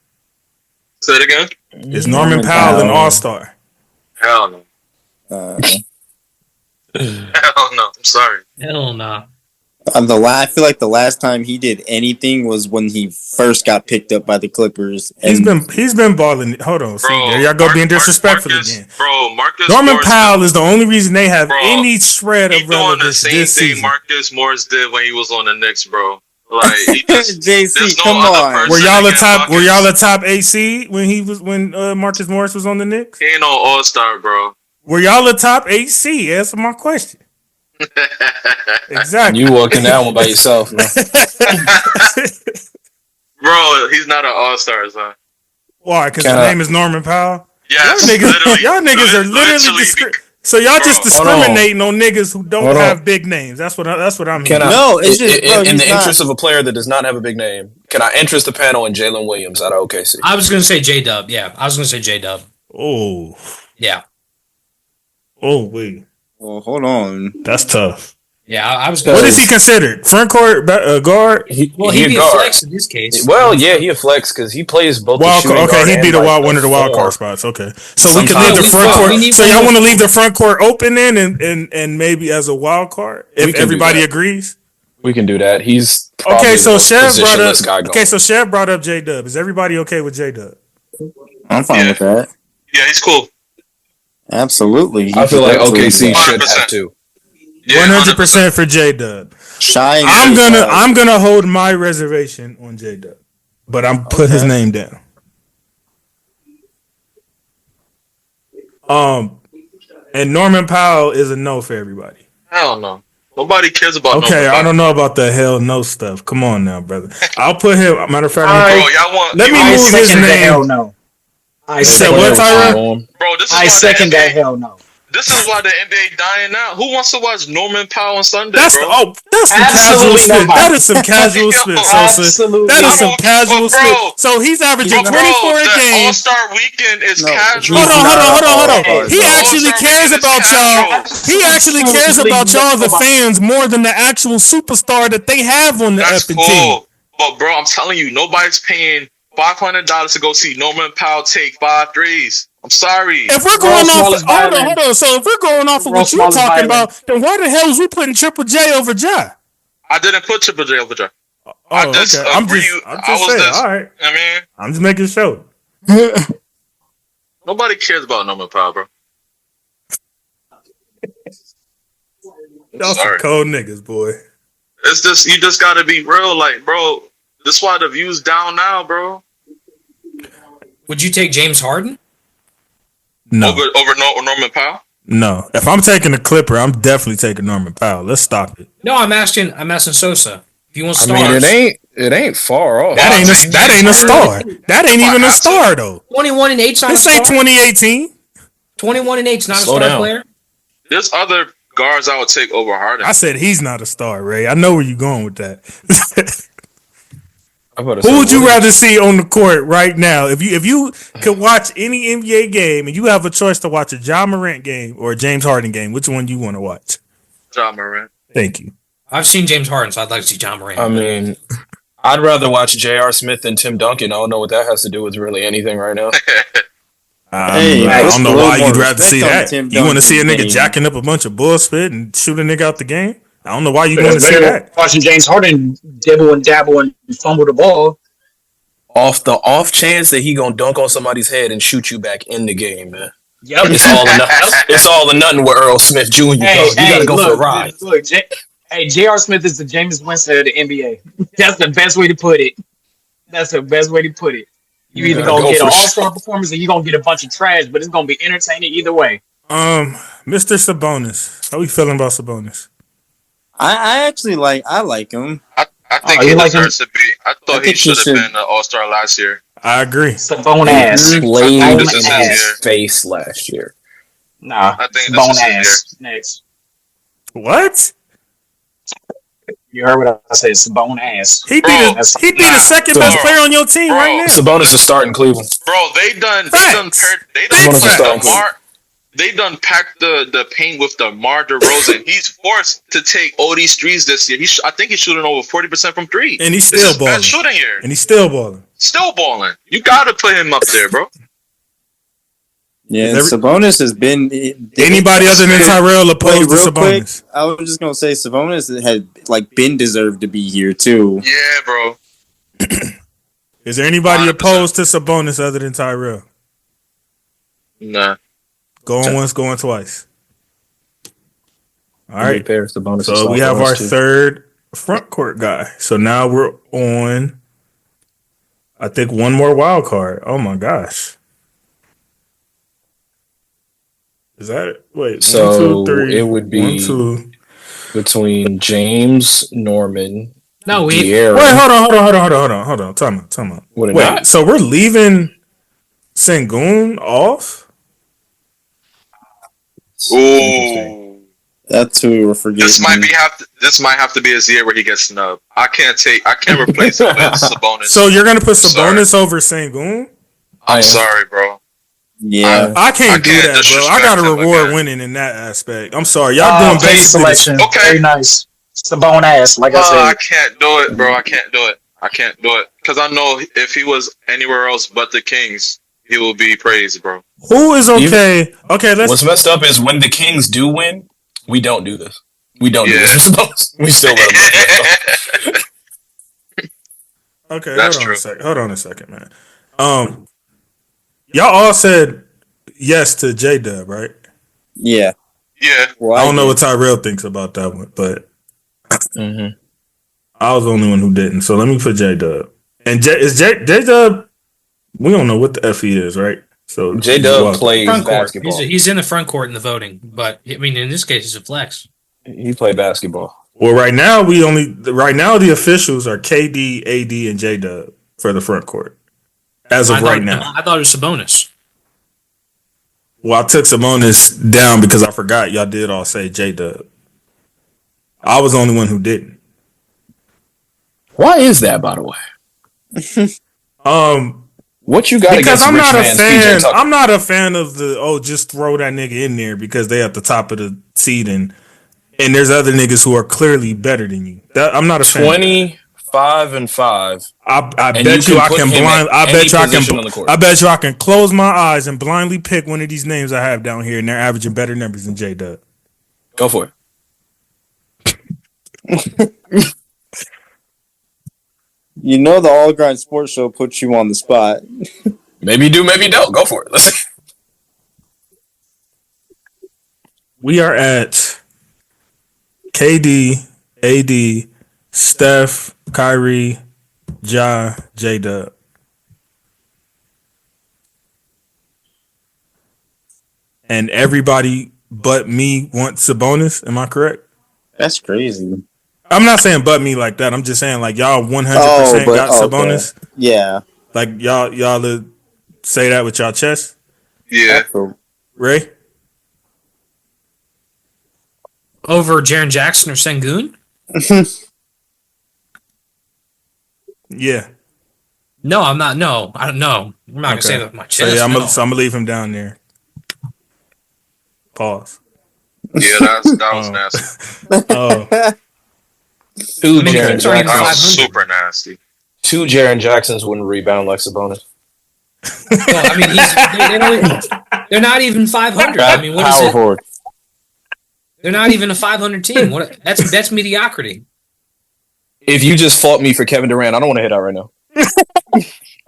[SPEAKER 2] Say it again.
[SPEAKER 3] Is Norman Powell an all-star?
[SPEAKER 2] Hell no. Hell no. I'm sorry.
[SPEAKER 1] Hell no.
[SPEAKER 6] I feel like the last time he did anything was when he first got picked up by the Clippers.
[SPEAKER 3] He's been balling. Hold on, see, there y'all go being disrespectful again.
[SPEAKER 2] Marcus
[SPEAKER 3] Norman Powell is the only reason they have any shred of relevance
[SPEAKER 2] this season. He's doing the same thing Marcus Morris did when he was on the Knicks, bro. Like
[SPEAKER 6] JC, come on.
[SPEAKER 3] Were y'all a top 8 seed when Marcus Morris was on the Knicks?
[SPEAKER 2] He ain't no all-star, bro.
[SPEAKER 3] Were y'all a top 8 seed? Answer my question. Exactly.
[SPEAKER 7] You walking that one by yourself, man.
[SPEAKER 2] Bro, he's not an all-star, son.
[SPEAKER 3] Why? Because his name is Norman Powell?
[SPEAKER 2] Yes,
[SPEAKER 3] y'all niggas are literally so y'all just discriminating on niggas who don't have big names. That's what I'm hearing.
[SPEAKER 6] It's just
[SPEAKER 7] in the interest of a player that does not have a big name. Can I interest the panel in Jalen Williams out of OKC?
[SPEAKER 1] I was gonna say J-Dub. Yeah, I was gonna say J-Dub.
[SPEAKER 3] Oh,
[SPEAKER 1] yeah.
[SPEAKER 3] Oh wait.
[SPEAKER 6] Well, hold on.
[SPEAKER 3] That's tough.
[SPEAKER 1] Yeah, I was.
[SPEAKER 3] What is he considered? Front court guard?
[SPEAKER 1] He'd be a flex in this case.
[SPEAKER 7] Well, yeah, he a flex because he plays both.
[SPEAKER 3] Okay, he'd be one of the wild card spots. Okay, so we can leave the front court. So y'all want to leave the front court open then, and maybe as a wild card if everybody agrees.
[SPEAKER 7] We can do that. He's
[SPEAKER 3] okay. So Chev brought up. Okay, so Chev brought up J-Dub. Is everybody okay with J-Dub?
[SPEAKER 6] I'm fine with that.
[SPEAKER 2] Yeah, he's cool.
[SPEAKER 6] Absolutely.
[SPEAKER 7] I feel like OKC should have to.
[SPEAKER 3] 100% for J-Dub. I'm gonna hold my reservation on J-Dub, but I'm put his name down. And Norman Powell is a no for everybody.
[SPEAKER 2] Hell no. Nobody cares about.
[SPEAKER 3] Okay, I don't know about the hell no stuff. Come on now, brother. I'll put him. Matter of fact, let me move his name.
[SPEAKER 5] Hell no.
[SPEAKER 3] I said what, Tyra?
[SPEAKER 2] Bro,
[SPEAKER 5] I second that. Hell no.
[SPEAKER 2] This is why the NBA dying now. Who wants to watch Norman Powell on Sunday,
[SPEAKER 3] that's
[SPEAKER 2] bro?
[SPEAKER 3] That's some casual spit. That is some casual spit, Sosa. That is some casual spit. So he's averaging 24 a game.
[SPEAKER 2] All-Star Weekend is casual.
[SPEAKER 3] Hold on. He actually cares about y'all. He actually cares about y'all, the fans, more than the actual superstar that they have on the effing team.
[SPEAKER 2] But bro, I'm telling you, nobody's paying $500 to go see Norman Powell take 5 threes. I'm sorry.
[SPEAKER 3] If we're going hold on. So if we're going off of what you're talking about, then why the hell is we putting Triple J over Ja?
[SPEAKER 2] I didn't put Triple J over Ja.
[SPEAKER 3] Okay. I'm just saying. All right.
[SPEAKER 2] I mean,
[SPEAKER 3] I'm just making sure.
[SPEAKER 2] Nobody cares about Norman Powell, bro.
[SPEAKER 3] Y'all some cold niggas, boy.
[SPEAKER 2] It's just you just gotta be real, like, bro. This is why the view's down now, bro.
[SPEAKER 1] Would you take James Harden?
[SPEAKER 3] No.
[SPEAKER 2] Over Norman Powell?
[SPEAKER 3] No. If I'm taking a Clipper, I'm definitely taking Norman Powell. Let's stop it.
[SPEAKER 1] No, I'm asking Sosa. If you want
[SPEAKER 7] I
[SPEAKER 1] stars.
[SPEAKER 7] mean, it ain't far off.
[SPEAKER 3] That ain't a star. That ain't even a star though.
[SPEAKER 1] 21 and 8's not a
[SPEAKER 3] This
[SPEAKER 1] star.
[SPEAKER 3] ain't 2018.
[SPEAKER 1] 21 and 8's not
[SPEAKER 7] Slow
[SPEAKER 1] a star
[SPEAKER 7] down.
[SPEAKER 1] player.
[SPEAKER 2] There's other guards I would take over Harden.
[SPEAKER 3] I said he's not a star, Ray. I know where you're going with that.
[SPEAKER 7] Who
[SPEAKER 3] would you rather see on the court right now? If you could watch any NBA game and you have a choice to watch a Ja Morant game or a James Harden game, which one you want to watch?
[SPEAKER 2] Ja Morant.
[SPEAKER 3] Thank you.
[SPEAKER 1] I've seen James Harden, so I'd like to see Ja Morant.
[SPEAKER 7] I mean, I'd rather watch J.R. Smith than Tim Duncan. I don't know what that has to do with really anything right now.
[SPEAKER 3] I don't know why you'd rather see that. You want to see a nigga jacking up a bunch of bullshit and shoot a nigga out the game? I don't know why you want to see that.
[SPEAKER 5] Watching James Harden dibble and dabble and fumble the ball.
[SPEAKER 7] Off the off chance that he gonna dunk on somebody's head and shoot you back in the game, man.
[SPEAKER 5] Yep.
[SPEAKER 7] It's all or nothing with Earl Smith Jr. You gotta go for a ride.
[SPEAKER 5] Look, J.R. Smith is the James Winston of the NBA. That's the best way to put it. You either gonna get an all-star performance or you gonna get a bunch of trash, but it's gonna be entertaining either way.
[SPEAKER 3] Mr. Sabonis. How we feeling about Sabonis?
[SPEAKER 6] I actually like him.
[SPEAKER 2] I think he deserves to be. I thought he should have been an All-Star last year.
[SPEAKER 3] I agree.
[SPEAKER 5] Sabonis ass.
[SPEAKER 7] Played in his face last year.
[SPEAKER 5] Nah,
[SPEAKER 2] I think
[SPEAKER 5] Sabonis ass. Next.
[SPEAKER 3] What?
[SPEAKER 5] You heard what I said. Sabonis ass.
[SPEAKER 3] He'd be the second best player on your team right now.
[SPEAKER 7] Sabonis is starting Cleveland.
[SPEAKER 2] Bro, they done packed the paint with DeMar DeRozan. He's forced to take all these threes this year. I think he's shooting over 40% from three.
[SPEAKER 3] And he's still balling.
[SPEAKER 2] Shooting here.
[SPEAKER 3] And he's still balling.
[SPEAKER 2] Still balling. You gotta put him up there, bro.
[SPEAKER 6] Yeah, Sabonis has been
[SPEAKER 3] anybody other than Tyrell opposed to Sabonis.
[SPEAKER 6] Quick, I was just gonna say Sabonis had been deserved to be here too.
[SPEAKER 2] Yeah, bro.
[SPEAKER 3] Is there anybody 100%. Opposed to Sabonis other than Tyrell?
[SPEAKER 2] Nah.
[SPEAKER 3] Going once, going twice. All right.
[SPEAKER 7] Sabonis
[SPEAKER 3] so we have our third front court guy. So now we're on, I think, one more wild card. Oh my gosh. Is that it? Wait,
[SPEAKER 7] so
[SPEAKER 3] 1, 2, 3.
[SPEAKER 7] It would be 1, 2. Between James, Norman.
[SPEAKER 1] No,
[SPEAKER 3] wait, hold on. Time out. Wait, so we're leaving Sengun off?
[SPEAKER 2] Ooh,
[SPEAKER 6] that's who we were forgetting.
[SPEAKER 2] This might have to be his year where he gets snubbed. I can't replace him with Sabonis.
[SPEAKER 3] So you're gonna put Sabonis over Sengun?
[SPEAKER 2] I'm sorry, bro.
[SPEAKER 6] Yeah,
[SPEAKER 3] I can't do that, bro. I gotta reward winning in that aspect. I'm sorry, y'all doing base
[SPEAKER 5] selection. Okay, very nice. Sabonis, like I said.
[SPEAKER 2] I can't do it, bro. I can't do it because I know if he was anywhere else but the Kings, he will be praised, bro.
[SPEAKER 3] Who is okay?
[SPEAKER 7] What's messed up is when the Kings do win, we don't do this. We don't do this. We still let them
[SPEAKER 3] win. Okay, hold on a second, man. Y'all all said yes to J-Dub, right?
[SPEAKER 6] Yeah.
[SPEAKER 2] Yeah.
[SPEAKER 3] Well, I don't know what Tyrell thinks about that one, but I was the only one who didn't. So let me put J-Dub. And J-Dub, we don't know what the F he is, right? So
[SPEAKER 7] J-Dub plays basketball.
[SPEAKER 1] He's in the front court in the voting, but I mean, in this case, he's a flex.
[SPEAKER 7] He played basketball.
[SPEAKER 3] Well, right now the officials are KD, AD, and J-Dub for the front court. As of right now.
[SPEAKER 1] I thought it was Sabonis.
[SPEAKER 3] Well, I took Sabonis down because I forgot y'all did all say J-Dub. I was the only one who didn't.
[SPEAKER 7] Why is that, by the way? What you got
[SPEAKER 3] because
[SPEAKER 7] against
[SPEAKER 3] I'm not a fan.
[SPEAKER 7] I'm
[SPEAKER 3] not a fan of the just throw that nigga in there because they at the top of the seed and there's other niggas who are clearly better than you. I'm not a fan.
[SPEAKER 7] 25-5.
[SPEAKER 3] I bet you I can blind. I bet you I can close my eyes and blindly pick one of these names I have down here, and they're averaging better numbers than J-Dub.
[SPEAKER 7] Go for
[SPEAKER 6] it. You know the All Grind Sports Show puts you on the spot.
[SPEAKER 7] Maybe you do, maybe you don't. Go for it. Let's see.
[SPEAKER 3] We are at KD, AD, Steph, Kyrie, Ja, J-Dub. and everybody but me wants Sabonis. Am I correct?
[SPEAKER 6] That's crazy.
[SPEAKER 3] I'm not saying but me like that. I'm just saying like y'all 100% got Sabonis.
[SPEAKER 6] Okay. Yeah.
[SPEAKER 3] Like y'all say that with y'all chest.
[SPEAKER 2] Yeah.
[SPEAKER 3] Ray?
[SPEAKER 1] Over Jaren Jackson or Sengun?
[SPEAKER 3] Yeah.
[SPEAKER 1] No, I'm not. No, I don't know. I'm not gonna say that with my chest.
[SPEAKER 3] So yeah, I'm
[SPEAKER 1] no.
[SPEAKER 3] gonna leave him down there. Pause.
[SPEAKER 2] Yeah, that was nasty.
[SPEAKER 3] Oh.
[SPEAKER 7] Two Jaren
[SPEAKER 2] That was
[SPEAKER 7] Jacksons.
[SPEAKER 2] super nasty.
[SPEAKER 7] Two Jaren Jacksons wouldn't rebound like Sabonis.
[SPEAKER 1] No, I mean, they're not even 500. I mean, what is
[SPEAKER 6] Power
[SPEAKER 1] it?
[SPEAKER 6] forward.
[SPEAKER 1] They're not even a 500 team. What? That's mediocrity.
[SPEAKER 7] If you just fought me for Kevin Durant, I don't want to hit out right now.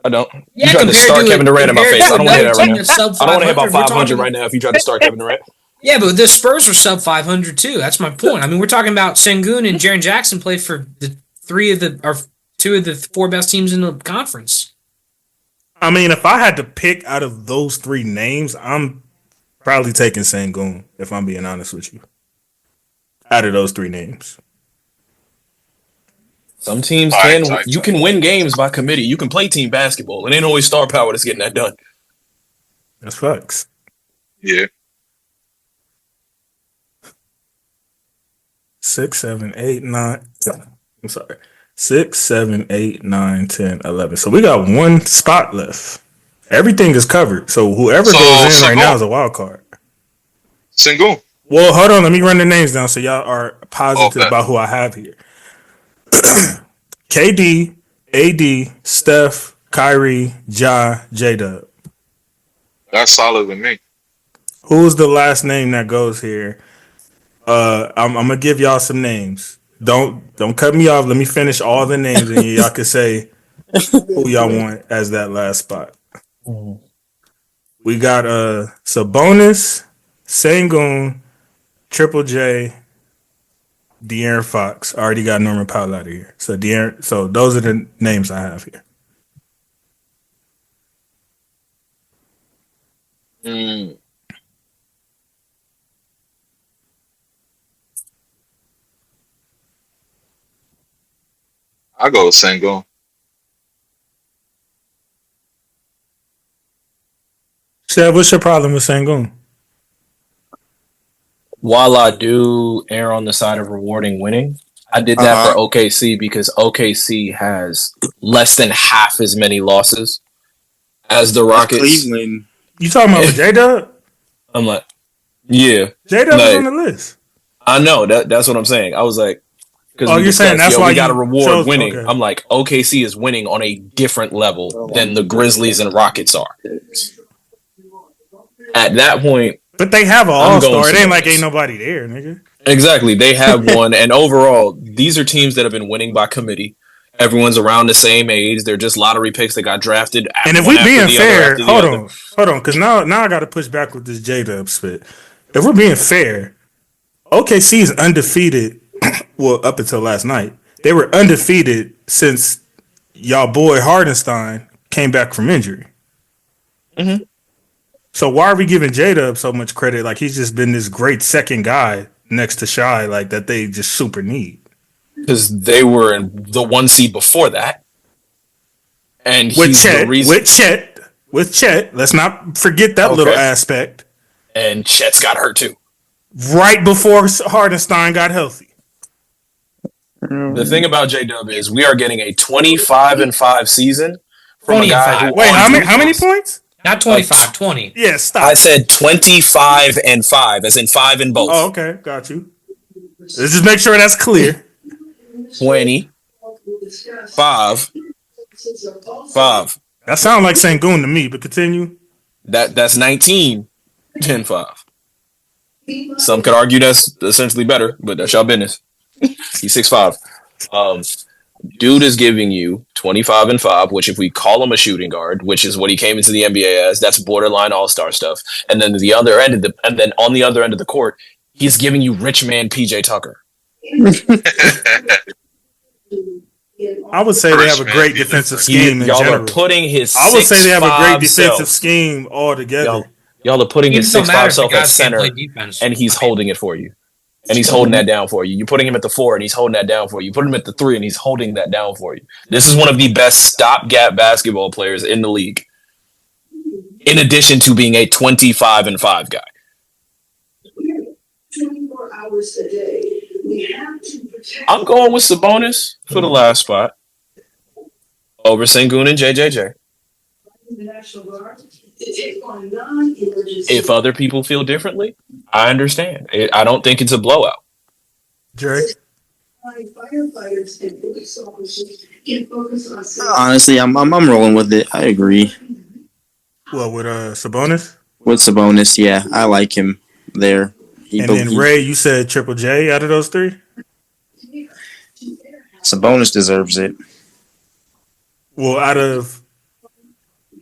[SPEAKER 7] I don't.
[SPEAKER 1] Yeah,
[SPEAKER 7] you tried to start Kevin Durant in my face. I don't want to hit out right now.
[SPEAKER 1] I
[SPEAKER 7] I don't want to hit about 500 right now if you try to start Kevin Durant.
[SPEAKER 1] Yeah, but the Spurs were sub 500 too. That's my point. I mean, we're talking about Sengun and Jaren Jackson played for the two of the four best teams in the conference.
[SPEAKER 3] I mean, if I had to pick out of those three names, I'm probably taking Sengun, if I'm being honest with you. Out of those three names.
[SPEAKER 7] Some teams you can win games by committee. You can play team basketball. It ain't always star power that's getting that done.
[SPEAKER 3] That's facts.
[SPEAKER 2] Yeah.
[SPEAKER 3] 6, 7, 8, 9. I'm sorry. 6, 7, 8, 9, 10, 11. So we got one spot left. Everything is covered. So whoever goes in right now is a wild card.
[SPEAKER 2] Sengun.
[SPEAKER 3] Well, hold on. Let me run the names down so y'all are positive about who I have here. KD, AD, Steph, Kyrie, Ja, J-Dub.
[SPEAKER 2] That's solid with me.
[SPEAKER 3] Who's the last name that goes here? I'm gonna give y'all some names. Don't cut me off. Let me finish all the names, and y'all can say who y'all want as that last spot. We got Sabonis, Sengun, Triple J, De'Aaron Fox. I already got Norman Powell out of here. So those are the names I have here.
[SPEAKER 2] I go with Sengun.
[SPEAKER 3] Seb, what's your problem with Sengun?
[SPEAKER 7] While I do err on the side of rewarding winning, I did that for OKC because OKC has less than half as many losses as the Rockets.
[SPEAKER 6] Cleveland.
[SPEAKER 3] You talking about J-Dub?
[SPEAKER 7] I'm like, yeah.
[SPEAKER 3] J-Dub is on the list.
[SPEAKER 7] I know. That's what I'm saying. I was like, because
[SPEAKER 3] you're saying that's why
[SPEAKER 7] we got to reward winning.
[SPEAKER 3] Okay.
[SPEAKER 7] I'm like, OKC is winning on a different level than the Grizzlies and Rockets are. At that point,
[SPEAKER 3] but they have an all-star. It ain't like ain't nobody there, nigga.
[SPEAKER 7] Exactly. They have one. And overall, these are teams that have been winning by committee. Everyone's around the same age. They're just lottery picks that got drafted.
[SPEAKER 3] And if we being fair, hold on, because now I got to push back with this J-Dub spit. If we're being fair, OKC is undefeated. Well, up until last night, they were undefeated since y'all boy Hardenstein came back from injury.
[SPEAKER 7] Mm-hmm.
[SPEAKER 3] So why are we giving J-Dub so much credit? Like he's just been this great second guy next to Shy, like that they just super need.
[SPEAKER 7] Because they were in the 1 seed before that. And
[SPEAKER 3] with Chet. Let's not forget that little aspect.
[SPEAKER 7] And Chet's got hurt too.
[SPEAKER 3] Right before Hardenstein got healthy.
[SPEAKER 7] The thing about J-Dub is we are getting a 25-5 season from a guy who...
[SPEAKER 3] Wait, how many points?
[SPEAKER 1] Not 25, 20.
[SPEAKER 3] Yeah, stop.
[SPEAKER 7] I said 25-5, as in 5 in both.
[SPEAKER 3] Oh, okay. Got you. Let's just make sure that's clear.
[SPEAKER 7] 20. 5.
[SPEAKER 3] That sounds like Sengun to me, but continue.
[SPEAKER 7] That's 19, 10-5. Some could argue that's essentially better, but that's y'all business. He's 6'5". Dude is giving you 25-5, which if we call him a shooting guard, which is what he came into the NBA as, that's borderline all-star stuff. And then on the other end of the court, he's giving you rich man PJ Tucker.
[SPEAKER 3] I would say they have a great defensive scheme in
[SPEAKER 7] y'all
[SPEAKER 3] general.
[SPEAKER 7] Are putting his
[SPEAKER 3] I would say they have a great defensive scheme altogether.
[SPEAKER 7] Y'all are putting his 6'5" self at center, and he's holding it for you. And he's holding that down for you. You're putting him at the 4, and he's holding that down for you. You put him at the 3, and he's holding that down for you. This is one of the best stopgap basketball players in the league. In addition to being a 25-5 guy.
[SPEAKER 8] 24 hours a day. We have to protect.
[SPEAKER 7] I'm going with Sabonis for the last spot. Over Sengun and JJJ.
[SPEAKER 8] The National Guard to take on non-emergency.
[SPEAKER 7] If other people feel differently, I understand. I don't think it's a blowout.
[SPEAKER 3] Jerry?
[SPEAKER 8] Firefighters and police officers can focus on safety.
[SPEAKER 6] Honestly, I'm rolling with it. I agree.
[SPEAKER 3] What, with Sabonis?
[SPEAKER 6] With Sabonis, yeah. I like him there.
[SPEAKER 3] Then Ray, you said Triple J out of those 3?
[SPEAKER 6] Sabonis deserves it.
[SPEAKER 3] Well, out of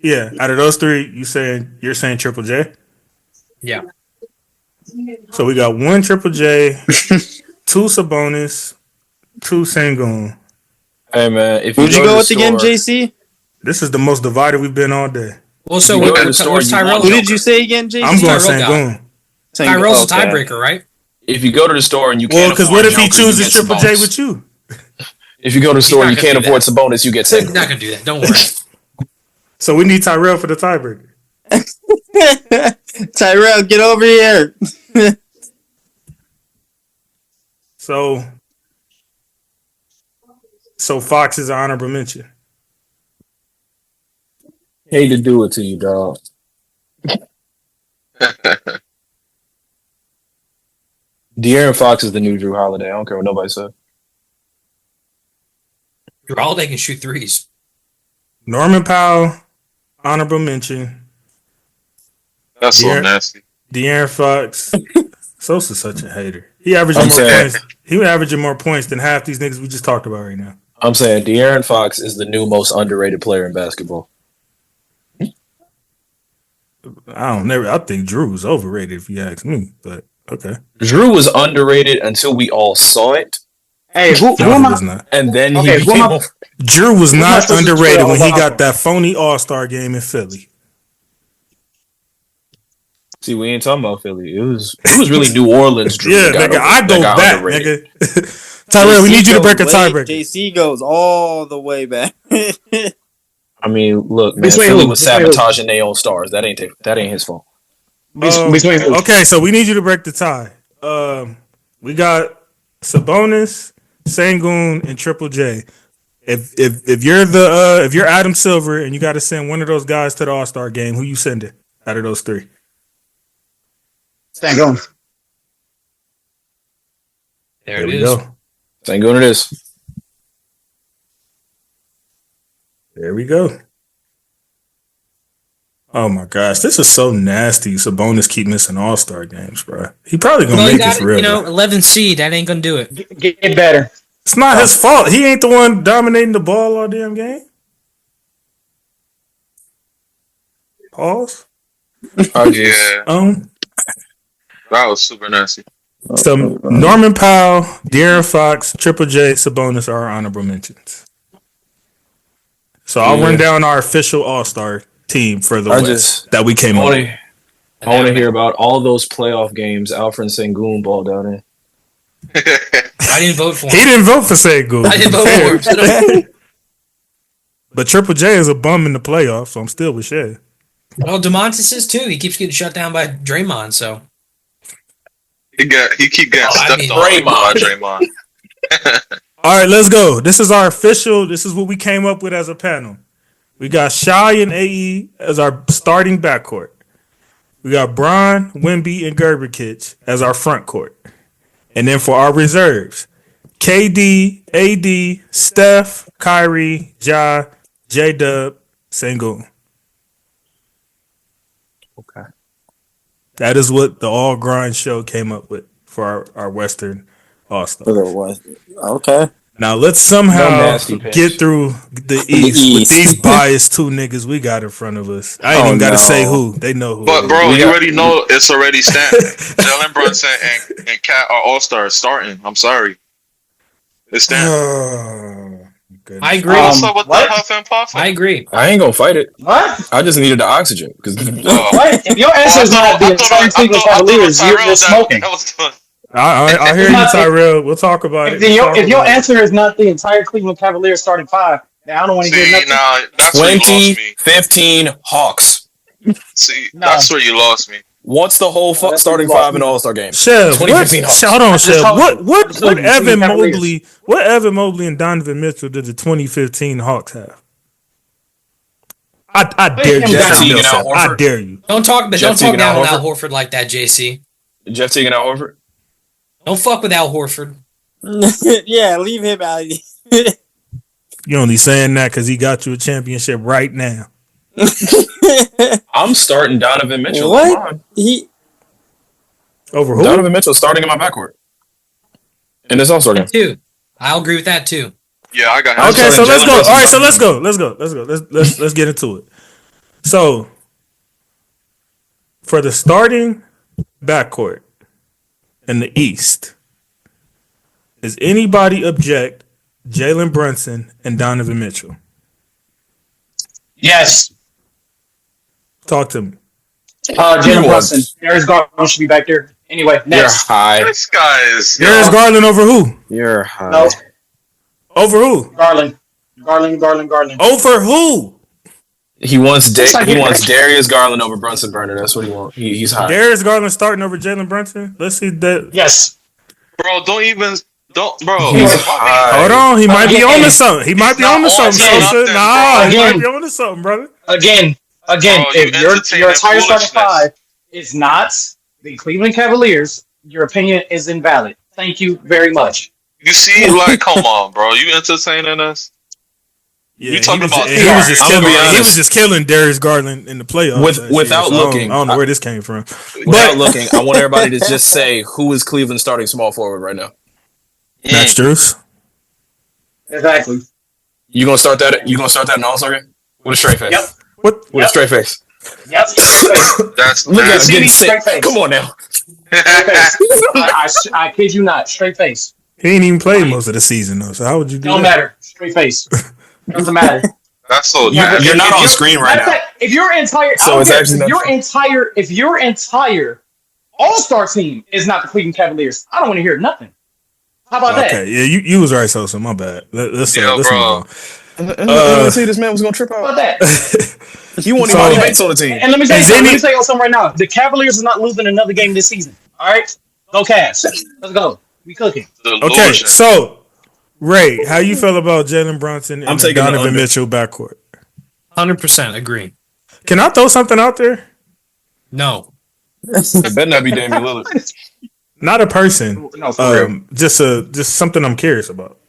[SPEAKER 3] those 3, you're saying Triple J?
[SPEAKER 1] Yeah.
[SPEAKER 3] So we got 1 Triple J, 2 Sabonis, 2 Sengun.
[SPEAKER 7] Hey man, if
[SPEAKER 6] who'd you go with again, JC?
[SPEAKER 3] This is the most divided we've been all day.
[SPEAKER 1] Well, so what's Tyrell?
[SPEAKER 6] Who did you say again, JC?
[SPEAKER 3] I'm going Sengun.
[SPEAKER 1] Tyrell's a tiebreaker, right?
[SPEAKER 7] If you go to the store and you can't
[SPEAKER 3] because what if he chooses Triple J with you?
[SPEAKER 7] If you go to the store and you can't afford Sabonis, you get Sengun.
[SPEAKER 1] He's not gonna do that. Don't worry.
[SPEAKER 3] So we need Tyrell for the tiebreaker.
[SPEAKER 6] Tyrell, get over here.
[SPEAKER 3] So Fox is an honorable mention.
[SPEAKER 7] Hate to do it to you, dog. De'Aaron Fox is the new Drew Holiday. I don't care what nobody said.
[SPEAKER 1] Drew Holiday can shoot threes.
[SPEAKER 3] Norman Powell, honorable mention.
[SPEAKER 2] That's so nasty.
[SPEAKER 3] De'Aaron Fox. Sosa's such a hater. He averaging more points. He averaging more points than half these niggas we just talked about right now.
[SPEAKER 7] I'm saying De'Aaron Fox is the new most underrated player in basketball.
[SPEAKER 3] I think Drew was overrated if you ask me, but okay.
[SPEAKER 7] Drew was underrated until we all saw it.
[SPEAKER 5] Hey, who am I?
[SPEAKER 7] And then
[SPEAKER 3] Drew was not underrated when he got that phony All-Star game in Philly.
[SPEAKER 7] See, we ain't talking about Philly. It was really New Orleans. Drew
[SPEAKER 3] nigga, I go back, nigga. Tyrell, we need you to break a tiebreaker.
[SPEAKER 6] JC goes all the way back.
[SPEAKER 7] I mean, look, man, Philly was sabotaging their own stars. That ain't his fault.
[SPEAKER 3] Okay, so we need you to break the tie. We got Sabonis, Sengun, and Triple J. If you're Adam Silver and you got to send one of those guys to the All-Star game, who you sending out of those 3?
[SPEAKER 5] Sengun.
[SPEAKER 1] There it is.
[SPEAKER 7] Sengun it is.
[SPEAKER 3] There we go. Oh my gosh, this is so nasty. Sabonis keep missing All-Star games, bro. He probably gonna make this real.
[SPEAKER 1] 11th seed, that ain't gonna do it.
[SPEAKER 5] Get better.
[SPEAKER 3] It's not his fault. He ain't the one dominating the ball all damn game. Pause.
[SPEAKER 2] Yeah. That was super nasty.
[SPEAKER 3] So Norman Powell, De'Aaron Fox, Triple J, Sabonis are our honorable mentions. So I'll run down our official All-Star team for the West that we came up with.
[SPEAKER 7] I want to hear about all those playoff games Alfred Sengun balled out in.
[SPEAKER 1] I didn't vote for him.
[SPEAKER 3] He didn't vote for Sengun.
[SPEAKER 1] I didn't vote for him.
[SPEAKER 3] But Triple J is a bum in the playoffs, so I'm still with Shay.
[SPEAKER 1] Well, DeMontis is too. He keeps getting shut down by Draymond, so.
[SPEAKER 2] He keep getting stepped on by Draymond.
[SPEAKER 3] All right, let's go. This is our official. This is what we came up with as a panel. We got Shai and AE as our starting backcourt. We got Bron, Wemby, and Gerberkich as our front court. And then for our reserves, KD, AD, Steph, Kyrie, Ja, J-Dub, Sengun.
[SPEAKER 7] Okay.
[SPEAKER 3] That is what the All Grind show came up with for our Western All-Stars.
[SPEAKER 6] Okay.
[SPEAKER 3] Now let's somehow get through the East with these biased 2 niggas we got in front of us. I ain't even got to say who. They know who.
[SPEAKER 2] But bro, you already know it's already stamped. Jalen Brunson and Cat are All-Stars starting. I'm sorry. It's stamped.
[SPEAKER 3] goodness.
[SPEAKER 1] I agree.
[SPEAKER 2] What's up with that Huff and Puff?
[SPEAKER 1] I agree.
[SPEAKER 7] I ain't gonna fight it.
[SPEAKER 5] What?
[SPEAKER 7] I just needed the oxygen because.
[SPEAKER 5] What? If your answer is not the entire Cleveland Cavaliers, you're just smoking.
[SPEAKER 3] I hear you, Tyrell. We'll talk about it.
[SPEAKER 5] If your answer is not the entire Cleveland Cavaliers starting five, then I don't want to hear nothing.
[SPEAKER 2] Nah, that's where you lost me.
[SPEAKER 7] 2015 Hawks.
[SPEAKER 2] See, that's where you lost me.
[SPEAKER 7] What's the whole starting five in the All-Star game?
[SPEAKER 3] Chev, what? Hold on, Chev. What Evan
[SPEAKER 5] Mobley?
[SPEAKER 3] What Evan Mobley and Donovan Mitchell did the 2015 Hawks have? I dare you. I dare you.
[SPEAKER 1] Don't talk down on Al Horford like that, JC.
[SPEAKER 7] Jeff Teague and Al Horford.
[SPEAKER 1] Don't fuck with Al Horford.
[SPEAKER 6] Yeah, leave him out.
[SPEAKER 3] You only saying that because he got you a championship right now.
[SPEAKER 7] I'm starting Donovan Mitchell.
[SPEAKER 6] What?
[SPEAKER 3] Over who?
[SPEAKER 7] Donovan Mitchell starting in my backcourt. And this All-Star game.
[SPEAKER 1] Too. I'll agree with that too.
[SPEAKER 2] Yeah, I got.
[SPEAKER 3] Okay, so let's go. All right, so let's go. Let's get into it. So for the starting backcourt in the East, does anybody object Jalen Brunson and Donovan Mitchell?
[SPEAKER 5] Yes.
[SPEAKER 3] Talk to me.
[SPEAKER 5] Jalen Brunson. Darius Garland should be back there. Anyway, next.
[SPEAKER 7] You're high.
[SPEAKER 2] This guy is.
[SPEAKER 3] Darius Garland over who?
[SPEAKER 7] You're high.
[SPEAKER 5] No.
[SPEAKER 3] Over who?
[SPEAKER 5] Garland.
[SPEAKER 3] Over who?
[SPEAKER 7] He wants Darius Garland over Brunson Burner. That's what he wants. He's high.
[SPEAKER 3] Darius Garland starting over Jalen Brunson. Let's see that.
[SPEAKER 5] Yes.
[SPEAKER 2] Bro, bro.
[SPEAKER 7] He's high.
[SPEAKER 3] Hold on, he might be on to something. He might be on to something. He might be on to something, brother.
[SPEAKER 5] Again,
[SPEAKER 2] Bro,
[SPEAKER 5] if your entire starting five is not the Cleveland Cavaliers, your opinion is invalid. Thank you very much.
[SPEAKER 2] You see, like, come on, bro. You entertaining us?
[SPEAKER 3] Yeah,
[SPEAKER 2] you talking about?
[SPEAKER 3] He was just killing Darius Garland in the playoffs.
[SPEAKER 7] Without looking,
[SPEAKER 3] I don't know where this came from.
[SPEAKER 7] Without looking, I want everybody to just say who is Cleveland starting small forward right now.
[SPEAKER 3] Max Strus.
[SPEAKER 5] Exactly.
[SPEAKER 7] You gonna start that? You gonna start that in All-Star game with a straight face?
[SPEAKER 5] Yep.
[SPEAKER 3] What?
[SPEAKER 7] With a straight face?
[SPEAKER 5] Yep.
[SPEAKER 2] That's
[SPEAKER 7] look at him getting
[SPEAKER 5] sick.
[SPEAKER 7] sick. Come on now.
[SPEAKER 5] I kid you not. Straight face.
[SPEAKER 3] He ain't even played most of the season though. So how would you do
[SPEAKER 5] Don't
[SPEAKER 3] that?
[SPEAKER 5] matter. Straight face. Doesn't matter.
[SPEAKER 2] That's so.
[SPEAKER 7] You're not on screen right now.
[SPEAKER 5] If your entire,
[SPEAKER 7] so it's actually
[SPEAKER 5] if your entire All-Star team is not the Cleveland Cavaliers, I don't want to hear nothing. How about that?
[SPEAKER 3] Okay, yeah, you was right, so my bad. Let's move on.
[SPEAKER 7] See, this man was gonna trip out.
[SPEAKER 5] How about that?
[SPEAKER 7] He won't even make on the team.
[SPEAKER 5] And let me tell you something right now. The Cavaliers are not losing another game this season. All right, go Cavs. Let's go. We cooking.
[SPEAKER 3] Okay, so Ray, how you feel about Jalen Brunson and Donovan Mitchell backcourt?
[SPEAKER 1] 100% agree.
[SPEAKER 3] Can I throw something out there?
[SPEAKER 1] No.
[SPEAKER 7] It better not be Damian Lillard.
[SPEAKER 3] Not a person.
[SPEAKER 5] No, for real.
[SPEAKER 3] Just something I'm curious about.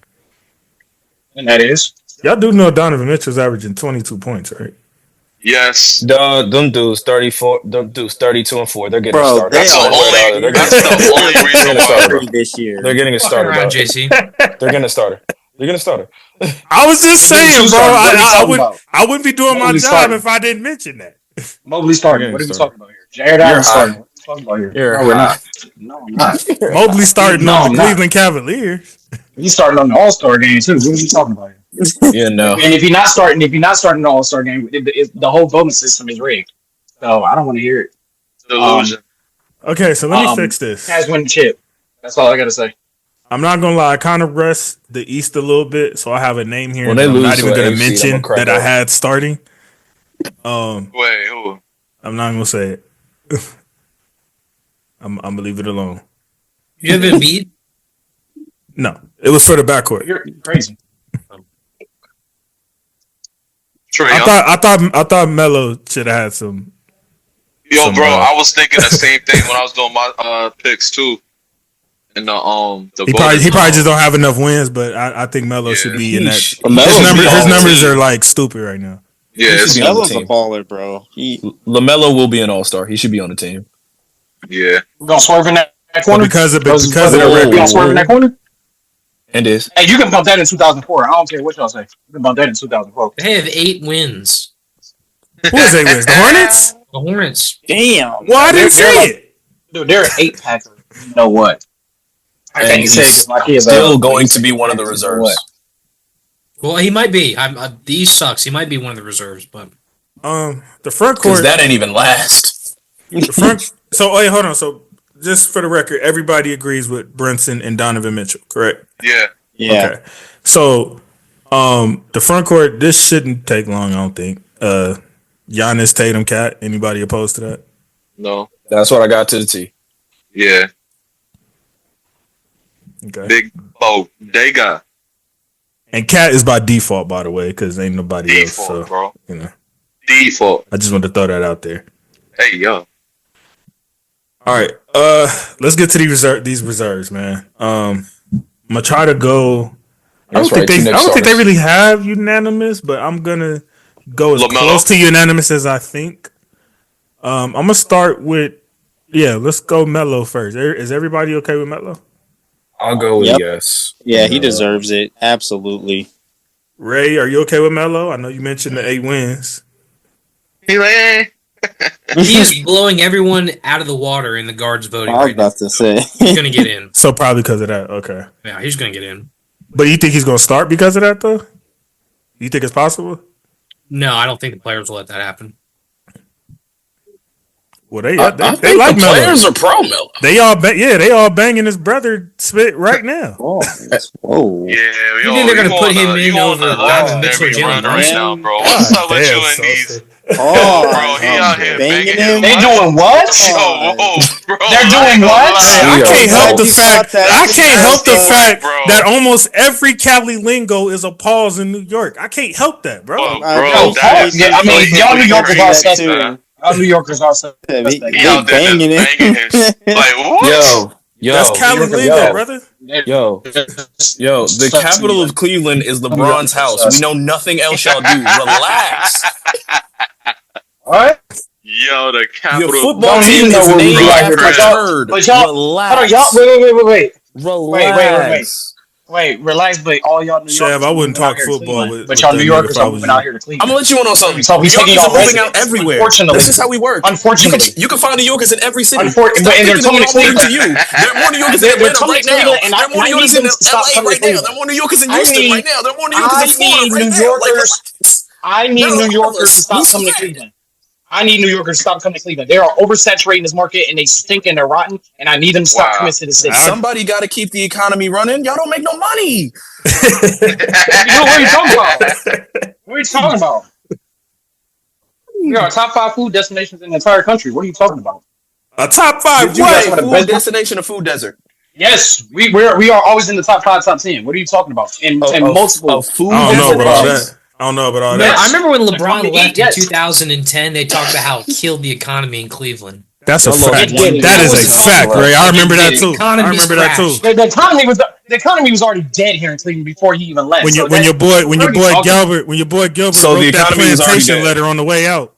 [SPEAKER 5] And that is?
[SPEAKER 3] Y'all do know Donovan Mitchell's averaging 22 points, right?
[SPEAKER 2] Yes.
[SPEAKER 7] Them dudes 34. Them dudes 32 and 4. They're getting started.
[SPEAKER 2] That's the only reason why
[SPEAKER 6] this year.
[SPEAKER 7] They're getting a starter.
[SPEAKER 1] Around, JC.
[SPEAKER 7] They're getting a starter. They're getting a starter.
[SPEAKER 3] I was just saying, bro. I wouldn't be doing my job if I didn't mention that.
[SPEAKER 5] Mobley starting. What are we talking about here? Jared Allen starting. What are we talking about here?
[SPEAKER 7] No, we're not.
[SPEAKER 5] No, I'm not.
[SPEAKER 3] Mobley starting on the Cleveland Cavaliers.
[SPEAKER 5] He's starting on the All-Star game too. What are we talking about here?
[SPEAKER 7] Yeah, no.
[SPEAKER 5] And if you're not starting the All-Star game, the whole voting system is rigged. So I don't want to hear it.
[SPEAKER 2] Delusion.
[SPEAKER 3] Okay, so let me fix this.
[SPEAKER 5] Cavs win the chip. That's all I gotta say.
[SPEAKER 3] I'm not gonna lie, I kind of rest the East a little bit, so I have a name here.
[SPEAKER 7] When
[SPEAKER 3] I'm not even gonna mention that I had starting.
[SPEAKER 2] Wait, who?
[SPEAKER 3] I'm not gonna say it. I'm gonna leave it alone.
[SPEAKER 1] You have Embiid?
[SPEAKER 3] No, it was for the backcourt.
[SPEAKER 5] You're crazy.
[SPEAKER 3] I thought Melo should have had some.
[SPEAKER 2] Yo, bro, I was thinking the same thing when I was doing my picks too. And he
[SPEAKER 3] probably just don't have enough wins, but I think Melo should be in that. His numbers are like stupid right now.
[SPEAKER 2] Yeah,
[SPEAKER 6] Melo's a baller, bro.
[SPEAKER 7] LaMelo will be an all-star. He should be on the team.
[SPEAKER 2] Yeah,
[SPEAKER 5] we're gonna swerve in that corner
[SPEAKER 3] because of the
[SPEAKER 5] record. We're gonna swerve in that corner.
[SPEAKER 7] And is.
[SPEAKER 5] Hey, you can bump that in 2004. I don't care what y'all say. You can bump that in 2004.
[SPEAKER 1] They have 8 wins.
[SPEAKER 3] Who is 8 wins? The Hornets?
[SPEAKER 1] The Hornets.
[SPEAKER 6] Damn.
[SPEAKER 3] Well, I didn't see it.
[SPEAKER 5] Dude, they're an 8-packer. You know what?
[SPEAKER 7] And he's still going to be one of the reserves.
[SPEAKER 1] Well, he might be. The East sucks. He might be one of the reserves, but
[SPEAKER 3] the front court
[SPEAKER 7] that ain't even last.
[SPEAKER 3] The front. So wait, hold on. So just for the record, everybody agrees with Brunson and Donovan Mitchell, correct?
[SPEAKER 2] Yeah.
[SPEAKER 3] Okay. So the front court, this shouldn't take long. I don't think. Giannis, Tatum, Cat. Anybody opposed to that?
[SPEAKER 2] No.
[SPEAKER 7] That's what I got to the T.
[SPEAKER 2] Yeah.
[SPEAKER 3] Okay.
[SPEAKER 2] Big Bodega.
[SPEAKER 3] And Cat is by default, by the way, because ain't nobody
[SPEAKER 2] Default,
[SPEAKER 3] else. So,
[SPEAKER 2] bro.
[SPEAKER 3] you know,
[SPEAKER 2] Default.
[SPEAKER 3] I just wanted to throw that out there.
[SPEAKER 2] Hey, yo.
[SPEAKER 3] All right. Let's get to these reserves, man. I'm gonna try to go. I don't think they really have unanimous, but I'm gonna go as close to unanimous as I think. I'm gonna start with let's go Melo first. Is everybody okay with Melo?
[SPEAKER 7] I'll go with yes.
[SPEAKER 6] Yeah, he deserves it. Absolutely.
[SPEAKER 3] Ray, are you okay with Melo? I know you mentioned the 8 wins.
[SPEAKER 1] He is blowing everyone out of the water in the guards voting.
[SPEAKER 6] I was about to say.
[SPEAKER 1] He's going to get in.
[SPEAKER 3] So probably because of that. Okay.
[SPEAKER 1] Yeah, he's going to get in.
[SPEAKER 3] But you think he's going to start because of that, though? You think it's possible?
[SPEAKER 1] No, I don't think the players will let that happen.
[SPEAKER 3] Well, they
[SPEAKER 7] I
[SPEAKER 3] like
[SPEAKER 7] think the
[SPEAKER 3] Melo.
[SPEAKER 7] players are pro Melo.
[SPEAKER 3] They all banging his brother spit right now.
[SPEAKER 6] Whoa.
[SPEAKER 2] Yeah,
[SPEAKER 1] You think they're going to put him in over Donovan Mitchell or Jalen
[SPEAKER 2] right now,
[SPEAKER 1] Brunson?
[SPEAKER 2] bro. What's up with you and these?
[SPEAKER 6] Oh,
[SPEAKER 2] Bro, he out here
[SPEAKER 6] banging
[SPEAKER 2] banging
[SPEAKER 6] him.
[SPEAKER 5] They doing what?
[SPEAKER 2] Yo, whoa, bro.
[SPEAKER 5] They're doing what?
[SPEAKER 3] I can't help the
[SPEAKER 6] you
[SPEAKER 3] fact.
[SPEAKER 6] thought that
[SPEAKER 3] I can't help the fact
[SPEAKER 2] bro.
[SPEAKER 3] that almost every Cali lingo is a pause in New York. I can't help that, bro.
[SPEAKER 2] Bro,
[SPEAKER 6] Yo,
[SPEAKER 2] that is
[SPEAKER 5] I mean, y'all New Yorkers are
[SPEAKER 6] that
[SPEAKER 5] suspect. Y'all New Yorkers are suspect.
[SPEAKER 2] He out there
[SPEAKER 6] banging
[SPEAKER 2] just
[SPEAKER 6] it.
[SPEAKER 2] banging him. Like, what?
[SPEAKER 7] Yo,
[SPEAKER 3] That's Cali lingo, brother.
[SPEAKER 7] Yo, the capital of Cleveland is LeBron's house. We know nothing else y'all do. Relax.
[SPEAKER 5] All right.
[SPEAKER 2] Yo, the capital.
[SPEAKER 7] Your football
[SPEAKER 5] Don't
[SPEAKER 7] team
[SPEAKER 5] even know
[SPEAKER 7] is
[SPEAKER 5] where we
[SPEAKER 7] named
[SPEAKER 5] are
[SPEAKER 7] after
[SPEAKER 5] here,
[SPEAKER 7] a turd.
[SPEAKER 5] But y'all,
[SPEAKER 7] Relax.
[SPEAKER 5] hold on, y'all, wait.
[SPEAKER 7] Relax.
[SPEAKER 5] Wait, relax, but all y'all New Yorkers.
[SPEAKER 3] Shab, I wouldn't
[SPEAKER 5] moving out
[SPEAKER 3] talk
[SPEAKER 5] here to
[SPEAKER 3] football
[SPEAKER 5] Cleveland.
[SPEAKER 3] with
[SPEAKER 5] But y'all
[SPEAKER 3] that
[SPEAKER 5] New
[SPEAKER 3] nigga
[SPEAKER 5] Yorkers
[SPEAKER 3] if I
[SPEAKER 5] are
[SPEAKER 3] was
[SPEAKER 5] moving
[SPEAKER 3] you.
[SPEAKER 5] out here to Cleveland.
[SPEAKER 7] I'm gonna let you know something.
[SPEAKER 5] So we
[SPEAKER 7] New
[SPEAKER 5] taking
[SPEAKER 7] Yorkers
[SPEAKER 5] y'all
[SPEAKER 7] are moving out
[SPEAKER 5] residents.
[SPEAKER 7] everywhere.
[SPEAKER 5] Unfortunately.
[SPEAKER 7] This is how we work.
[SPEAKER 5] Unfortunately.
[SPEAKER 7] You can find New Yorkers in every city.
[SPEAKER 5] And
[SPEAKER 7] Stop
[SPEAKER 5] they're
[SPEAKER 7] thinking
[SPEAKER 5] coming to
[SPEAKER 7] they're more to
[SPEAKER 5] Cleveland.
[SPEAKER 7] you. There are more New Yorkers in
[SPEAKER 5] They're
[SPEAKER 7] Atlanta
[SPEAKER 5] coming
[SPEAKER 7] right
[SPEAKER 5] to
[SPEAKER 7] now.
[SPEAKER 5] Cleveland, and
[SPEAKER 7] There are more
[SPEAKER 5] I
[SPEAKER 7] New Yorkers
[SPEAKER 5] need
[SPEAKER 7] in
[SPEAKER 5] them to stop
[SPEAKER 7] LA
[SPEAKER 5] coming
[SPEAKER 7] right
[SPEAKER 5] to
[SPEAKER 7] now. There
[SPEAKER 5] Cleveland.
[SPEAKER 7] are more New Yorkers in
[SPEAKER 5] I
[SPEAKER 7] Houston
[SPEAKER 5] need-
[SPEAKER 7] right now. There are more New Yorkers in
[SPEAKER 5] I
[SPEAKER 7] Florida
[SPEAKER 5] need
[SPEAKER 7] right
[SPEAKER 5] New
[SPEAKER 7] now. Like,
[SPEAKER 5] Yorkers. I need New Yorkers to stop coming to Cleveland. I need New Yorkers to stop coming to Cleveland. They are oversaturating this market, and they stink and they're rotten. And I need them to stop coming to the city.
[SPEAKER 7] Somebody got to keep the economy running. Y'all don't make no money.
[SPEAKER 5] What are you talking about? What are you talking about? We are top 5 food destinations in the entire country. What are you talking about?
[SPEAKER 3] A top 5
[SPEAKER 5] You guys
[SPEAKER 3] what?
[SPEAKER 5] want the
[SPEAKER 7] Food
[SPEAKER 5] best
[SPEAKER 7] destination or food desert?
[SPEAKER 5] Yes, we are always in the top 5, top 10. What are you talking about? And multiple
[SPEAKER 7] food
[SPEAKER 3] I don't know about all
[SPEAKER 7] destinations.
[SPEAKER 3] that. I don't know about all
[SPEAKER 1] No,
[SPEAKER 3] that.
[SPEAKER 1] I remember when LeBron
[SPEAKER 5] Something to
[SPEAKER 1] left
[SPEAKER 5] eat,
[SPEAKER 1] in
[SPEAKER 5] yes.
[SPEAKER 1] 2010, they talked about how it killed the economy in Cleveland.
[SPEAKER 3] That's a
[SPEAKER 7] Hello,
[SPEAKER 3] fact.
[SPEAKER 5] it did.
[SPEAKER 3] That is
[SPEAKER 5] It
[SPEAKER 3] a
[SPEAKER 5] was
[SPEAKER 3] fact, Ray. I remember that
[SPEAKER 5] did.
[SPEAKER 3] too. I
[SPEAKER 1] Economy's
[SPEAKER 3] remember that too.
[SPEAKER 1] crashed.
[SPEAKER 5] The economy was already dead here in Cleveland before he even left.
[SPEAKER 3] When
[SPEAKER 5] So
[SPEAKER 3] your boy
[SPEAKER 5] what are you talking
[SPEAKER 3] Gilbert
[SPEAKER 7] So the
[SPEAKER 3] wrote that
[SPEAKER 7] economy was already
[SPEAKER 3] plantation
[SPEAKER 7] dead.
[SPEAKER 3] letter on the way out.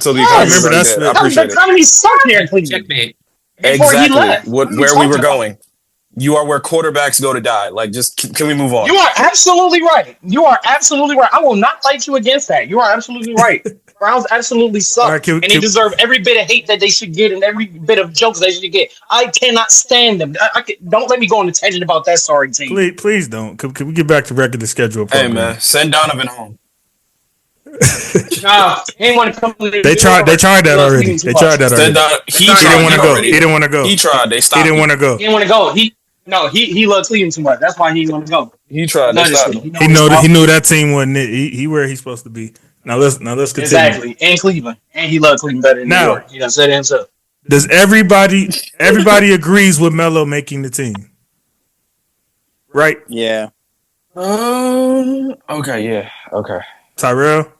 [SPEAKER 7] So the
[SPEAKER 5] Yes.
[SPEAKER 7] economy
[SPEAKER 3] I remember
[SPEAKER 7] was
[SPEAKER 3] that
[SPEAKER 7] dead. I
[SPEAKER 3] shit.
[SPEAKER 7] appreciate
[SPEAKER 5] The
[SPEAKER 7] it.
[SPEAKER 5] economy sucked here in Cleveland
[SPEAKER 1] Checkmate.
[SPEAKER 5] before he left.
[SPEAKER 7] Exactly.
[SPEAKER 5] What are you
[SPEAKER 7] Where we were
[SPEAKER 5] talking about?
[SPEAKER 7] going. You are where quarterbacks go to die. Like, just can we move on?
[SPEAKER 5] You are absolutely right. You are absolutely right. I will not fight you against that. You are absolutely right. Browns absolutely suck,
[SPEAKER 3] All right,
[SPEAKER 5] and they deserve every bit of hate that they should get and every bit of jokes they should get. I cannot stand them. Don't let me go on a tangent about that sorry team.
[SPEAKER 3] Please don't. Can we get back to regular schedule?
[SPEAKER 7] Hey,
[SPEAKER 3] Program?
[SPEAKER 7] man, send Donovan home.
[SPEAKER 5] Nah, he ain't want to come.
[SPEAKER 3] They tried that already. They tried that
[SPEAKER 7] Send
[SPEAKER 3] already.
[SPEAKER 7] He
[SPEAKER 3] He didn't want to go.
[SPEAKER 7] already.
[SPEAKER 3] He didn't want to go.
[SPEAKER 7] He tried. They
[SPEAKER 3] He
[SPEAKER 7] stopped
[SPEAKER 3] didn't
[SPEAKER 7] him.
[SPEAKER 3] want to go.
[SPEAKER 5] He didn't want to go. He loved Cleveland too much. That's why he didn't want to go.
[SPEAKER 7] He tried. They stopped him.
[SPEAKER 3] He knew that team wasn't it. He where he's supposed to be. Now let's continue.
[SPEAKER 5] Exactly. And Cleveland. And he loved Cleveland better than New York. He done said it himself.
[SPEAKER 3] Does everybody agrees with Melo making the team? Right?
[SPEAKER 6] Yeah.
[SPEAKER 7] Okay. Yeah. Okay.
[SPEAKER 3] Tyrell?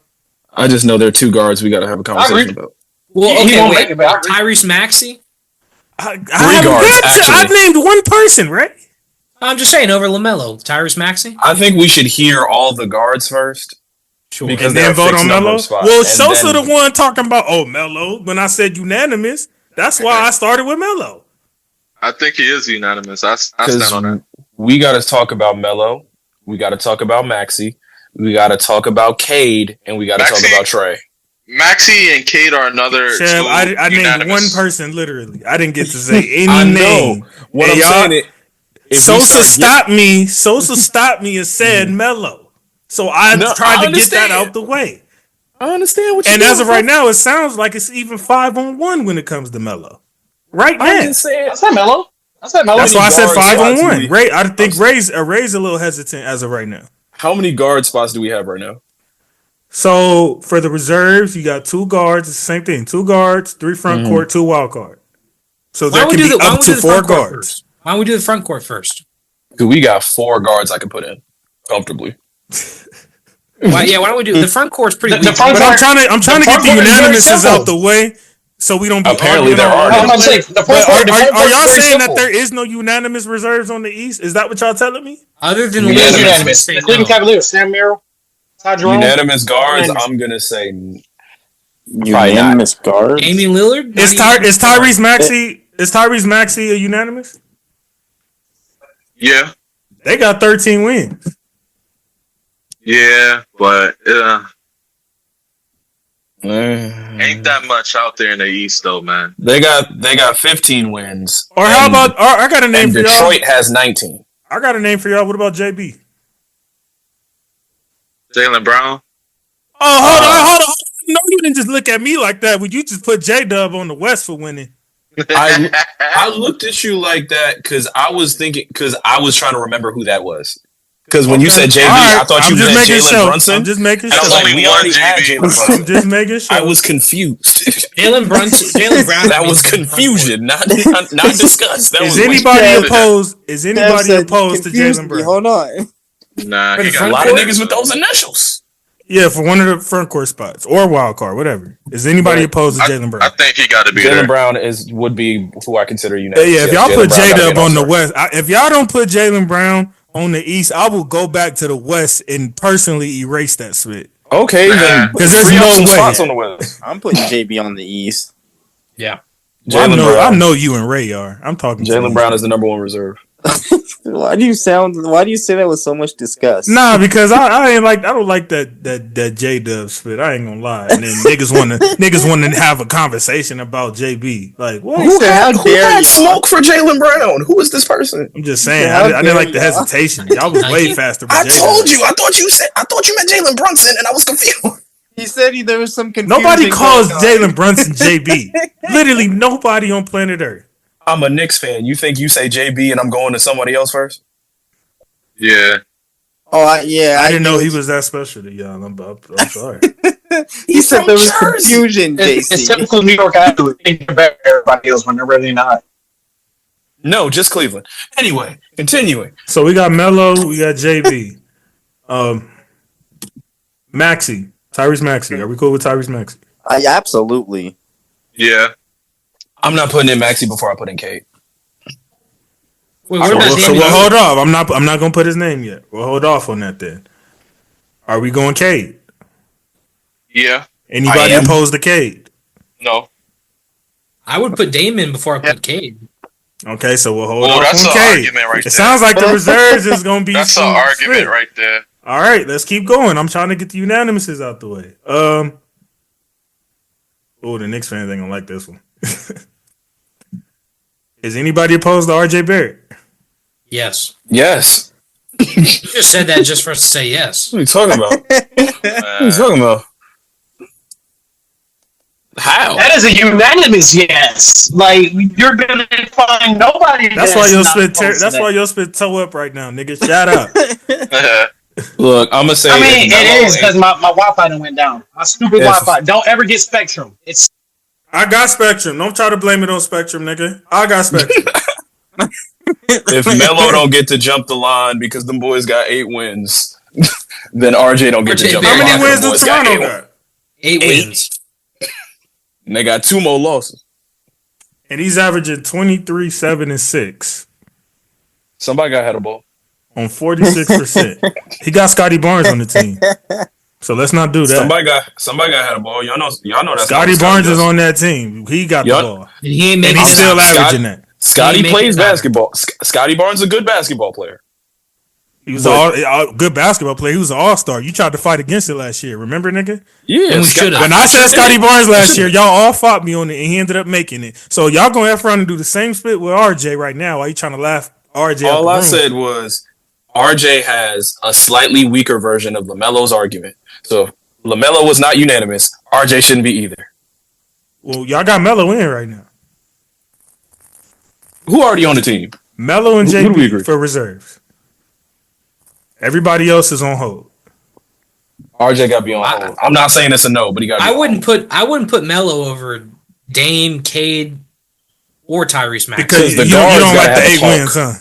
[SPEAKER 7] I just know there are 2 guards we got to have a conversation about.
[SPEAKER 1] Well,
[SPEAKER 5] He
[SPEAKER 1] okay,
[SPEAKER 5] won't
[SPEAKER 1] wait.
[SPEAKER 5] make it back.
[SPEAKER 1] Tyrese Maxey?
[SPEAKER 3] I've named one person, right?
[SPEAKER 1] I'm just saying, over LaMelo. Tyrese Maxey?
[SPEAKER 7] I think we should hear all the guards first.
[SPEAKER 1] Sure.
[SPEAKER 7] Because
[SPEAKER 3] And
[SPEAKER 7] there
[SPEAKER 3] then
[SPEAKER 7] are
[SPEAKER 3] vote
[SPEAKER 7] fixed
[SPEAKER 3] on
[SPEAKER 7] number
[SPEAKER 3] Melo?
[SPEAKER 7] of spots.
[SPEAKER 3] Well,
[SPEAKER 7] And
[SPEAKER 3] Sosa
[SPEAKER 7] then-
[SPEAKER 3] the one talking about, Melo. When I said unanimous, that's why I started with Melo.
[SPEAKER 2] I think he is unanimous. I stand on that.
[SPEAKER 7] We got to talk about Melo. We got to talk about Maxey. We got to talk about Cade, and we got to talk
[SPEAKER 2] Maxey.
[SPEAKER 7] about Trey.
[SPEAKER 2] Maxey and Cade are another
[SPEAKER 3] Shab,
[SPEAKER 2] two
[SPEAKER 3] I named
[SPEAKER 2] unanimous.
[SPEAKER 3] one person, literally. I didn't get to say any
[SPEAKER 7] I know.
[SPEAKER 3] name.
[SPEAKER 7] What
[SPEAKER 3] And
[SPEAKER 7] I'm
[SPEAKER 3] y'all-
[SPEAKER 7] saying is,
[SPEAKER 3] Sosa stopped me and said Melo. So I tried to get that out the way.
[SPEAKER 7] I understand what you're
[SPEAKER 3] And
[SPEAKER 7] doing,
[SPEAKER 3] as of right now, it sounds like it's even 5-on-1 when it comes to Melo. Right now.
[SPEAKER 4] I'm just saying.
[SPEAKER 5] That's not Melo.
[SPEAKER 3] That's why I said 5-on-1.
[SPEAKER 7] Ray,
[SPEAKER 3] I think Ray's a little hesitant as of right now.
[SPEAKER 7] how many guard spots do we have right now?
[SPEAKER 3] So for the reserves, you got 2 guards. It's the same thing. 2 guards, 3 front court, 2 wild card. So there can be up to 4 guards.
[SPEAKER 1] Why don't we do the front court first?
[SPEAKER 7] Because we got 4 guards I can put in comfortably.
[SPEAKER 1] Why don't we do the front court's pretty weak.
[SPEAKER 3] But I'm trying to get the unanimouses out the way so we don't be
[SPEAKER 7] apparently there are.
[SPEAKER 3] Are y'all saying that there is no unanimous reserves on the East? Is that what y'all telling me?
[SPEAKER 1] Other than
[SPEAKER 5] unanimous. Cleveland Cavaliers, Sam Merrill, Ty Jerome.
[SPEAKER 7] Unanimous guards, I'm gonna say
[SPEAKER 6] Unanimous guards.
[SPEAKER 1] Damian Lillard?
[SPEAKER 3] Is Tyrese Maxey a unanimous?
[SPEAKER 2] Yeah.
[SPEAKER 3] They got 13 wins.
[SPEAKER 2] Yeah, but ain't that much out there in the East though, man.
[SPEAKER 7] They got 15 wins.
[SPEAKER 3] Or how about I got a name for y'all.
[SPEAKER 7] Detroit has 19.
[SPEAKER 3] I got a name for y'all. What about JB?
[SPEAKER 2] Jaylen Brown.
[SPEAKER 3] Oh, hold on. No, you didn't just look at me like that. Would you just put J-Dub on the West for winning?
[SPEAKER 7] I looked at you like that because I was trying to remember who that was. Because when you said JB, I thought you meant Jalen Brunson.
[SPEAKER 3] I'm just making sure.
[SPEAKER 7] I was like, we already had Jalen Brunson.
[SPEAKER 3] I'm just making sure.
[SPEAKER 7] I was confused.
[SPEAKER 1] Jalen Brown.
[SPEAKER 7] That was confusion, not disgust.
[SPEAKER 3] Is anybody opposed to Jalen Brown?
[SPEAKER 6] Hold on.
[SPEAKER 2] Nah, he
[SPEAKER 7] got a lot of niggas with those initials.
[SPEAKER 3] Yeah, for one of the front court spots or wild card, whatever. Is anybody opposed to Jalen Brown?
[SPEAKER 2] I think he got to be there.
[SPEAKER 7] Jalen Brown would be who I consider unanimous.
[SPEAKER 3] Yeah, if y'all put J-Dub on the West, if y'all don't put Jalen Brown on the East, I will go back to the West and personally erase that split.
[SPEAKER 7] Okay, then
[SPEAKER 3] because there's no way.
[SPEAKER 7] Spots on the West.
[SPEAKER 6] I'm putting JB on the East.
[SPEAKER 1] Yeah,
[SPEAKER 3] I know you and Ray are. I'm talking.
[SPEAKER 7] Jalen Brown is the number 1 reserve.
[SPEAKER 6] Why do you say that with so much disgust?
[SPEAKER 3] Nah, because I don't like that J-Dub split. I ain't gonna lie. And then niggas want to have a conversation about JB. Like, what?
[SPEAKER 7] Who had smoke for Jalen Brown? Who is this person?
[SPEAKER 3] I'm just saying. I didn't like the hesitation. Y'all was way faster.
[SPEAKER 7] I told you. I thought you meant Jalen Brunson, and I was confused.
[SPEAKER 6] He said there was some confusion.
[SPEAKER 3] Nobody calls Jalen Brunson JB. Literally nobody on planet Earth.
[SPEAKER 7] I'm a Knicks fan. You think you say JB and I'm going to somebody else first?
[SPEAKER 2] Yeah.
[SPEAKER 6] Oh, yeah.
[SPEAKER 3] I didn't know he was that special to y'all. I'm sorry.
[SPEAKER 6] He said there was confusion, JC.
[SPEAKER 5] It's typical New York athlete. Think about everybody else when they're really not.
[SPEAKER 7] No, just Cleveland. Anyway, continuing.
[SPEAKER 3] So we got Melo, we got JB. Maxey. Tyrese Maxey. Are we cool with Tyrese Maxey?
[SPEAKER 6] Absolutely.
[SPEAKER 2] Yeah.
[SPEAKER 7] I'm not putting in Maxey before I put in Cade.
[SPEAKER 3] So we'll hold off. I'm not gonna put his name yet. We'll hold off on that then. Are we going Cade?
[SPEAKER 2] Yeah.
[SPEAKER 3] Anybody opposed to Cade?
[SPEAKER 2] No.
[SPEAKER 1] I would put Damon before I put Cade.
[SPEAKER 3] Okay, so we'll hold off
[SPEAKER 2] that's
[SPEAKER 3] on
[SPEAKER 2] an
[SPEAKER 3] Cade.
[SPEAKER 2] argument right there.
[SPEAKER 3] It sounds like the reserves is gonna be.
[SPEAKER 2] That's an argument right there.
[SPEAKER 3] All right, let's keep going. I'm trying to get the unanimouses out the way. The Knicks fans ain't gonna like this one. Is anybody opposed to RJ Barrett?
[SPEAKER 1] Yes.
[SPEAKER 7] Yes.
[SPEAKER 1] You just said that just for us to say yes.
[SPEAKER 7] What are you talking about? What are you talking about? How?
[SPEAKER 5] That is a unanimous yes. Like, you're gonna find nobody.
[SPEAKER 3] That's why you'll spit toe up right now, nigga. Shout out.
[SPEAKER 7] Look, I'm gonna say.
[SPEAKER 5] I mean, it is because my Wi-Fi done went down. My stupid Wi-Fi. Don't ever get Spectrum.
[SPEAKER 3] I got Spectrum. Don't try to blame it on Spectrum, nigga. I got Spectrum.
[SPEAKER 7] If Melo don't get to jump the line because them boys got 8 wins, then RJ don't get to jump the line.
[SPEAKER 3] How many wins do Toronto got?
[SPEAKER 1] 8 wins.
[SPEAKER 7] And they got 2 more losses.
[SPEAKER 3] And he's averaging 23, 7, and 6.
[SPEAKER 7] Somebody got had a ball.
[SPEAKER 3] On 46%. He got Scotty Barnes on the team. So let's not do that.
[SPEAKER 7] Somebody got had a ball. Y'all know that.
[SPEAKER 3] Scotty Barnes is on that team. He got the ball.
[SPEAKER 1] And he's
[SPEAKER 3] still averaging that.
[SPEAKER 7] Scotty plays basketball. Scotty Barnes is a good basketball player.
[SPEAKER 3] He was a good basketball player. He was an all-star. You tried to fight against it last year. Remember, nigga?
[SPEAKER 7] Yeah.
[SPEAKER 3] When I said Scotty Barnes last year, y'all all fought me on it, and he ended up making it. So y'all going to have fun and do the same split with RJ right now while you trying to laugh RJ.
[SPEAKER 7] All I said was RJ has a slightly weaker version of LaMelo's argument. So if LaMelo was not unanimous, RJ shouldn't be either.
[SPEAKER 3] Well, y'all got Melo in right now.
[SPEAKER 7] Who already on the team?
[SPEAKER 3] Melo and
[SPEAKER 7] Who do we agree?
[SPEAKER 3] JB for reserves. Everybody else is on hold.
[SPEAKER 7] RJ got to be on hold. I'm not saying it's a no, but he got to be
[SPEAKER 1] I wouldn't put Melo over Dame, Cade, or Tyrese Maxey.
[SPEAKER 3] Because you don't like the 8 wins, huh?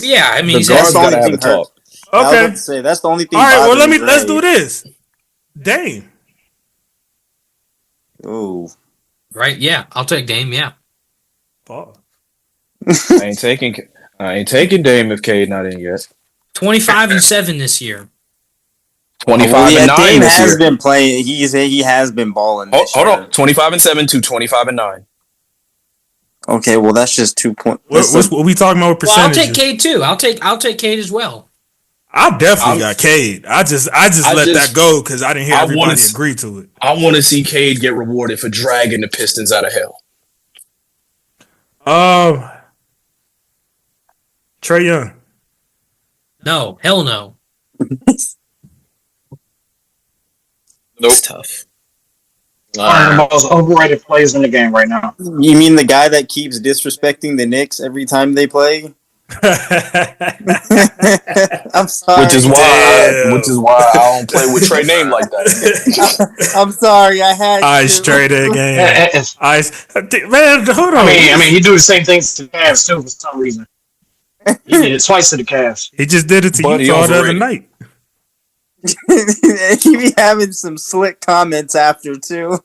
[SPEAKER 1] Yeah, I mean,
[SPEAKER 7] the guards got to have a talk.
[SPEAKER 6] Okay. I was
[SPEAKER 3] Okay.
[SPEAKER 6] about to say, that's the only thing.
[SPEAKER 3] All right, well,
[SPEAKER 6] bothering
[SPEAKER 3] let's
[SPEAKER 6] Dre.
[SPEAKER 3] do this. Dame.
[SPEAKER 6] Ooh.
[SPEAKER 1] Right? Yeah, I'll take Dame. Yeah.
[SPEAKER 3] Pause.
[SPEAKER 7] I ain't taking Dame if Cade not in yet.
[SPEAKER 1] 25-7 this year.
[SPEAKER 7] 25 and 9
[SPEAKER 6] Dame
[SPEAKER 7] this
[SPEAKER 6] has
[SPEAKER 7] year.
[SPEAKER 6] been playing. He has been balling. This
[SPEAKER 7] Hold
[SPEAKER 6] year.
[SPEAKER 7] on, 25-7 to 25-9.
[SPEAKER 6] Okay, well that's just 2 points.
[SPEAKER 3] What we talking about with
[SPEAKER 1] Well, I'll
[SPEAKER 3] percentages?
[SPEAKER 1] take Cade too. I'll take Cade as well.
[SPEAKER 3] I definitely got Cade. I just let that go because I didn't hear everybody agree to it.
[SPEAKER 7] I want to see Cade get rewarded for dragging the Pistons out of hell.
[SPEAKER 3] Trae Young.
[SPEAKER 1] No, hell no.
[SPEAKER 7] It's tough.
[SPEAKER 5] One of the most overrated players in the game right now.
[SPEAKER 6] You mean the guy that keeps disrespecting the Knicks every time they play? I'm sorry.
[SPEAKER 7] Which is why I don't play with Trae name like that.
[SPEAKER 6] I'm sorry. I had
[SPEAKER 3] Ice straight again. Ice. Man, hold on.
[SPEAKER 5] I mean, he do the same things to the Cavs too for some reason. He did it twice to the Cavs.
[SPEAKER 3] He just did it to Utah the other night.
[SPEAKER 6] He be having some slick comments after too.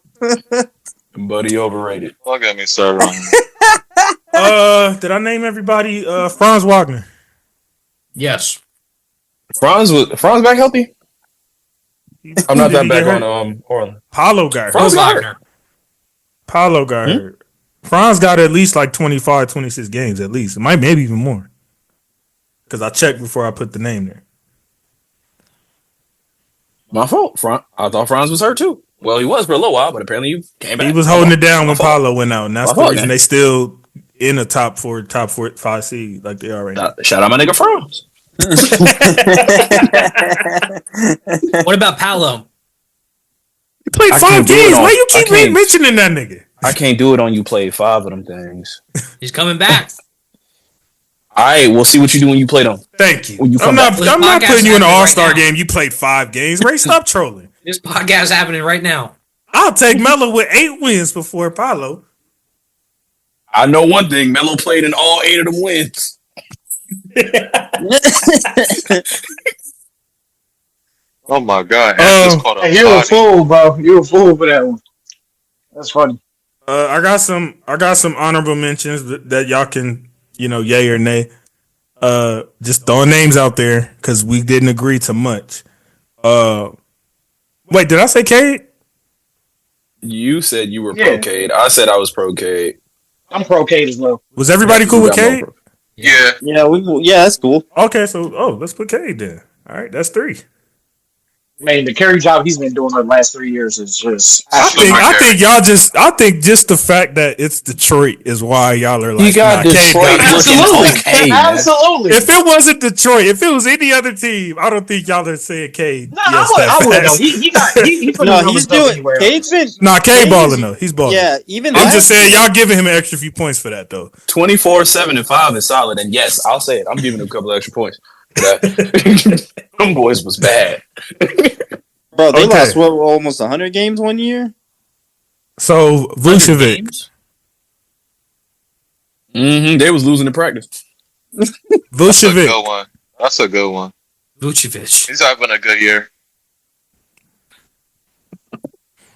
[SPEAKER 7] Buddy overrated.
[SPEAKER 2] Don't get me started on
[SPEAKER 3] Did I name everybody? Franz Wagner.
[SPEAKER 1] Yes.
[SPEAKER 7] Franz back healthy? I'm not that bad on Orland.
[SPEAKER 3] Paolo got
[SPEAKER 7] Franz
[SPEAKER 3] hurt.
[SPEAKER 1] Wagner.
[SPEAKER 3] Paolo got hurt. Franz got at least like 25, 26 games at least. It might maybe even more. Because I checked before I put the name there.
[SPEAKER 7] My fault. I thought Franz was hurt too. Well, he was for a little while, but apparently he came back.
[SPEAKER 3] He was holding it down when Paolo went out, and that's the reason
[SPEAKER 7] man.
[SPEAKER 3] they still in the top 5 seed like they are right now.
[SPEAKER 7] Shout out my nigga Franz.
[SPEAKER 1] What about Paolo?
[SPEAKER 3] He played 5 games. Why you keep mentioning that nigga?
[SPEAKER 7] I can't do it on you played 5 of them things.
[SPEAKER 1] He's coming back.
[SPEAKER 7] All right, we'll see what you do when you play them.
[SPEAKER 3] Thank you.
[SPEAKER 7] When you
[SPEAKER 3] I'm not putting you in an
[SPEAKER 1] happening
[SPEAKER 3] all-star
[SPEAKER 1] right now.
[SPEAKER 3] game. You played 5 games. Ray, stop trolling.
[SPEAKER 1] This podcast is happening right now.
[SPEAKER 3] I'll take Melo with 8 wins before Paolo.
[SPEAKER 7] I know one thing. Melo played in all 8 of them wins.
[SPEAKER 2] Oh my god!
[SPEAKER 5] You're a fool, bro. You're a fool for that one. That's funny.
[SPEAKER 3] I got some honorable mentions that y'all can, yay or nay. Just throwing names out there because we didn't agree to much. Wait, did I say Cade?
[SPEAKER 7] You said you were pro Cade. I said I was pro Cade.
[SPEAKER 5] I'm pro Cade as well.
[SPEAKER 3] Was everybody cool with Cade?
[SPEAKER 2] Yeah.
[SPEAKER 6] Yeah, that's cool.
[SPEAKER 3] Okay, so let's put Cade then. All right, that's 3.
[SPEAKER 5] Man, the carry job he's been doing the last 3 years is just.
[SPEAKER 3] I think just the fact that it's Detroit is why y'all are like.
[SPEAKER 7] You got Detroit
[SPEAKER 5] Absolutely.
[SPEAKER 7] okay,
[SPEAKER 5] Absolutely.
[SPEAKER 3] If it wasn't Detroit, if it was any other team, I don't think y'all are saying Cade.
[SPEAKER 5] No, I would know. He put
[SPEAKER 6] No,
[SPEAKER 5] his
[SPEAKER 6] he's
[SPEAKER 5] numbers up
[SPEAKER 6] doing.
[SPEAKER 5] anywhere.
[SPEAKER 6] Cade's been.
[SPEAKER 3] Nah, Cade balling though. He's balling.
[SPEAKER 6] Yeah, even.
[SPEAKER 3] I'm just saying y'all giving him an extra few points for that though.
[SPEAKER 7] 24, 7, and 5 is solid. And yes, I'll say it. I'm giving him a couple of extra points. Them boys was bad.
[SPEAKER 6] Bro, they lost almost 100 games one year.
[SPEAKER 3] So Vucevic.
[SPEAKER 7] They was losing in practice.
[SPEAKER 3] Vucevic.
[SPEAKER 2] That's a good one.
[SPEAKER 1] Vucevic.
[SPEAKER 2] He's having a good year.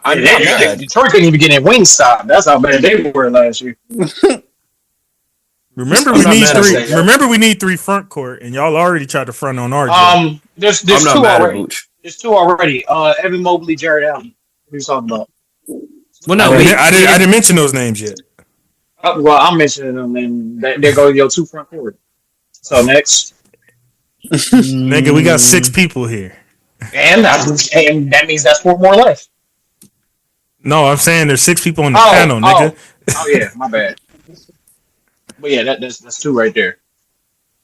[SPEAKER 5] Detroit couldn't even get in Wingstop. That's how bad they were last year.
[SPEAKER 3] Remember we need 3 front court, and y'all already tried to front on RJ.
[SPEAKER 5] There's 2 already. There's 2 already. Evan Mobley, Jared Allen. What are you talking about?
[SPEAKER 1] Well, no,
[SPEAKER 3] I didn't mention those names yet.
[SPEAKER 5] Well, I'm mentioning them, and there go your 2 front court. So next,
[SPEAKER 3] nigga, we got 6 people here,
[SPEAKER 5] and that means that's 4 more left.
[SPEAKER 3] No, I'm saying there's 6 people on the panel, nigga.
[SPEAKER 5] Oh yeah, my bad. But yeah, that's 2 right there.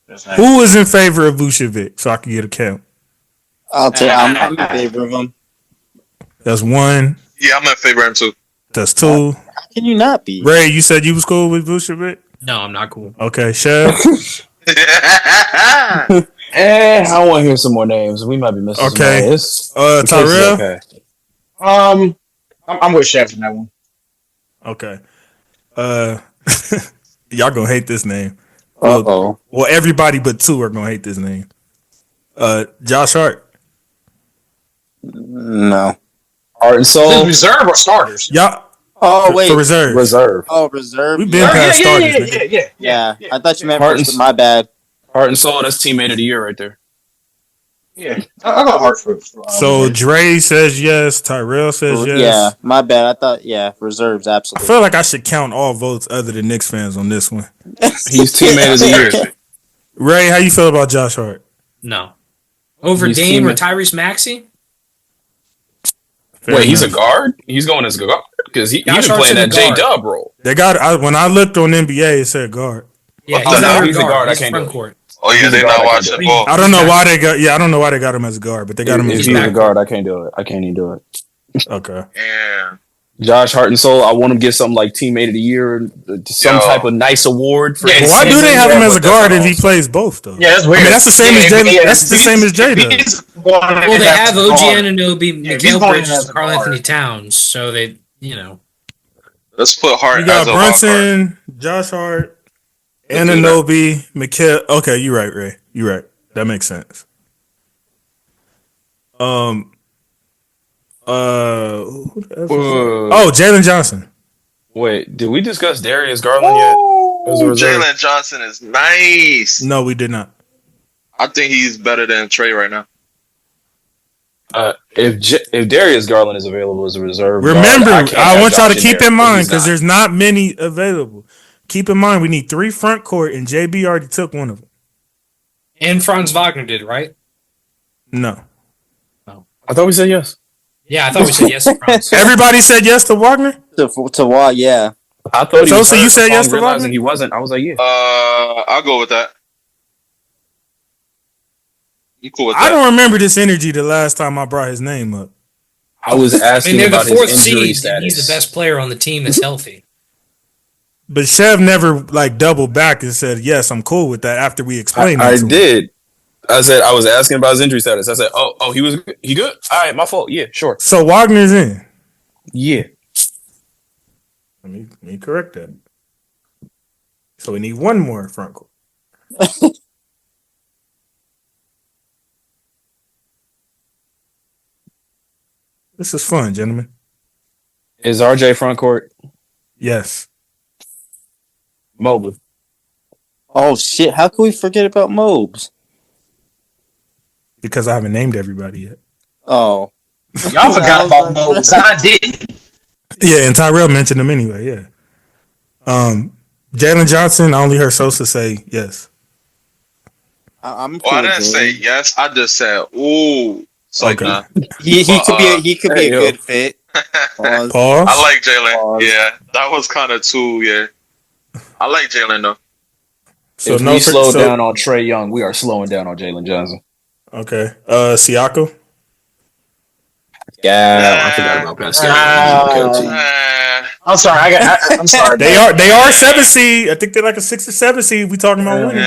[SPEAKER 3] Who is in favor of Vucevic so I can get a count?
[SPEAKER 6] I'm in favor of him.
[SPEAKER 3] That's one.
[SPEAKER 2] Yeah, I'm in favor of him too.
[SPEAKER 3] That's two.
[SPEAKER 6] How can you not be?
[SPEAKER 3] Ray, you said you was cool with Vucevic?
[SPEAKER 1] No, I'm not cool.
[SPEAKER 3] Okay, Chev.
[SPEAKER 7] I want to hear some more names. We might be missing.
[SPEAKER 3] Okay. Tyrell.
[SPEAKER 7] Okay.
[SPEAKER 5] I'm with Chef in that one.
[SPEAKER 3] Okay. Y'all gonna hate this name.
[SPEAKER 6] Uh-oh.
[SPEAKER 3] Well, everybody but two are gonna hate this name. Josh Hart.
[SPEAKER 6] No.
[SPEAKER 7] Heart and Soul.
[SPEAKER 5] Reserve or starters?
[SPEAKER 3] Y'all.
[SPEAKER 6] Oh wait.
[SPEAKER 3] For reserve.
[SPEAKER 6] Oh, reserve.
[SPEAKER 3] We've been past starters.
[SPEAKER 6] Yeah. I thought you meant
[SPEAKER 7] Heart
[SPEAKER 6] first.
[SPEAKER 7] and-
[SPEAKER 6] My bad.
[SPEAKER 7] Heart and Soul. That's teammate of the year right there.
[SPEAKER 5] Yeah, I got Hart for.
[SPEAKER 3] So Dre says yes. Tyrell says yes.
[SPEAKER 6] Yeah, my bad. I thought reserves
[SPEAKER 3] I
[SPEAKER 6] absolutely.
[SPEAKER 3] feel like I should count all votes other than Knicks fans on this one.
[SPEAKER 7] He's teammate of the year.
[SPEAKER 3] Ray, how you feel about Josh Hart?
[SPEAKER 1] No. Over
[SPEAKER 7] He's
[SPEAKER 1] Dame or
[SPEAKER 7] teammate.
[SPEAKER 1] Tyrese Maxey?
[SPEAKER 3] Fair
[SPEAKER 7] Wait, he's a
[SPEAKER 3] enough.
[SPEAKER 7] guard? He's going as a guard because he
[SPEAKER 1] Josh
[SPEAKER 7] been
[SPEAKER 1] Hart's
[SPEAKER 7] playing
[SPEAKER 1] in
[SPEAKER 7] that
[SPEAKER 1] the
[SPEAKER 7] J
[SPEAKER 1] guard.
[SPEAKER 7] Dub role.
[SPEAKER 3] They got. When I looked on NBA, it said guard.
[SPEAKER 1] Yeah,
[SPEAKER 7] Oh,
[SPEAKER 1] he's
[SPEAKER 7] no,
[SPEAKER 1] under
[SPEAKER 7] he's a guard. I
[SPEAKER 1] He's
[SPEAKER 7] can't
[SPEAKER 1] front
[SPEAKER 7] do it.
[SPEAKER 1] court.
[SPEAKER 2] Oh yeah,
[SPEAKER 7] He's
[SPEAKER 2] they
[SPEAKER 7] a guard,
[SPEAKER 2] not
[SPEAKER 7] I
[SPEAKER 2] watching
[SPEAKER 7] can't do
[SPEAKER 2] ball.
[SPEAKER 3] I don't know why they got. Yeah, I don't know why they got him as a guard, but they got him as
[SPEAKER 7] If
[SPEAKER 3] a
[SPEAKER 7] he's
[SPEAKER 3] guard.
[SPEAKER 7] a guard, I can't do it. I can't even do it.
[SPEAKER 3] Okay.
[SPEAKER 2] Yeah.
[SPEAKER 7] Josh Hart and Soul. I want him to get something like teammate of the year, some type of nice award. For
[SPEAKER 5] Yeah,
[SPEAKER 3] But why do they have him as a guard if he
[SPEAKER 7] plays?
[SPEAKER 3] plays both though?
[SPEAKER 5] Yeah, that's weird.
[SPEAKER 3] I mean, that's the same as Jay. That's the same as Jay does.
[SPEAKER 1] Well, they have OG Anunoby,
[SPEAKER 5] Yeah, if he's
[SPEAKER 1] Mikal
[SPEAKER 5] going
[SPEAKER 1] Bridges,
[SPEAKER 5] as
[SPEAKER 1] and
[SPEAKER 5] a
[SPEAKER 1] Karl
[SPEAKER 5] guard.
[SPEAKER 1] Anthony Towns, so they,
[SPEAKER 2] Let's put Hart
[SPEAKER 3] You got
[SPEAKER 2] as a wild card.
[SPEAKER 3] Brunson, Josh Hart, Anunoby, Mikal. Okay, you're right, Ray. You're right. That makes sense. Who the F is- Jalen Johnson.
[SPEAKER 7] Wait, did we discuss Darius Garland yet? As a reserve?
[SPEAKER 2] Jalen Johnson is nice.
[SPEAKER 3] No, we did not.
[SPEAKER 2] I think he's better than Trey right now.
[SPEAKER 7] If Darius Garland is available as a reserve,
[SPEAKER 3] Remember,
[SPEAKER 7] guard, can't
[SPEAKER 3] I
[SPEAKER 7] have
[SPEAKER 3] want y'all to
[SPEAKER 7] Josh in
[SPEAKER 3] keep
[SPEAKER 7] there,
[SPEAKER 3] in
[SPEAKER 7] but
[SPEAKER 3] mind
[SPEAKER 7] he's
[SPEAKER 3] because
[SPEAKER 7] not.
[SPEAKER 3] there's not many available. Keep in mind, we need 3 front court, and JB already took one of them.
[SPEAKER 1] and Franz Wagner did, right?
[SPEAKER 3] No.
[SPEAKER 7] I thought we said yes.
[SPEAKER 1] Yeah, I thought we said yes to Franz.
[SPEAKER 3] Everybody said yes to Wagner?
[SPEAKER 6] To what? Yeah.
[SPEAKER 7] I thought he
[SPEAKER 3] So
[SPEAKER 7] was
[SPEAKER 3] you
[SPEAKER 7] hurt
[SPEAKER 3] said
[SPEAKER 7] upon
[SPEAKER 3] yes to
[SPEAKER 7] realizing
[SPEAKER 3] Wagner?
[SPEAKER 7] he wasn't. I was like, yeah.
[SPEAKER 2] I'll go with that. You cool with
[SPEAKER 3] I
[SPEAKER 2] that?
[SPEAKER 3] don't remember this energy the last time I brought his name up.
[SPEAKER 7] I was
[SPEAKER 1] I mean,
[SPEAKER 7] asking
[SPEAKER 1] they're the
[SPEAKER 7] about
[SPEAKER 1] fourth
[SPEAKER 7] his injury
[SPEAKER 1] seed.
[SPEAKER 7] status.
[SPEAKER 1] He's the best player on the team that's healthy.
[SPEAKER 3] But Chev never doubled back and said, yes, I'm cool with that after we explained
[SPEAKER 7] I
[SPEAKER 3] it to him.
[SPEAKER 7] did. I said I was asking about his injury status. I said, oh, he good? All right, my fault. Yeah, sure.
[SPEAKER 3] So Wagner's in.
[SPEAKER 7] Yeah.
[SPEAKER 3] Let me correct that. So we need one more front court. This is fun, gentlemen.
[SPEAKER 7] Is RJ front court?
[SPEAKER 3] Yes.
[SPEAKER 7] Mobley.
[SPEAKER 6] Oh shit! How can we forget about Mobes?
[SPEAKER 3] Because I haven't named everybody yet.
[SPEAKER 6] Oh,
[SPEAKER 5] Y'all forgot about Mobes. I didn't.
[SPEAKER 3] Yeah, and Tyrell mentioned him anyway, yeah. Jalen Johnson, I only heard Sosa say yes.
[SPEAKER 6] I'm.
[SPEAKER 2] Well, I
[SPEAKER 6] cool,
[SPEAKER 2] didn't say
[SPEAKER 6] Jalen.
[SPEAKER 2] yes. I just said, ooh. It's like,
[SPEAKER 3] Okay.
[SPEAKER 2] nah.
[SPEAKER 6] He could be a
[SPEAKER 7] yo.
[SPEAKER 6] good fit. Pause.
[SPEAKER 3] Pause.
[SPEAKER 2] I like Jalen.
[SPEAKER 6] Pause.
[SPEAKER 2] Yeah, that was kind of too, yeah. I like Jalen, though.
[SPEAKER 3] So
[SPEAKER 7] if
[SPEAKER 3] no
[SPEAKER 7] we slow
[SPEAKER 3] so-
[SPEAKER 7] down on Trey Young, we are slowing down on Jalen Johnson.
[SPEAKER 3] Okay. Siakam.
[SPEAKER 7] Yeah, I forgot about Pascal.
[SPEAKER 5] I'm sorry. I'm sorry.
[SPEAKER 3] They are 7 seed. I think they're like a 6 or 7 seed. We talking about winning.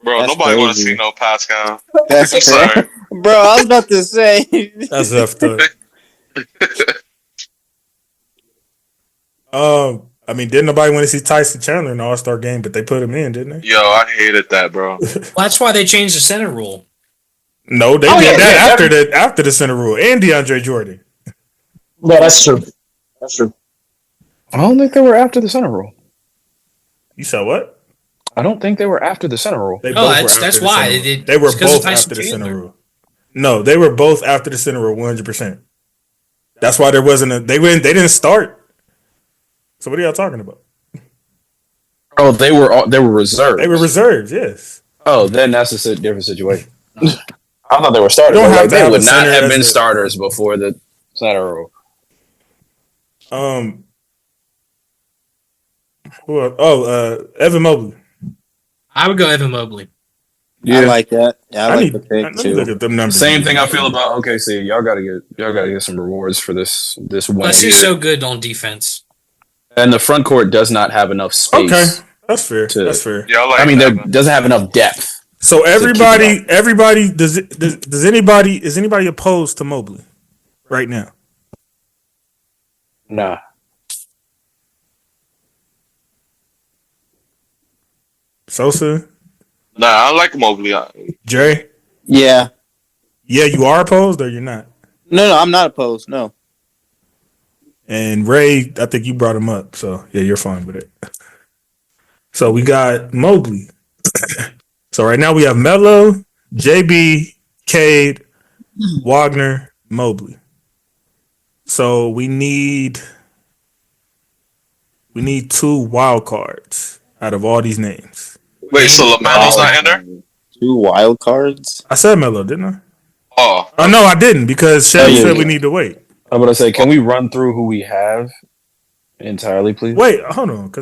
[SPEAKER 2] Bro,
[SPEAKER 6] That's
[SPEAKER 2] nobody want to
[SPEAKER 6] crazy.
[SPEAKER 2] see no Pascal.
[SPEAKER 6] That's
[SPEAKER 2] I'm sorry.
[SPEAKER 6] fair. Bro, I was about to say.
[SPEAKER 3] That's rough though. I mean, didn't nobody want to see Tyson Chandler in the All-Star game, but they put him in, didn't they?
[SPEAKER 2] Yo, I hated that, bro.
[SPEAKER 1] Well, that's why they changed the center rule.
[SPEAKER 3] No, they did that after the center rule and DeAndre Jordan.
[SPEAKER 5] No, that's true. That's true.
[SPEAKER 7] I don't think they were after the center rule.
[SPEAKER 3] You saw what?
[SPEAKER 7] I don't think they were after the center rule.
[SPEAKER 3] They
[SPEAKER 1] No,
[SPEAKER 3] both were
[SPEAKER 1] that's
[SPEAKER 3] after the
[SPEAKER 1] why
[SPEAKER 3] center
[SPEAKER 1] they
[SPEAKER 3] rule.
[SPEAKER 1] did.
[SPEAKER 3] They were
[SPEAKER 1] it's 'cause of
[SPEAKER 3] both
[SPEAKER 1] Tyson
[SPEAKER 3] after the center
[SPEAKER 1] Chandler.
[SPEAKER 3] rule. No, they were both after the center rule 100%. That's why there wasn't a they didn't start. So what are y'all talking about?
[SPEAKER 7] Oh, they were reserved.
[SPEAKER 3] They were reserves, yes.
[SPEAKER 7] Oh, then that's a different situation. I thought they were starters.
[SPEAKER 3] You don't
[SPEAKER 7] Like,
[SPEAKER 3] have to
[SPEAKER 7] they
[SPEAKER 3] have
[SPEAKER 7] would
[SPEAKER 3] a
[SPEAKER 7] not
[SPEAKER 3] center
[SPEAKER 7] have
[SPEAKER 3] as
[SPEAKER 7] been
[SPEAKER 3] a-
[SPEAKER 7] starters before the center rule.
[SPEAKER 3] Evan Mobley.
[SPEAKER 1] I would go Evan Mobley.
[SPEAKER 6] Yeah. I like that. Yeah, I like the pick too.
[SPEAKER 3] Look at them numbers.
[SPEAKER 7] Same thing I feel about OKC. Y'all gotta get some rewards for this win.
[SPEAKER 1] Plus, he's so good on defense.
[SPEAKER 7] And the front court does not have enough space.
[SPEAKER 3] Okay, that's fair. That's fair.
[SPEAKER 2] Yeah,
[SPEAKER 7] I mean, there doesn't have enough depth.
[SPEAKER 3] So everybody, is anybody opposed to Mobley right now?
[SPEAKER 7] Nah.
[SPEAKER 3] Sosa?
[SPEAKER 2] Nah, I like Mobley.
[SPEAKER 3] Jay?
[SPEAKER 6] Yeah.
[SPEAKER 3] Yeah, you are opposed or you're not?
[SPEAKER 6] No, I'm not opposed. No.
[SPEAKER 3] And Ray, I think you brought him up, so yeah, you're fine with it. So we got Mobley. So right now we have Melo, JB, Cade, Wagner, Mobley. So we need 2 wild cards out of all these names.
[SPEAKER 2] Wait, so LaMelo's not in there?
[SPEAKER 6] 2 wild cards?
[SPEAKER 3] I said Melo, didn't I?
[SPEAKER 2] Oh.
[SPEAKER 3] No, I didn't because Chef said we need to wait.
[SPEAKER 7] I'm gonna say, can we run through who we have entirely, please?
[SPEAKER 3] Wait, hold on,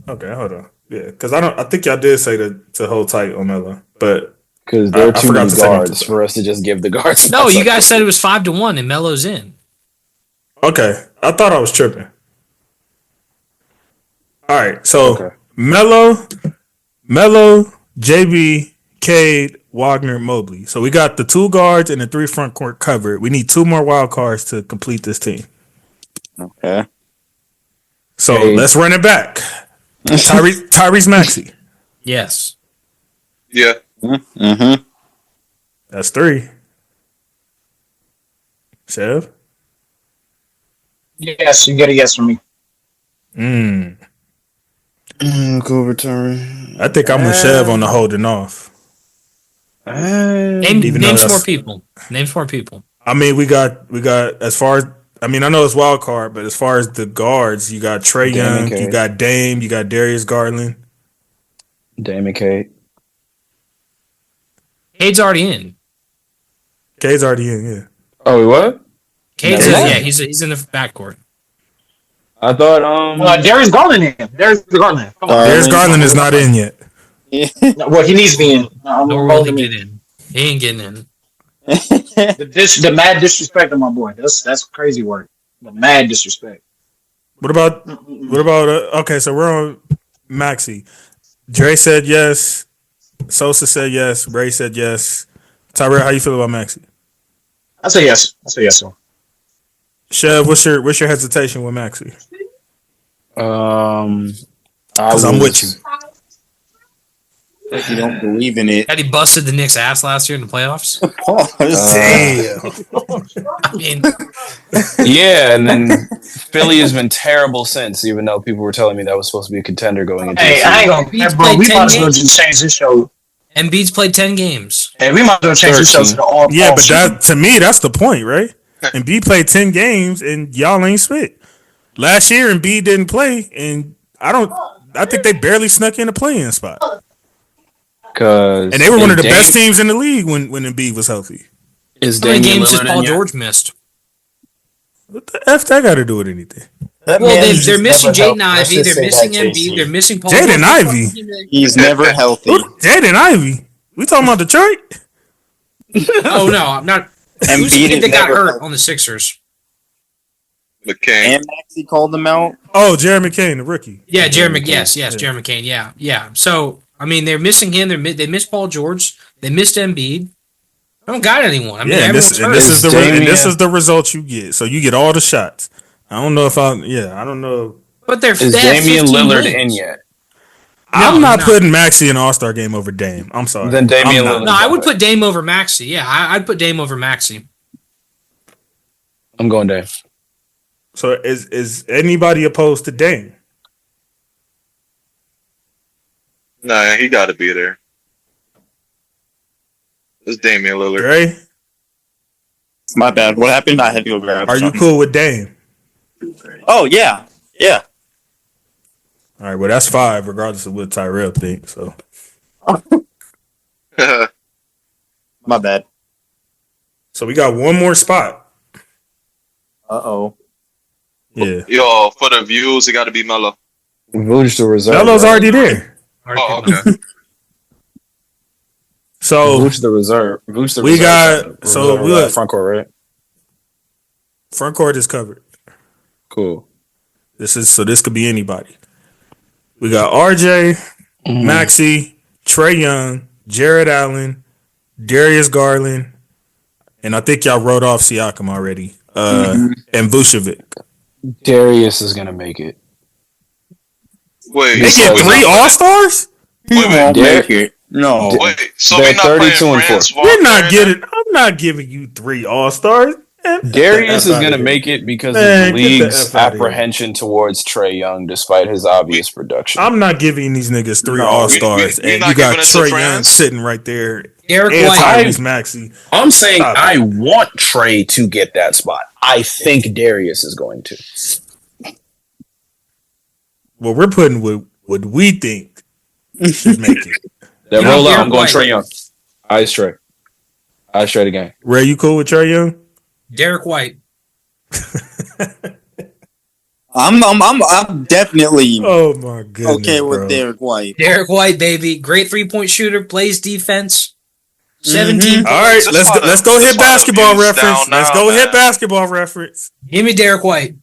[SPEAKER 3] okay, hold on. Yeah, because I think y'all did say to hold tight on Melo, but
[SPEAKER 7] because there are too many guards for us to just give the guards.
[SPEAKER 1] No, you guys said it was 5-1 and Melo's in.
[SPEAKER 3] Okay, I thought I was tripping. All right, so Melo, JB, Cade, Wagner, Mobley. So we got the 2 guards and the 3 front court covered. We need 2 more wild cards to complete this team.
[SPEAKER 6] Okay.
[SPEAKER 3] So let's run it back. Tyrese Maxey.
[SPEAKER 1] Yes.
[SPEAKER 2] Yeah.
[SPEAKER 6] Mm-hmm.
[SPEAKER 3] That's 3. Chev?
[SPEAKER 5] Yes, you get a yes from me.
[SPEAKER 7] Cool return.
[SPEAKER 3] I think I'm with Chev on the holding off.
[SPEAKER 1] Name some more people. Name some more people.
[SPEAKER 3] I mean, we got as far as I know it's wild card, but as far as the guards, you got Trae Young, you got Dame, you got Darius Garland,
[SPEAKER 7] Dame and Cade.
[SPEAKER 1] Cade's already in.
[SPEAKER 3] Cade's already in, yeah.
[SPEAKER 7] Oh, what?
[SPEAKER 1] Cade's he's in the backcourt.
[SPEAKER 7] I thought
[SPEAKER 5] Darius Garland in. Darius Garland. Come on.
[SPEAKER 3] Darius Garland is not in yet.
[SPEAKER 5] Well, he needs to be in.
[SPEAKER 1] Nor will he get in. He ain't getting in.
[SPEAKER 5] The mad disrespect of my boy. That's crazy work. The mad disrespect.
[SPEAKER 3] What about okay, so we're on Maxey. Dre said yes. Sosa said yes. Ray said yes. Tyrell, how you feel about Maxey?
[SPEAKER 5] I say yes. Sir.
[SPEAKER 3] Chev, what's your hesitation with Maxey? Because I'm with you.
[SPEAKER 6] You don't believe in it.
[SPEAKER 1] That he busted the Knicks' ass last year in the playoffs.
[SPEAKER 3] Damn.
[SPEAKER 1] I mean,
[SPEAKER 7] yeah, and then Philly has been terrible since, even though people were telling me that was supposed to be a contender going into the season.
[SPEAKER 5] I ain't gonna, bro, we might as well just change this show.
[SPEAKER 1] Embiid's played 10 games.
[SPEAKER 5] Hey, we might as well change this show to the all.
[SPEAKER 3] Yeah, but that to me, that's the point, right? Embiid played 10 games, and y'all ain't spit. Last year, Embiid didn't play, and I think they barely snuck in a play-in spot.
[SPEAKER 7] And
[SPEAKER 3] they were one of the best teams in the league when Embiid was healthy.
[SPEAKER 1] How many games has Paul George missed?
[SPEAKER 3] What the F that got to do with anything?
[SPEAKER 1] Well, they're missing Jaden Ivey. They're missing Embiid. They're missing Paul George.
[SPEAKER 3] Jaden Ivey?
[SPEAKER 6] He's never healthy.
[SPEAKER 3] Jaden Ivey? We talking about Detroit?
[SPEAKER 1] Oh, no, I'm not. Who's the kid that got hurt on the Sixers?
[SPEAKER 2] McCain.
[SPEAKER 6] And Maxey called them out.
[SPEAKER 3] Oh, Jared McCain, the rookie.
[SPEAKER 1] Yeah, Jared McCain. Yes, Jared McCain. Yeah. So, I mean, they're missing him. They missed Paul George. They missed Embiid. I don't got anyone. I mean,
[SPEAKER 3] this is the result you get. So you get all the shots. I don't know if I don't know.
[SPEAKER 1] But they're
[SPEAKER 7] is Damian Lillard in yet?
[SPEAKER 3] I'm not putting Maxey in All-Star game over Dame. I'm sorry.
[SPEAKER 7] Then Damian Lillard.
[SPEAKER 1] No, I would put Dame over Maxey. Yeah, I'd put Dame over Maxey.
[SPEAKER 7] I'm going Dame.
[SPEAKER 3] So is anybody opposed to Dame?
[SPEAKER 2] Nah, he got to be there. It's Damian Lillard.
[SPEAKER 3] Ray?
[SPEAKER 6] My bad. What happened? I had to go grab.
[SPEAKER 3] Are you cool with Dame?
[SPEAKER 6] Oh yeah.
[SPEAKER 3] All right. Well, that's 5, regardless of what Tyrell thinks. So.
[SPEAKER 6] My bad.
[SPEAKER 3] So we got one more spot.
[SPEAKER 6] Uh-oh.
[SPEAKER 3] Yeah.
[SPEAKER 2] Yo, for the views, it got to be Melo.
[SPEAKER 7] Vooch the reserve.
[SPEAKER 3] Melo's already there.
[SPEAKER 2] Oh, okay.
[SPEAKER 3] So
[SPEAKER 7] Vooch the reserve. Vooch the
[SPEAKER 3] we
[SPEAKER 7] reserve.
[SPEAKER 3] got so look,
[SPEAKER 7] front court, right?
[SPEAKER 3] front court is covered.
[SPEAKER 7] Cool.
[SPEAKER 3] This could be anybody. We got RJ, Maxey, Trae Young, Jared Allen, Darius Garland, and I think y'all wrote off Siakam already. And Vucevic.
[SPEAKER 7] Darius is gonna make it.
[SPEAKER 2] Wait,
[SPEAKER 3] They get 3 All-Stars?
[SPEAKER 6] He won't make it. No.
[SPEAKER 2] Wait, so
[SPEAKER 7] They're
[SPEAKER 2] we're not playing
[SPEAKER 7] 32 and
[SPEAKER 2] Franz
[SPEAKER 7] 4.
[SPEAKER 3] We're not
[SPEAKER 2] Wagner
[SPEAKER 3] getting. I'm not giving you 3 All-Stars.
[SPEAKER 7] Darius is going to make it because
[SPEAKER 3] Man,
[SPEAKER 7] of the
[SPEAKER 3] get the
[SPEAKER 7] league's
[SPEAKER 3] F outta here.
[SPEAKER 7] apprehension towards Trae Young, despite his obvious production.
[SPEAKER 3] I'm not giving these niggas 3 All-Stars,
[SPEAKER 2] you're
[SPEAKER 3] and
[SPEAKER 2] not
[SPEAKER 3] you got
[SPEAKER 2] giving it to
[SPEAKER 3] Trae Young
[SPEAKER 2] France?
[SPEAKER 3] sitting right there.
[SPEAKER 1] Derek
[SPEAKER 3] And
[SPEAKER 1] White.
[SPEAKER 3] Tyrese Maxey.
[SPEAKER 7] I'm saying
[SPEAKER 3] Stop
[SPEAKER 7] I want Trae to get that spot. I think Darius is going to.
[SPEAKER 3] Well, we're putting what we think should make it.
[SPEAKER 7] Then
[SPEAKER 1] You know,
[SPEAKER 7] roll out.
[SPEAKER 1] Derek
[SPEAKER 7] I'm going
[SPEAKER 1] White.
[SPEAKER 7] Trae Young. Ice Trae. Ice Trae again.
[SPEAKER 3] Ray, you cool with Trae Young?
[SPEAKER 1] Derek White.
[SPEAKER 6] I'm definitely
[SPEAKER 3] Oh my goodness.
[SPEAKER 6] okay with
[SPEAKER 3] bro.
[SPEAKER 6] Derek White.
[SPEAKER 1] Derek White, baby. Great 3-point shooter. Plays defense. 17.
[SPEAKER 3] All right,
[SPEAKER 2] Just
[SPEAKER 3] let's go hit
[SPEAKER 2] just
[SPEAKER 3] basketball
[SPEAKER 2] views
[SPEAKER 3] reference.
[SPEAKER 2] down
[SPEAKER 3] Let's
[SPEAKER 2] now,
[SPEAKER 3] go hit
[SPEAKER 2] man.
[SPEAKER 3] basketball reference.
[SPEAKER 1] Give me Derek White.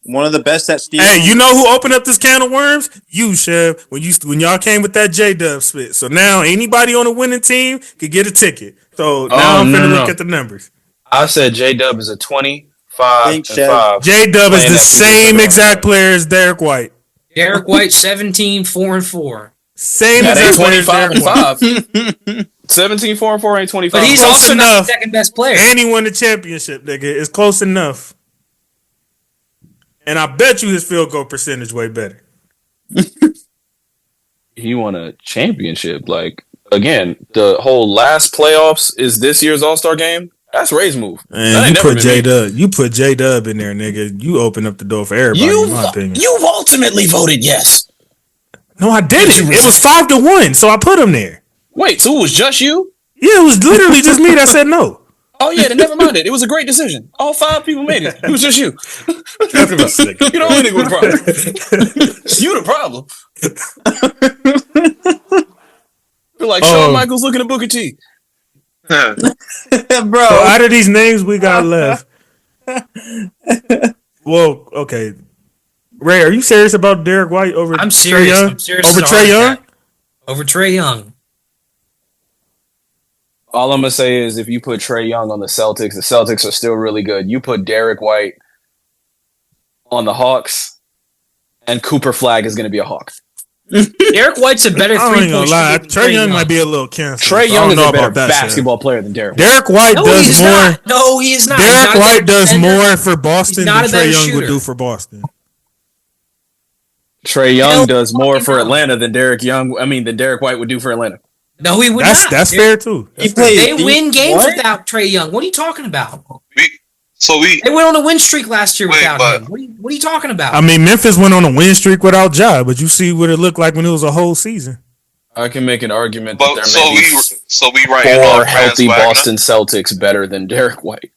[SPEAKER 6] One of the best at stealing.
[SPEAKER 3] Hey, you know who opened up this can of worms? You, Chev. When y'all came with that J-Dub spit. So now anybody on a winning team could get a ticket. So now I'm finna look at the numbers.
[SPEAKER 7] I said J-Dub is a 25
[SPEAKER 6] Thanks,
[SPEAKER 7] and
[SPEAKER 6] Chef.
[SPEAKER 7] 5.
[SPEAKER 3] J-Dub is
[SPEAKER 7] Playing
[SPEAKER 3] the
[SPEAKER 7] that
[SPEAKER 3] same
[SPEAKER 7] season.
[SPEAKER 3] exact player as Derek White.
[SPEAKER 1] Derek White, 17, 4 and 4.
[SPEAKER 3] Same
[SPEAKER 7] That
[SPEAKER 3] exact
[SPEAKER 7] ain't
[SPEAKER 3] player as
[SPEAKER 7] 25
[SPEAKER 3] Derek
[SPEAKER 7] and
[SPEAKER 3] White.
[SPEAKER 7] 5. 17, 4 and 4 ain't 25.
[SPEAKER 1] But he's
[SPEAKER 3] Close
[SPEAKER 1] also not
[SPEAKER 3] enough.
[SPEAKER 1] the second best player.
[SPEAKER 3] And he won the championship, nigga. It's close enough. And I bet you his field goal percentage way better.
[SPEAKER 7] He won a championship. Like, again, the whole last playoffs is this year's All-Star game. That's Ray's move. That
[SPEAKER 3] And
[SPEAKER 7] ain't
[SPEAKER 3] you
[SPEAKER 7] never
[SPEAKER 3] put
[SPEAKER 7] been
[SPEAKER 3] J
[SPEAKER 7] me.
[SPEAKER 3] Dub. You put J Dub in there, nigga. You open up the door for everybody, in my opinion.
[SPEAKER 7] You've ultimately voted yes.
[SPEAKER 3] No, I didn't. It was 5-1, so I put him there.
[SPEAKER 7] Wait, so it was just you?
[SPEAKER 3] Yeah, it was literally just me that said no.
[SPEAKER 7] Oh yeah, then never mind it. It was a great decision. All 5 people made it. It was just you. You the only nigga with a problem. You the problem. You're like Shawn Michaels looking at Booker T.
[SPEAKER 6] Bro.
[SPEAKER 3] So out of these names we got left. Well, okay. Ray, are you serious about Derek White over
[SPEAKER 1] I'm
[SPEAKER 3] Trae
[SPEAKER 1] serious.
[SPEAKER 3] Young?
[SPEAKER 1] I'm serious.
[SPEAKER 3] Over
[SPEAKER 1] as a
[SPEAKER 3] Trae
[SPEAKER 1] heart
[SPEAKER 3] Young?
[SPEAKER 1] attack. Over Trae Young.
[SPEAKER 7] All I'm gonna say is if you put Trae Young on the Celtics are still really good. You put Derek White on the Hawks, and Cooper Flag is gonna be a Hawk.
[SPEAKER 1] Derek White's a better
[SPEAKER 3] I ain't gonna
[SPEAKER 1] 3-point
[SPEAKER 3] lie.
[SPEAKER 1] shooter. than
[SPEAKER 3] Trae Young might be a little cancer.
[SPEAKER 7] Trey Young is a better
[SPEAKER 3] that
[SPEAKER 7] basketball player than Derek White.
[SPEAKER 3] Derek White
[SPEAKER 1] No,
[SPEAKER 3] does
[SPEAKER 1] he's
[SPEAKER 3] more.
[SPEAKER 1] not. No, he is not. He's
[SPEAKER 3] Derek
[SPEAKER 1] not a
[SPEAKER 3] White
[SPEAKER 1] better
[SPEAKER 3] does
[SPEAKER 1] defender.
[SPEAKER 3] more for Boston
[SPEAKER 1] He's
[SPEAKER 3] than
[SPEAKER 1] not a
[SPEAKER 3] Trae
[SPEAKER 1] better
[SPEAKER 3] Young would
[SPEAKER 1] shooter.
[SPEAKER 3] do for Boston.
[SPEAKER 7] Trae Young
[SPEAKER 1] Hell,
[SPEAKER 7] does more for
[SPEAKER 1] fucking
[SPEAKER 7] Atlanta than Derek White would do for Atlanta.
[SPEAKER 1] No, he would not.
[SPEAKER 3] That's fair too.
[SPEAKER 6] He
[SPEAKER 1] They
[SPEAKER 6] played
[SPEAKER 1] win games
[SPEAKER 6] What?
[SPEAKER 1] without Trae Young. What are you talking about?
[SPEAKER 2] We
[SPEAKER 1] They went on a win streak last year
[SPEAKER 2] Wait,
[SPEAKER 1] without
[SPEAKER 2] but-
[SPEAKER 1] him. What are you talking about?
[SPEAKER 3] I mean, Memphis went on a win streak without Ja, but you see what it looked like when it was a whole season.
[SPEAKER 7] I can make an argument that
[SPEAKER 2] but
[SPEAKER 7] there
[SPEAKER 2] so
[SPEAKER 7] may be
[SPEAKER 2] we writing
[SPEAKER 7] four
[SPEAKER 2] off Franz
[SPEAKER 7] healthy
[SPEAKER 2] Wagner?
[SPEAKER 7] Boston Celtics better than Derek White.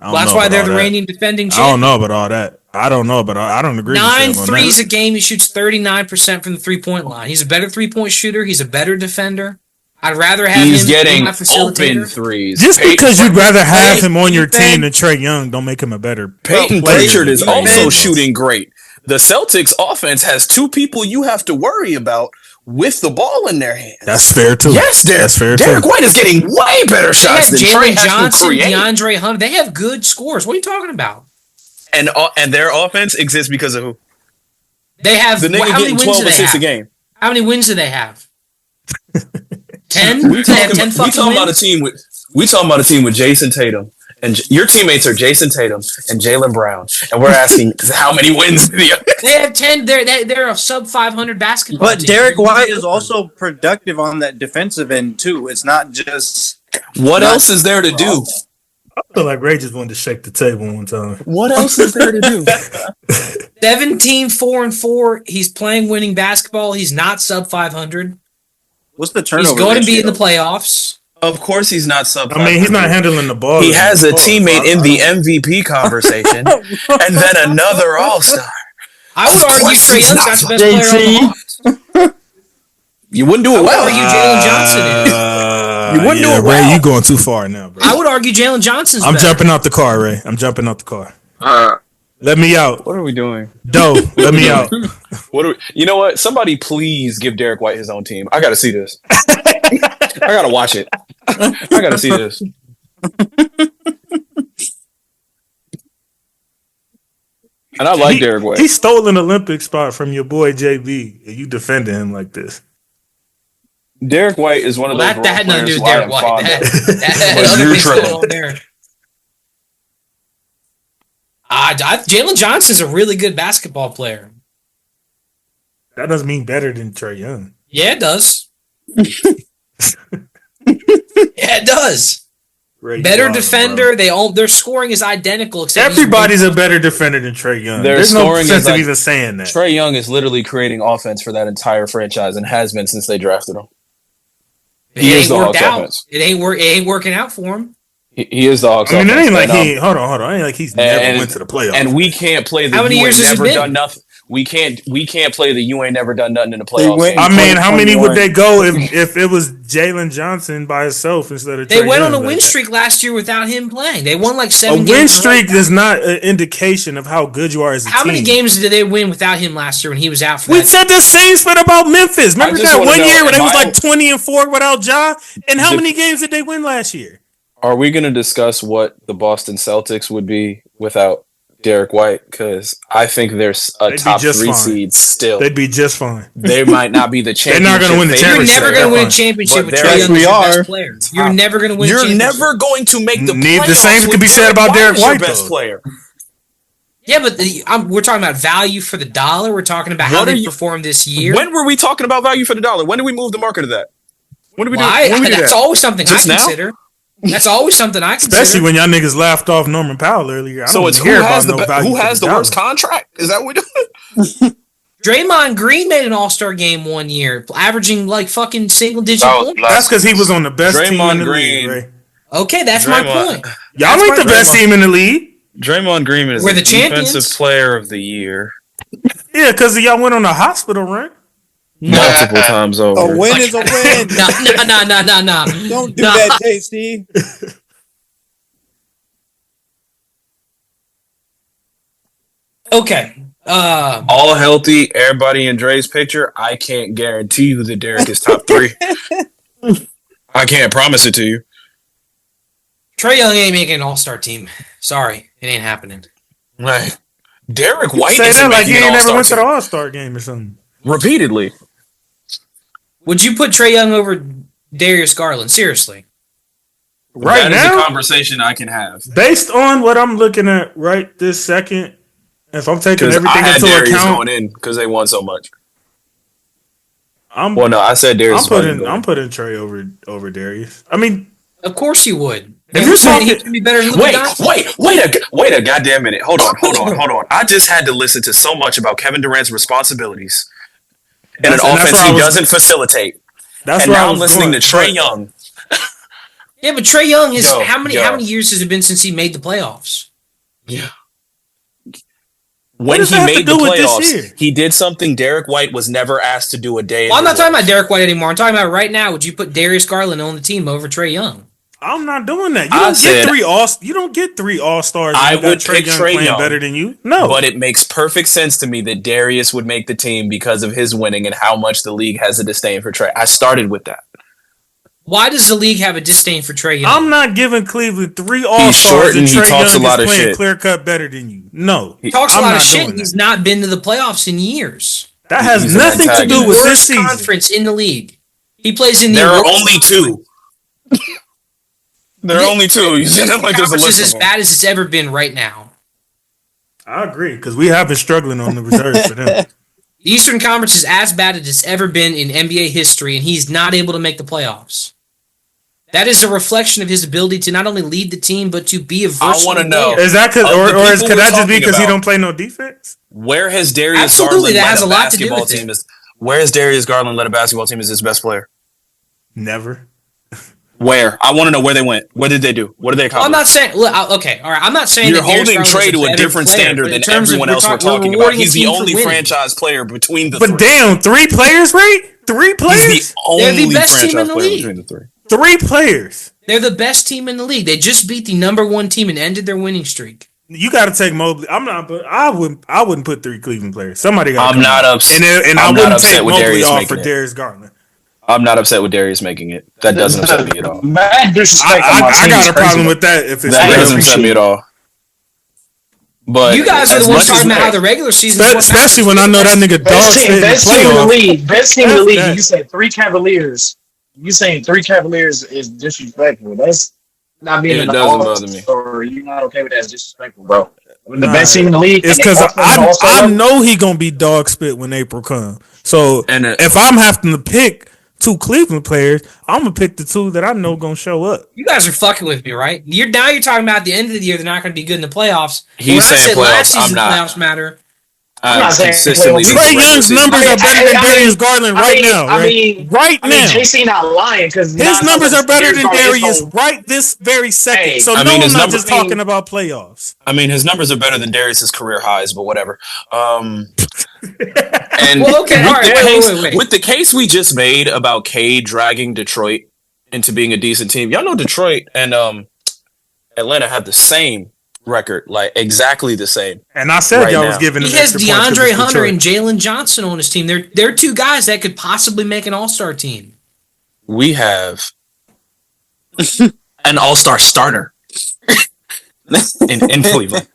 [SPEAKER 3] I don't
[SPEAKER 1] That's
[SPEAKER 3] know
[SPEAKER 1] why
[SPEAKER 3] about
[SPEAKER 1] they're
[SPEAKER 3] all
[SPEAKER 1] the
[SPEAKER 3] that.
[SPEAKER 1] reigning defending
[SPEAKER 3] I don't
[SPEAKER 1] champion.
[SPEAKER 3] know about all that. I don't know, but I don't agree.
[SPEAKER 1] 9
[SPEAKER 3] with you on
[SPEAKER 1] threes
[SPEAKER 3] that.
[SPEAKER 1] a game. He shoots 39% from the 3-point line. He's a better 3-point shooter. He's a better defender. I'd rather have
[SPEAKER 7] He's
[SPEAKER 1] him
[SPEAKER 7] getting
[SPEAKER 1] be my facilitator.
[SPEAKER 7] open threes.
[SPEAKER 3] Just because you'd rather have him on your
[SPEAKER 1] Peyton-
[SPEAKER 3] team than Trae Young, don't make him a better
[SPEAKER 7] Peyton
[SPEAKER 3] player.
[SPEAKER 7] Pritchard is also
[SPEAKER 6] Peyton-
[SPEAKER 7] shooting great. The Celtics offense has 2 people you have to worry about with the ball in their hands.
[SPEAKER 3] That's fair too.
[SPEAKER 7] Yes,
[SPEAKER 3] that's fair
[SPEAKER 7] Derek
[SPEAKER 3] too.
[SPEAKER 7] White is getting way better
[SPEAKER 1] They
[SPEAKER 7] shots
[SPEAKER 1] have
[SPEAKER 7] than Trae
[SPEAKER 1] Jalen
[SPEAKER 7] has
[SPEAKER 1] Johnson,
[SPEAKER 7] to create.
[SPEAKER 1] DeAndre Hunter. They have good scores. What are you talking about?
[SPEAKER 7] And their offense exists because of who?
[SPEAKER 1] They have
[SPEAKER 7] The nigga
[SPEAKER 1] how many
[SPEAKER 7] getting
[SPEAKER 1] wins
[SPEAKER 7] 12
[SPEAKER 1] do they
[SPEAKER 7] assists
[SPEAKER 1] have?
[SPEAKER 7] a game.
[SPEAKER 1] How many wins do they have? 10?
[SPEAKER 7] We
[SPEAKER 1] They have 10
[SPEAKER 7] talking
[SPEAKER 1] fucking
[SPEAKER 7] about a
[SPEAKER 1] wins?
[SPEAKER 7] team with Jason Tatum, and your teammates are Jason Tatum and Jaylen Brown, and we're asking how many wins do you?
[SPEAKER 1] They have 10. They're a sub 500 basketball
[SPEAKER 6] But
[SPEAKER 1] team.
[SPEAKER 6] Derek White is also productive on that defensive end too. It's not just
[SPEAKER 7] What else is there to do?
[SPEAKER 3] I feel like Ray just wanted to shake the table one time.
[SPEAKER 7] What else is there to do?
[SPEAKER 1] 17, 4 and 4. He's playing winning basketball. He's not sub 500.
[SPEAKER 6] what's the turnover?
[SPEAKER 1] He's going to be in
[SPEAKER 6] ratio?
[SPEAKER 1] the playoffs.
[SPEAKER 7] Of course, he's not sub.
[SPEAKER 3] I mean, he's not handling the ball.
[SPEAKER 7] He has a teammate in the MVP conversation, and then another All-Star.
[SPEAKER 1] I would argue Trae Young's not the best player on the Hawks.
[SPEAKER 7] You wouldn't do it well.
[SPEAKER 1] I would argue Jalen Johnson is.
[SPEAKER 7] You wouldn't do it well.
[SPEAKER 3] Ray, you going too far now, bro.
[SPEAKER 1] I would argue Jalen Johnson's
[SPEAKER 3] I'm
[SPEAKER 1] better.
[SPEAKER 3] jumping out the car, Ray. I'm jumping out the car. Let me out.
[SPEAKER 9] What are we doing?
[SPEAKER 3] Doe, let me out.
[SPEAKER 7] You know what? Somebody please give Derek White his own team. I got to see this. I got to watch it. I got to see this. And I like Derek White.
[SPEAKER 3] He stole an Olympic spot from your boy JB, and you defended him like this.
[SPEAKER 7] Derek White is one of those
[SPEAKER 1] that had nothing to do with
[SPEAKER 7] players
[SPEAKER 1] Derek White.
[SPEAKER 7] fond of.
[SPEAKER 1] That had
[SPEAKER 7] But
[SPEAKER 1] other
[SPEAKER 7] you're
[SPEAKER 1] things
[SPEAKER 7] trolling.
[SPEAKER 1] going on there. Jalen Johnson's a really good basketball player.
[SPEAKER 3] That doesn't mean better than Trae Young.
[SPEAKER 1] Yeah, it does. Yeah, it does.
[SPEAKER 3] Ray,
[SPEAKER 1] Better
[SPEAKER 3] you
[SPEAKER 1] defender. Their scoring is identical. Except
[SPEAKER 3] everybody's a better defender than Trae Young.
[SPEAKER 7] Their
[SPEAKER 3] There's no
[SPEAKER 7] scoring
[SPEAKER 3] sense
[SPEAKER 7] is
[SPEAKER 3] of
[SPEAKER 7] like-
[SPEAKER 3] even saying that.
[SPEAKER 7] Trae Young is literally creating offense for that entire franchise and has been since they drafted him.
[SPEAKER 1] It ain't worked out. It ain't working out for him.
[SPEAKER 7] He is the Hawks.
[SPEAKER 3] I mean, it
[SPEAKER 7] offense,
[SPEAKER 3] ain't like
[SPEAKER 7] and,
[SPEAKER 3] he. Hold on. It ain't like he's never went to the playoffs.
[SPEAKER 7] And we can't play the
[SPEAKER 1] How many
[SPEAKER 7] you
[SPEAKER 1] years
[SPEAKER 7] ain't
[SPEAKER 1] has it
[SPEAKER 7] never
[SPEAKER 1] been?
[SPEAKER 7] done nothing. We can't play the you ain't never done nothing in the playoffs.
[SPEAKER 6] went-
[SPEAKER 3] I mean, how many would
[SPEAKER 6] 21.
[SPEAKER 3] they go if it was Jalen Johnson by himself instead of
[SPEAKER 1] They
[SPEAKER 3] Trae
[SPEAKER 1] went
[SPEAKER 3] Young
[SPEAKER 1] on a
[SPEAKER 3] like
[SPEAKER 1] win
[SPEAKER 3] that?
[SPEAKER 1] streak last year without him playing. They won like
[SPEAKER 3] A
[SPEAKER 1] 7 games.
[SPEAKER 3] win streak is not an indication of how good you are as a
[SPEAKER 1] How
[SPEAKER 3] team.
[SPEAKER 1] many games did they win without him last year when he was out for
[SPEAKER 3] We
[SPEAKER 1] that?
[SPEAKER 3] said the same thing about Memphis. Remember
[SPEAKER 7] just
[SPEAKER 3] that
[SPEAKER 7] wanna
[SPEAKER 3] one
[SPEAKER 7] know,
[SPEAKER 3] year when they
[SPEAKER 7] am
[SPEAKER 3] was
[SPEAKER 7] I-
[SPEAKER 3] like 20-4 without Ja? And how
[SPEAKER 7] The-
[SPEAKER 3] many games did they win last year?
[SPEAKER 7] Are we going to discuss what the Boston Celtics would be without Derek White? Because I think there's a
[SPEAKER 3] They'd be
[SPEAKER 7] top
[SPEAKER 3] just
[SPEAKER 7] 3
[SPEAKER 3] fine.
[SPEAKER 7] seed still.
[SPEAKER 3] They'd be just fine.
[SPEAKER 7] They might not be the
[SPEAKER 3] They're
[SPEAKER 7] championship.
[SPEAKER 3] not gonna win the
[SPEAKER 1] You're
[SPEAKER 3] championship.
[SPEAKER 1] never
[SPEAKER 3] They're
[SPEAKER 1] going to win a
[SPEAKER 3] fine.
[SPEAKER 1] championship
[SPEAKER 7] But
[SPEAKER 1] with
[SPEAKER 7] they're-
[SPEAKER 1] Trae
[SPEAKER 7] Yes,
[SPEAKER 1] Young
[SPEAKER 6] we
[SPEAKER 1] as the
[SPEAKER 6] are.
[SPEAKER 1] best player. You're never going to win a
[SPEAKER 7] You're
[SPEAKER 1] championship.
[SPEAKER 7] never going to make the
[SPEAKER 3] The
[SPEAKER 7] playoffs.
[SPEAKER 3] same could
[SPEAKER 7] with
[SPEAKER 3] be said about Derek
[SPEAKER 7] as your
[SPEAKER 3] White,
[SPEAKER 7] best
[SPEAKER 3] though.
[SPEAKER 7] player.
[SPEAKER 1] Yeah, but we're talking about value for the dollar. We're talking about how
[SPEAKER 7] What are
[SPEAKER 1] they
[SPEAKER 7] you-
[SPEAKER 1] performed this year.
[SPEAKER 7] When were we talking about value for the dollar? When did we move the market to that? When did we
[SPEAKER 1] Well,
[SPEAKER 7] do? When we do
[SPEAKER 1] that's
[SPEAKER 7] that?
[SPEAKER 1] always something
[SPEAKER 7] Just
[SPEAKER 1] I
[SPEAKER 7] now?
[SPEAKER 1] consider. That's always something I consider.
[SPEAKER 3] Especially when y'all niggas laughed off Norman Powell earlier. I
[SPEAKER 7] So
[SPEAKER 3] don't
[SPEAKER 7] it's
[SPEAKER 3] hear
[SPEAKER 7] who
[SPEAKER 3] about
[SPEAKER 7] has the
[SPEAKER 3] no value
[SPEAKER 7] who
[SPEAKER 3] for
[SPEAKER 7] has the
[SPEAKER 3] dollar.
[SPEAKER 7] worst contract? Is that what we're doing?
[SPEAKER 1] Draymond Green made an All-Star game one year, averaging like fucking single-digit
[SPEAKER 2] That was
[SPEAKER 1] points.
[SPEAKER 3] That's because he was on the best team
[SPEAKER 7] Draymond
[SPEAKER 3] in the
[SPEAKER 7] Green.
[SPEAKER 3] league, Ray.
[SPEAKER 1] Okay, that's my
[SPEAKER 7] Draymond-
[SPEAKER 1] point.
[SPEAKER 3] Y'all
[SPEAKER 1] That's
[SPEAKER 3] ain't the
[SPEAKER 1] my
[SPEAKER 3] best
[SPEAKER 1] Draymond.
[SPEAKER 3] team in the league.
[SPEAKER 9] Draymond Green is
[SPEAKER 1] We're
[SPEAKER 9] the
[SPEAKER 1] the champions.
[SPEAKER 9] defensive player of the year
[SPEAKER 3] Yeah, because y'all went on a hospital run.
[SPEAKER 9] multiple times
[SPEAKER 6] A
[SPEAKER 9] over.
[SPEAKER 6] win is a win.
[SPEAKER 1] No.
[SPEAKER 6] Don't do
[SPEAKER 1] No.
[SPEAKER 6] that, JC.
[SPEAKER 1] Okay.
[SPEAKER 9] All healthy, everybody in Dre's picture. I can't guarantee you that Derek is top 3. I can't promise it to you.
[SPEAKER 1] Trae Young ain't making an All-Star team. Sorry, it ain't happening.
[SPEAKER 9] Like,
[SPEAKER 7] Derek White
[SPEAKER 3] Say
[SPEAKER 7] isn't
[SPEAKER 3] that like he
[SPEAKER 7] making
[SPEAKER 3] ain't
[SPEAKER 7] an
[SPEAKER 3] never
[SPEAKER 7] All-Star
[SPEAKER 3] went to the
[SPEAKER 7] team.
[SPEAKER 3] All-Star game or something.
[SPEAKER 7] Repeatedly.
[SPEAKER 1] Would you put Trae Young over Darius Garland? Seriously.
[SPEAKER 3] Right
[SPEAKER 9] that is
[SPEAKER 3] now,
[SPEAKER 9] a conversation I can have.
[SPEAKER 3] based on what I'm looking at right this second, if I'm taking
[SPEAKER 7] Because I
[SPEAKER 3] everything
[SPEAKER 7] had
[SPEAKER 3] into
[SPEAKER 7] Darius
[SPEAKER 3] account,
[SPEAKER 7] going in because they won so much.
[SPEAKER 3] I'm
[SPEAKER 7] Well, no, I said Darius.
[SPEAKER 3] I'm putting Trey over Darius. I mean,
[SPEAKER 1] Of course you would.
[SPEAKER 3] If you're talking-
[SPEAKER 1] he can be better than Luka Doncic.
[SPEAKER 7] Wait a goddamn minute. Hold on. I just had to listen to so much about Kevin Durant's responsibilities in an
[SPEAKER 3] That's- and that's
[SPEAKER 7] offense
[SPEAKER 3] where I
[SPEAKER 7] he
[SPEAKER 3] was-
[SPEAKER 7] doesn't facilitate.
[SPEAKER 3] that's
[SPEAKER 7] And
[SPEAKER 3] where I
[SPEAKER 7] now
[SPEAKER 3] was
[SPEAKER 7] I'm listening
[SPEAKER 3] going.
[SPEAKER 7] to Trae Young.
[SPEAKER 1] Yeah, but Trae Young is
[SPEAKER 7] Yo,
[SPEAKER 1] how many
[SPEAKER 7] yo.
[SPEAKER 1] years has it been since he made the playoffs?
[SPEAKER 7] When
[SPEAKER 3] does
[SPEAKER 7] he
[SPEAKER 3] that have to
[SPEAKER 7] made the
[SPEAKER 3] do with this year?
[SPEAKER 7] playoffs, he did something Derek White was never asked to do a day.
[SPEAKER 1] Well, I'm not talking about Derek White anymore. I'm talking about right now. Would you put Darius Garland on the team over Trae Young?
[SPEAKER 3] I'm not doing that.
[SPEAKER 7] I
[SPEAKER 3] You
[SPEAKER 7] said-
[SPEAKER 3] don't get three All-Stars.
[SPEAKER 7] I
[SPEAKER 3] and you got
[SPEAKER 7] would
[SPEAKER 3] Trae
[SPEAKER 7] pick
[SPEAKER 3] Young
[SPEAKER 7] Trae
[SPEAKER 3] playing
[SPEAKER 7] Young.
[SPEAKER 3] better than you. No,
[SPEAKER 7] But it makes perfect sense to me that Darius would make the team because of his winning and how much the league has a disdain for Trae. I started with that.
[SPEAKER 1] Why does the league have a disdain for Trae Young?
[SPEAKER 3] I'm not giving Cleveland three
[SPEAKER 7] short
[SPEAKER 3] All-Stars
[SPEAKER 7] and
[SPEAKER 3] and
[SPEAKER 7] he
[SPEAKER 3] Trae
[SPEAKER 7] talks
[SPEAKER 3] Young
[SPEAKER 7] a lot
[SPEAKER 3] is
[SPEAKER 7] of
[SPEAKER 3] playing
[SPEAKER 7] shit.
[SPEAKER 3] clear cut better than you. No,
[SPEAKER 1] He talks a
[SPEAKER 3] I'm
[SPEAKER 1] lot
[SPEAKER 3] not
[SPEAKER 1] of shit.
[SPEAKER 3] doing
[SPEAKER 1] And he's
[SPEAKER 3] that.
[SPEAKER 1] not been to the playoffs in years.
[SPEAKER 3] That has
[SPEAKER 7] He's an
[SPEAKER 3] nothing to do with this
[SPEAKER 1] Worst
[SPEAKER 3] season.
[SPEAKER 1] conference in the league. He plays in the
[SPEAKER 7] There are
[SPEAKER 1] worst
[SPEAKER 7] only two. There are
[SPEAKER 1] The-
[SPEAKER 7] only two. You said that like there's a
[SPEAKER 1] conference
[SPEAKER 7] list
[SPEAKER 1] is as
[SPEAKER 7] of them.
[SPEAKER 1] bad as it's ever been right now.
[SPEAKER 3] I agree because we have been struggling on the reserves for them.
[SPEAKER 1] The Eastern Conference is as bad as it's ever been in NBA history, and he's not able to make the playoffs. That is a reflection of his ability to not only lead the team, but to be a versatile
[SPEAKER 7] wanna know.
[SPEAKER 1] player.
[SPEAKER 3] Is that because,
[SPEAKER 7] Of the
[SPEAKER 3] or
[SPEAKER 7] people
[SPEAKER 3] could
[SPEAKER 7] we're
[SPEAKER 3] that just be
[SPEAKER 7] talking
[SPEAKER 3] because he
[SPEAKER 7] about.
[SPEAKER 3] don't play no defense?
[SPEAKER 7] Where has Darius
[SPEAKER 1] Absolutely,
[SPEAKER 7] Garland
[SPEAKER 1] that
[SPEAKER 7] led
[SPEAKER 1] has
[SPEAKER 7] a
[SPEAKER 1] a lot to do
[SPEAKER 7] basketball
[SPEAKER 1] with it.
[SPEAKER 7] team? Where has Darius Garland led a basketball team as his best player?
[SPEAKER 3] Never.
[SPEAKER 7] Where? I want to know where they went. What did they do? What did they accomplish?
[SPEAKER 1] Well, I'm not saying. Look, okay, all right. I'm not saying
[SPEAKER 7] you're
[SPEAKER 1] that Darius
[SPEAKER 7] holding
[SPEAKER 1] Garland
[SPEAKER 7] Trey
[SPEAKER 1] is
[SPEAKER 7] to a different
[SPEAKER 1] player,
[SPEAKER 7] standard than everyone else we're talking about. He's the only franchise player between the three.
[SPEAKER 3] But damn, 3 players, right? 3 players.
[SPEAKER 7] He's the only
[SPEAKER 1] They're the best team in the
[SPEAKER 7] player
[SPEAKER 1] league.
[SPEAKER 7] between the three.
[SPEAKER 3] 3 players.
[SPEAKER 1] They're the best team in the league. They just beat the number 1 team and ended their winning streak.
[SPEAKER 3] You got to take Mobley. I'm not, but I wouldn't put 3 Cleveland players. Somebody got.
[SPEAKER 7] I'm not upset.
[SPEAKER 3] And I wouldn't take Mobley off for Darius Garland.
[SPEAKER 7] I'm not upset with Darius making it. That doesn't upset me at all.
[SPEAKER 5] Mad disrespect.
[SPEAKER 3] I got a problem with that. If it's
[SPEAKER 7] that doesn't upset me at all. But
[SPEAKER 1] you guys are the ones talking about how the regular season,
[SPEAKER 3] especially when I know that nigga dog spit in the playoff.
[SPEAKER 5] Best team in the league. You said 3 Cavaliers. You saying 3 Cavaliers is disrespectful. That's not being
[SPEAKER 7] it doesn't bother me.
[SPEAKER 5] Or you're not okay with that? It's disrespectful, bro. When the best team in the league.
[SPEAKER 3] It's because I know he gonna be dog spit when April comes. So if I'm having to pick 2 Cleveland players, I'm gonna pick the 2 that I know gonna show up.
[SPEAKER 1] You guys are fucking with me, right? You're talking about at the end of the year they're not gonna be good in the playoffs.
[SPEAKER 7] He's saying playoffs. I'm not.
[SPEAKER 1] Playoffs matter.
[SPEAKER 7] I'm consistently.
[SPEAKER 3] Trey Young's numbers are better than Darius Garland right now. Right now,
[SPEAKER 5] JC not lying because
[SPEAKER 3] his numbers are better than Darius right this very second. So I'm not just talking about playoffs.
[SPEAKER 7] I mean, his numbers are better than Darius's career highs, but whatever. And
[SPEAKER 1] well, okay, all right, wait.
[SPEAKER 7] With the case we just made about Cade dragging Detroit into being a decent team, y'all know Detroit and Atlanta have the same record, like exactly the same.
[SPEAKER 3] And I said y'all was giving him.
[SPEAKER 1] He has DeAndre Hunter and Jalen Johnson on his team. They're 2 guys that could possibly make an all-star team.
[SPEAKER 7] We have an all-star starter in Cleveland.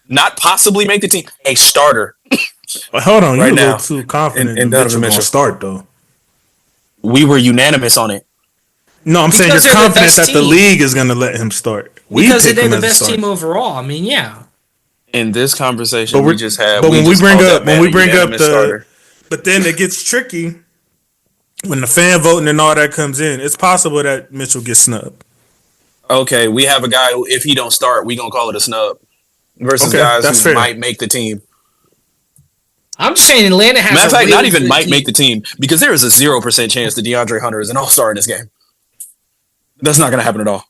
[SPEAKER 7] Not possibly make the team, a starter.
[SPEAKER 3] But hold on,
[SPEAKER 7] right
[SPEAKER 3] you
[SPEAKER 7] now,
[SPEAKER 3] look too confident
[SPEAKER 7] in
[SPEAKER 3] Mitchell gonna start though.
[SPEAKER 7] We were unanimous on it.
[SPEAKER 3] No, I'm saying you're confident that the league is going to let him start.
[SPEAKER 1] Because they're the best team overall. I mean, yeah.
[SPEAKER 7] In this conversation we just had,
[SPEAKER 3] but when we bring up the, but then it gets tricky when the fan voting and all that comes in. It's possible that Mitchell gets snubbed.
[SPEAKER 7] Okay, we have a guy who, if he don't start, we gonna call it a snub. Versus guys who might make the team.
[SPEAKER 1] I'm just saying Atlanta has.
[SPEAKER 7] Matter of fact, not even might make the team because there is a 0% chance that DeAndre Hunter is an all-star in this game. That's not going to happen at all.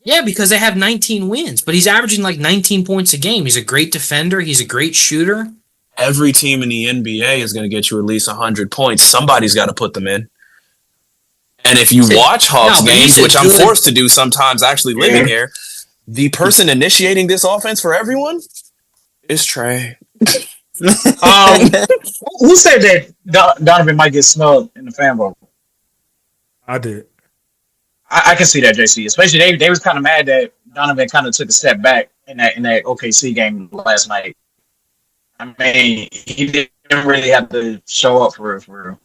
[SPEAKER 1] Yeah, because they have 19 wins, but he's averaging like 19 points a game. He's a great defender. He's a great shooter.
[SPEAKER 7] Every team in the NBA is going to get you at least 100 points. Somebody's got to put them in. And if you watch Hawks games, which I'm forced to do sometimes actually living here, the person initiating this offense for everyone is Trey.
[SPEAKER 5] Who said that Donovan might get snubbed in the fan vote?
[SPEAKER 3] I did.
[SPEAKER 5] I can see that, JC. Especially they was kind of mad that Donovan kind of took a step back in that OKC game last night. I mean, he didn't really have to show up for real.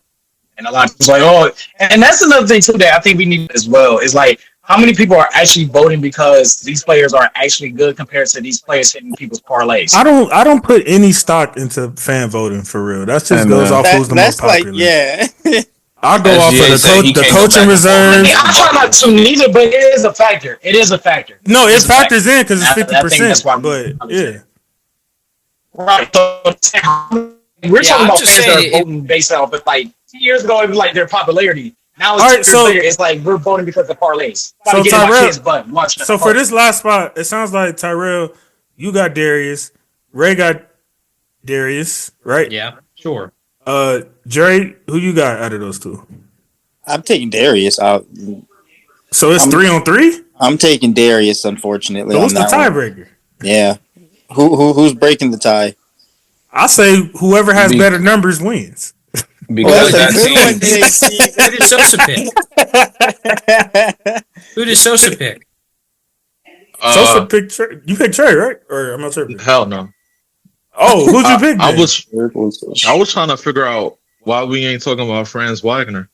[SPEAKER 5] And a lot of people like, oh, and that's another thing too that I think we need as well. Is like how many people are actually voting because these players are actually good compared to these players hitting people's parlays.
[SPEAKER 3] I don't put any stock into fan voting for real. That just goes off who's the most popular. I'll go off of the coaching reserves.
[SPEAKER 5] I try not to neither, but it is a factor.
[SPEAKER 3] No, it factors in because it's 50%. But yeah,
[SPEAKER 5] right. So we're talking about fans that are voting based off of like 2 years ago. It was like their popularity. Now it's like we're voting because of parlays.
[SPEAKER 3] So for this last spot, it sounds like Tyrell, you got Darius, Ray got Darius, right?
[SPEAKER 1] Yeah, sure.
[SPEAKER 3] Jerry, who you got out of those 2?
[SPEAKER 6] I'm taking Darius out.
[SPEAKER 3] So it's 3-on-3?
[SPEAKER 6] I'm taking Darius, unfortunately.
[SPEAKER 3] So what's the tiebreaker?
[SPEAKER 6] Yeah. Who's breaking the tie?
[SPEAKER 3] I say whoever has better numbers wins.
[SPEAKER 7] Because
[SPEAKER 1] who did Sosa pick? Who did Sosa pick?
[SPEAKER 3] Sosa picked Trey. You picked Trey, right? Or I'm not sure.
[SPEAKER 2] Hell no.
[SPEAKER 3] Oh, who'd you pick?
[SPEAKER 2] I was trying to figure out why we ain't talking about Franz Wagner.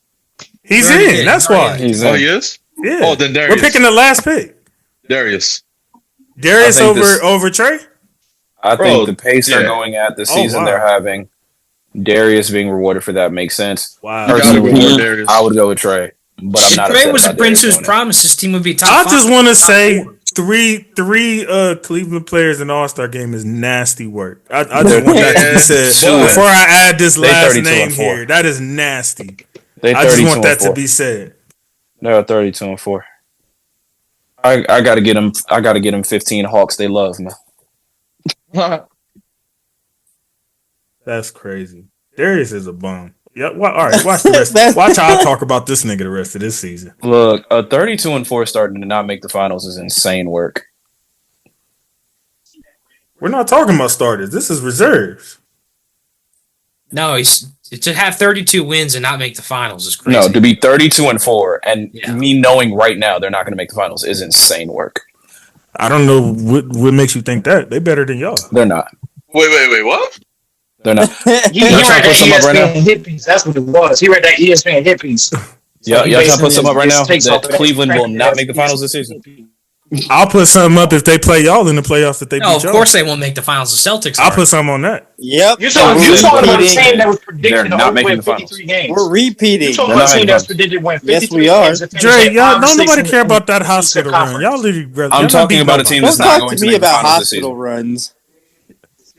[SPEAKER 3] He's in. That's why.
[SPEAKER 2] He's in. Oh, he is?
[SPEAKER 3] Yeah.
[SPEAKER 2] Oh, then Darius.
[SPEAKER 3] We're picking the last pick.
[SPEAKER 2] Darius
[SPEAKER 3] over Trey?
[SPEAKER 7] I think the pace they're going at, the season they're having, Darius being rewarded for that makes sense.
[SPEAKER 3] Wow.
[SPEAKER 7] Personally, I would go with Trey. But I'm not.
[SPEAKER 1] Trey was a prince whose promised his team would be top 5.
[SPEAKER 3] I just want to say three Cleveland players in the All-Star game is nasty work. I just want that to be said before I add this last name here. That is nasty. I just want that to be said.
[SPEAKER 9] They're 32-4. I gotta get them. I gotta get them 15 Hawks. They love man.
[SPEAKER 3] That's crazy. Darius is a bum. Yeah. All right. Watch the rest. Watch how I talk about this nigga the rest of this season.
[SPEAKER 9] Look, a 32-4 starting to not make the finals is insane work.
[SPEAKER 3] We're not talking about starters. This is reserves.
[SPEAKER 1] No, to have 32 wins and not make the finals is crazy.
[SPEAKER 9] No, to be 32-4 and me knowing right now they're not going to make the finals is insane work.
[SPEAKER 3] I don't know what makes you think that they better than y'all.
[SPEAKER 9] They're not.
[SPEAKER 2] Wait, what?
[SPEAKER 9] They're not.
[SPEAKER 5] He read that ESPN hit piece. That's what it was. He read that ESPN hit piece.
[SPEAKER 9] Yeah, y'all trying to put something up right now that Cleveland will not make the finals this season?
[SPEAKER 3] I'll put something up if they play y'all in the playoffs. If they beat y'all.
[SPEAKER 1] Of course they won't make the finals. The Celtics.
[SPEAKER 3] I'll put something on that.
[SPEAKER 6] Yep.
[SPEAKER 5] You're talking about a team that was predicted to win 53 games.
[SPEAKER 6] We're repeating.
[SPEAKER 5] You're talking about a team that was predicted to win 53
[SPEAKER 6] games. Yes, we are.
[SPEAKER 3] Dre, y'all don't nobody care about that hospital run. Y'all literally.
[SPEAKER 9] I'm talking about a team that's not going to make the finals this season.
[SPEAKER 6] Hospital runs.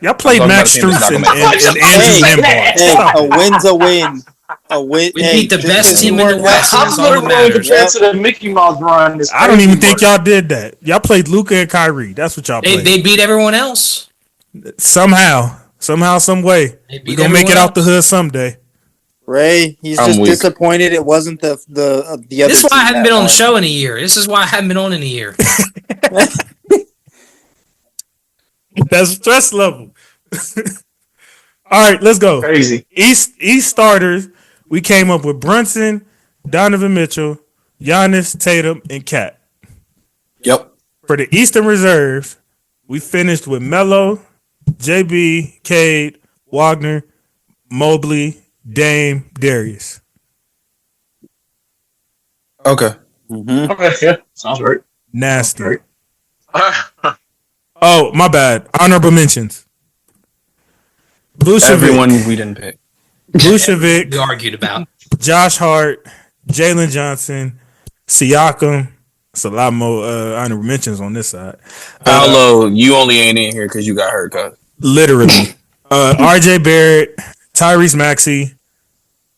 [SPEAKER 3] Y'all played Max Strus and Andrew Limbaugh.
[SPEAKER 6] Hey, a win's a win.
[SPEAKER 1] We beat the best team in the West. That's all that matters.
[SPEAKER 5] To the Mickey Mouse run.
[SPEAKER 3] I don't even think y'all did that. Y'all played Luka and Kyrie. That's what y'all played.
[SPEAKER 1] They beat everyone else.
[SPEAKER 3] Somehow, some way. We're gonna make it out the hood someday.
[SPEAKER 6] Ray, he's just disappointed it wasn't the other.
[SPEAKER 1] This is why I haven't been on the show in a year. This is why I haven't been on in a year.
[SPEAKER 3] That's stress level. All right, let's go.
[SPEAKER 5] Crazy.
[SPEAKER 3] East starters. We came up with Brunson, Donovan Mitchell, Giannis, Tatum, and Cat.
[SPEAKER 7] Yep.
[SPEAKER 3] For the Eastern reserves, we finished with Melo, JB, Cade, Wagner, Mobley, Dame, Darius.
[SPEAKER 7] Okay.
[SPEAKER 5] Mm-hmm. Okay, yeah. Sounds right.
[SPEAKER 3] Nasty. Oh, my bad. Honorable mentions. Vucevic.
[SPEAKER 9] Everyone we didn't pick.
[SPEAKER 3] Vucevic.
[SPEAKER 1] We argued about.
[SPEAKER 3] Josh Hart, Jalen Johnson, Siakam. It's a lot more honorable mentions on this side.
[SPEAKER 9] Paolo, you only ain't in here because you got hurt, cuz.
[SPEAKER 3] Literally. RJ Barrett, Tyrese Maxey,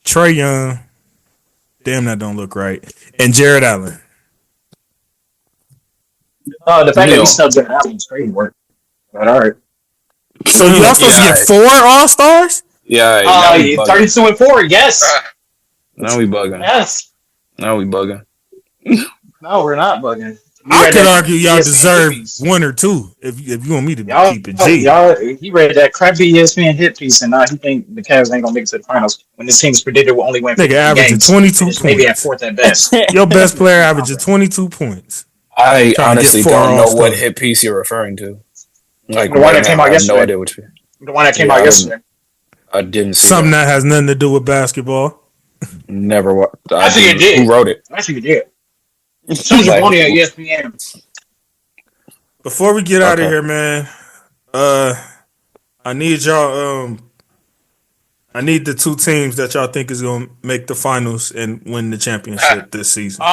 [SPEAKER 3] Trae Young. Damn, that don't look right. And Jared Allen.
[SPEAKER 5] The fact that we snubbed Jared Allen's crazy work. But all right.
[SPEAKER 3] So y'all supposed to get 4 All-Stars?
[SPEAKER 9] Yeah.
[SPEAKER 5] 32-4, yes.
[SPEAKER 9] Now we bugging.
[SPEAKER 5] Yes.
[SPEAKER 9] Now we bugging.
[SPEAKER 5] No, we're not bugging.
[SPEAKER 3] I could argue y'all deserve 1 or 2 if you want me to keep it G.
[SPEAKER 5] He read that crappy ESPN hit piece, and he think the Cavs ain't gonna make it to the finals when this team's predicted will only win 50
[SPEAKER 3] averaging 22 points.
[SPEAKER 5] Maybe at fourth at best.
[SPEAKER 3] Your best player averages 22 points.
[SPEAKER 9] I honestly don't know what hit piece you're referring to. Like
[SPEAKER 5] the one that came out yesterday.
[SPEAKER 9] No idea what you.
[SPEAKER 5] The one that came out yesterday.
[SPEAKER 9] I didn't see
[SPEAKER 3] something that has nothing to do with basketball.
[SPEAKER 9] Never.
[SPEAKER 5] I think it did.
[SPEAKER 9] Who wrote it?
[SPEAKER 5] I think it did. Something on at ESPN.
[SPEAKER 3] Before we get out of here, man, I need y'all. I need the 2 teams that y'all think is gonna make the finals and win the championship this season.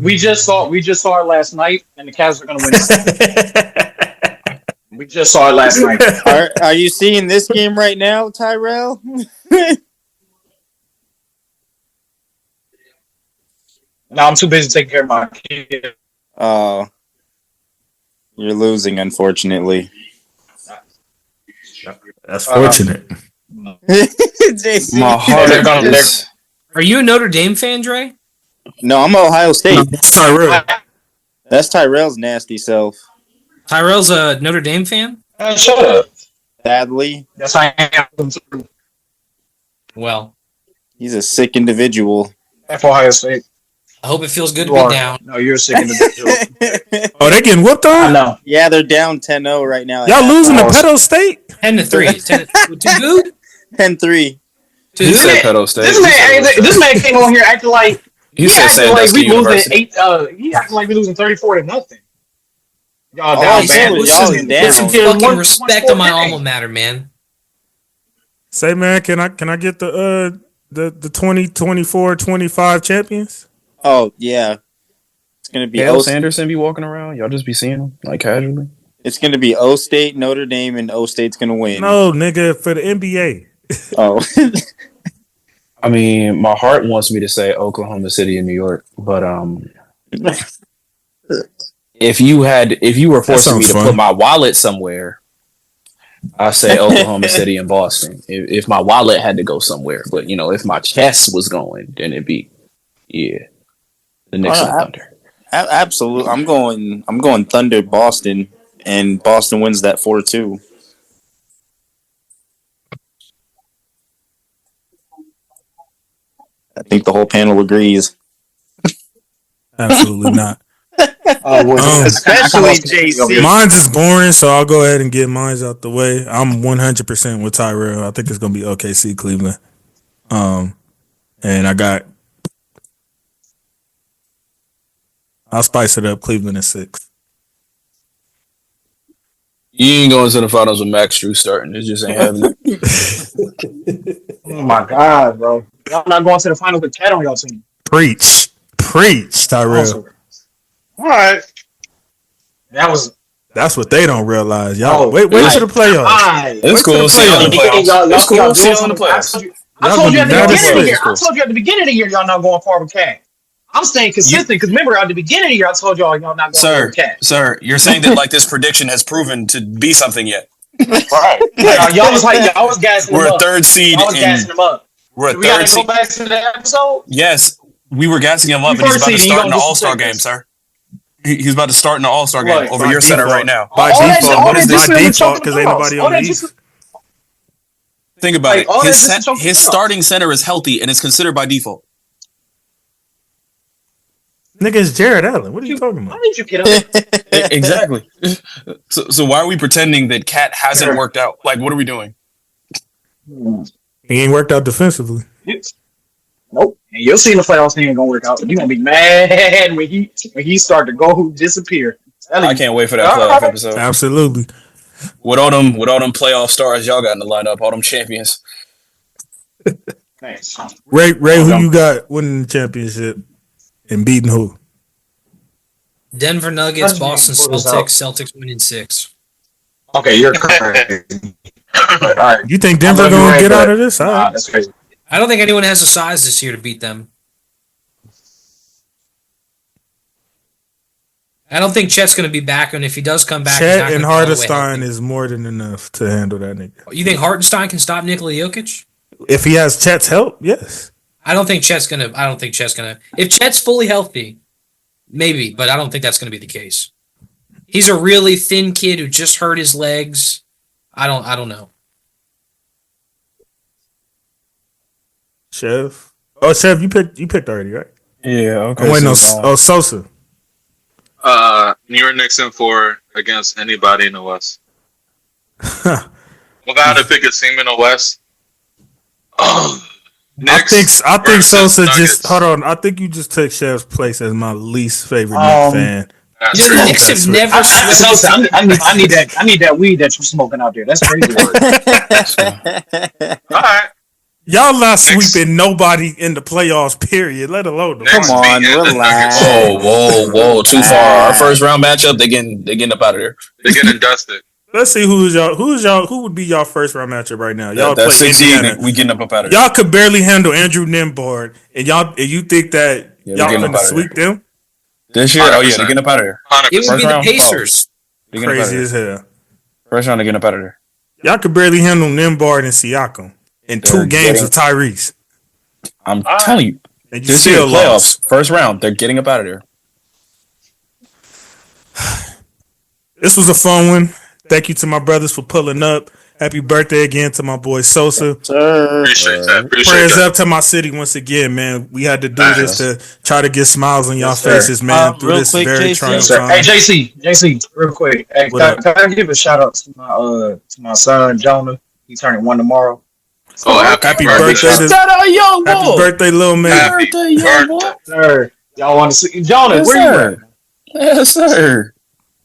[SPEAKER 5] We just saw it last night, and the Cavs are gonna win it. We just saw it last night.
[SPEAKER 6] Are you seeing this game right now, Tyrell?
[SPEAKER 5] No, I'm too busy taking care of my kid.
[SPEAKER 6] Oh, you're losing, unfortunately.
[SPEAKER 3] That's fortunate.
[SPEAKER 6] My
[SPEAKER 1] heart is... Are you a Notre Dame fan, Dre?
[SPEAKER 6] No, I'm Ohio State.
[SPEAKER 3] That's Tyrell.
[SPEAKER 6] That's Tyrell's nasty self.
[SPEAKER 1] Tyrell's a Notre Dame fan?
[SPEAKER 5] Shut up.
[SPEAKER 6] Sadly.
[SPEAKER 5] Yes, I am.
[SPEAKER 1] Well.
[SPEAKER 6] He's a sick individual.
[SPEAKER 5] F Ohio State.
[SPEAKER 1] I hope it feels good to be down.
[SPEAKER 5] No, you're a sick individual.
[SPEAKER 3] Oh, they getting whooped on?
[SPEAKER 5] I know.
[SPEAKER 6] Yeah, they're down 10-0 right now.
[SPEAKER 3] Y'all losing to Pedo State?
[SPEAKER 1] 10-3. Too good?
[SPEAKER 6] 10-3.
[SPEAKER 9] He said Pedo State.
[SPEAKER 5] This man came on here acting like
[SPEAKER 9] he said Sandusky University.
[SPEAKER 5] He acting like we losing 34-0. Y'all
[SPEAKER 6] down.
[SPEAKER 1] Put some fucking respect on my alma mater, man.
[SPEAKER 3] Say, man, can I get the 2024-25 champions?
[SPEAKER 6] Oh yeah, it's gonna be
[SPEAKER 9] Dale Sanderson be walking around. Y'all just be seeing him like casually.
[SPEAKER 6] It's gonna be O State, Notre Dame, and O State's gonna win.
[SPEAKER 3] No, nigga, for the NBA.
[SPEAKER 6] Oh.
[SPEAKER 9] I mean, my heart wants me to say Oklahoma City and New York, but if you were forcing me to put my wallet somewhere, I say Oklahoma City and Boston. If my wallet had to go somewhere, but if my chest was going, then it'd be the Knicks and Thunder.
[SPEAKER 6] Absolutely, I'm going Thunder Boston, and Boston wins that 4-2. I think the whole panel agrees.
[SPEAKER 3] Absolutely not.
[SPEAKER 6] Especially JC.
[SPEAKER 3] Mine's is boring, so I'll go ahead and get mine's out the way. I'm 100% with Tyrell. I think it's gonna be OKC Cleveland. And I'll spice it up. Cleveland is 6.
[SPEAKER 9] You ain't going to the finals with Max Drew starting. It just ain't happening.
[SPEAKER 5] Oh my God, bro! Y'all not going to the finals with Cat on y'all team.
[SPEAKER 3] Preach, Tyrell.
[SPEAKER 5] Awesome. All right.
[SPEAKER 3] That's what they don't realize. Y'all wait to the playoffs.
[SPEAKER 9] It's cool. See you in the playoffs. It's cool. See you in the playoffs.
[SPEAKER 5] I told you at the beginning of the year. I told you at the beginning of the year y'all not going far with Cat. I'm staying consistent because remember at the beginning of the year I told y'all not going far with Cat.
[SPEAKER 7] Sir, you're saying that like this prediction has proven to be something yet.
[SPEAKER 5] Right. Y'all was gassing
[SPEAKER 7] We're
[SPEAKER 5] them
[SPEAKER 7] a
[SPEAKER 5] up.
[SPEAKER 7] third seed.
[SPEAKER 5] I was gassing them up.
[SPEAKER 7] We're a
[SPEAKER 5] We gotta
[SPEAKER 7] third seed.
[SPEAKER 5] go back to the episode.
[SPEAKER 7] Yes, we were gassing him up, and he's about to start in the All-Star game, sir. He's about to start in the All-Star game over your center right now.
[SPEAKER 3] By default, what is this default? Because ain't nobody on the East.
[SPEAKER 7] Think about it. His starting center is healthy and is considered by default.
[SPEAKER 3] Nigga, it's Jared Allen. What are you talking about?
[SPEAKER 5] How did you get up?
[SPEAKER 7] Exactly. So why are we pretending that Cat hasn't worked out? Like, what are we doing?
[SPEAKER 3] He ain't worked out defensively.
[SPEAKER 5] Nope. And you'll see in the playoffs he ain't gonna work out. You're gonna be mad when he start to go disappear.
[SPEAKER 7] I can't wait for that playoff episode.
[SPEAKER 3] Absolutely.
[SPEAKER 7] With all them playoff stars y'all got in the lineup, all them champions.
[SPEAKER 5] Thanks.
[SPEAKER 3] Ray, who you got winning the championship and beating who?
[SPEAKER 1] Denver Nuggets, Boston Celtics winning 6.
[SPEAKER 5] Okay, you're correct. All right.
[SPEAKER 3] You think Denver gonna get out of this? All right.
[SPEAKER 5] That's crazy.
[SPEAKER 1] I don't think anyone has the size this year to beat them. I don't think Chet's going to be back, and if he does come back,
[SPEAKER 3] Chet and Hartenstein is more than enough to handle that nigga.
[SPEAKER 1] You think Hartenstein can stop Nikola Jokic?
[SPEAKER 3] If he has Chet's help, yes.
[SPEAKER 1] I don't think Chet's gonna. If Chet's fully healthy, maybe, but I don't think that's gonna be the case. He's a really thin kid who just hurt his legs. I don't know.
[SPEAKER 3] Chef. Oh, Chef, you picked already, right?
[SPEAKER 9] Yeah. Okay.
[SPEAKER 3] I'm waiting on Sosa.
[SPEAKER 2] New York Knicks in 4 against anybody in the West. If I had to pick a team in the West, Knicks.
[SPEAKER 3] I think Sosa just hold on. I think you just took Chef's place as my least favorite Knicks fan.
[SPEAKER 1] The Knicks have never.
[SPEAKER 5] I need that weed that you're smoking out there. That's crazy.
[SPEAKER 2] All right.
[SPEAKER 3] Y'all not sweeping nobody in the playoffs, period, let alone the
[SPEAKER 6] Come on, relax.
[SPEAKER 7] Whoa, too far. Our first round matchup, they getting up out of there.
[SPEAKER 2] They're getting dusted.
[SPEAKER 3] Let's see who would be y'all first round matchup right now. Y'all
[SPEAKER 7] that's
[SPEAKER 3] play Indiana.
[SPEAKER 7] We getting up out of there.
[SPEAKER 3] Y'all could barely handle Andrew Nembhard, and you think that y'all gonna sweep them?
[SPEAKER 7] This year? 100%. Oh yeah, they're getting up out of there.
[SPEAKER 2] 100%.
[SPEAKER 1] It would be the Pacers.
[SPEAKER 3] Crazy as hell.
[SPEAKER 7] First round, they're getting up out of there.
[SPEAKER 3] Y'all could barely handle Nembhard and Siakam in 2 games with Tyrese.
[SPEAKER 7] I'm telling you,
[SPEAKER 3] and
[SPEAKER 7] this year playoffs, first round, they're getting up out of there.
[SPEAKER 3] This was a fun one. Thank you to my brothers for pulling up. Happy birthday again to my boy Sosa.
[SPEAKER 2] Appreciate that.
[SPEAKER 3] Prayers up to my city once again, man. We had to do this to try to get smiles on y'all faces, man, through this
[SPEAKER 6] quick,
[SPEAKER 3] very
[SPEAKER 6] JC.
[SPEAKER 3] trying time.
[SPEAKER 5] Hey, JC, real quick. Hey, can I give a shout out to my son Jonah? He's turning 1 tomorrow.
[SPEAKER 3] Happy birthday,
[SPEAKER 7] Shout out, young boy.
[SPEAKER 3] happy birthday, little man.
[SPEAKER 2] Happy
[SPEAKER 7] Birthday, young boy.
[SPEAKER 5] Sir, y'all want to see Jonah?
[SPEAKER 7] Yes,
[SPEAKER 5] Where you
[SPEAKER 7] sir.
[SPEAKER 5] at?
[SPEAKER 7] Yes, sir.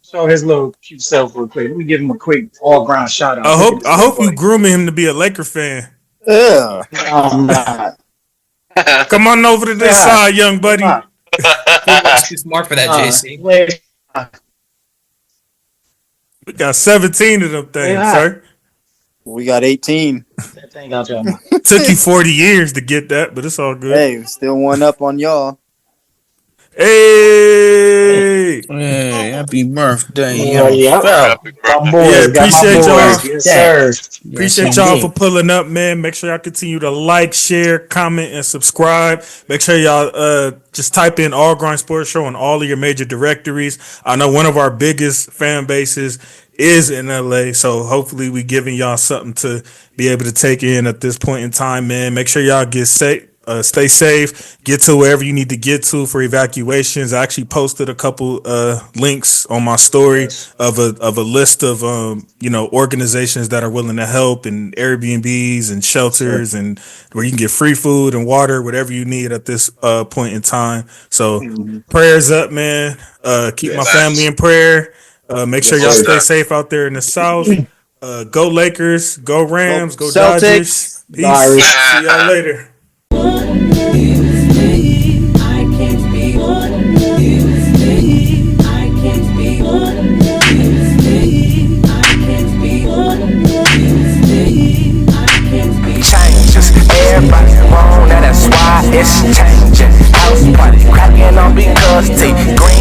[SPEAKER 5] Show his little cute self real quick. Let me give him a quick all ground shout out.
[SPEAKER 3] I hope you grooming him to be a Laker fan.
[SPEAKER 6] Yeah.
[SPEAKER 5] I'm not.
[SPEAKER 3] Come on over to this side, young buddy.
[SPEAKER 1] Too smart for that, JC.
[SPEAKER 3] We got 17 of them things, sir.
[SPEAKER 6] We got 18.
[SPEAKER 5] That thing out your mouth.
[SPEAKER 3] Took you 40 years to get that, but it's all good.
[SPEAKER 6] Hey, still one up on y'all.
[SPEAKER 3] Hey,
[SPEAKER 9] happy birthday.
[SPEAKER 5] Yeah,
[SPEAKER 3] appreciate y'all.
[SPEAKER 5] Yes, sir.
[SPEAKER 3] Appreciate y'all for pulling up, man. Make sure y'all continue to like, share, comment, and subscribe. Make sure y'all just type in All Grind Sports Show on all of your major directories. I know one of our biggest fan bases is in LA, so hopefully we giving y'all something to be able to take in at this point in time, man. Make sure y'all get safe. Stay safe. Get to wherever you need to get to for evacuations. I actually posted a couple links on my story of a list of organizations that are willing to help, and Airbnbs and shelters, and where you can get free food and water, whatever you need at this point in time. So prayers up, man. Keep my family in prayer. Make sure y'all stay safe out there in the South. Go Lakers. Go Rams. Go
[SPEAKER 6] Celtics.
[SPEAKER 3] Dodgers. Peace. See y'all later.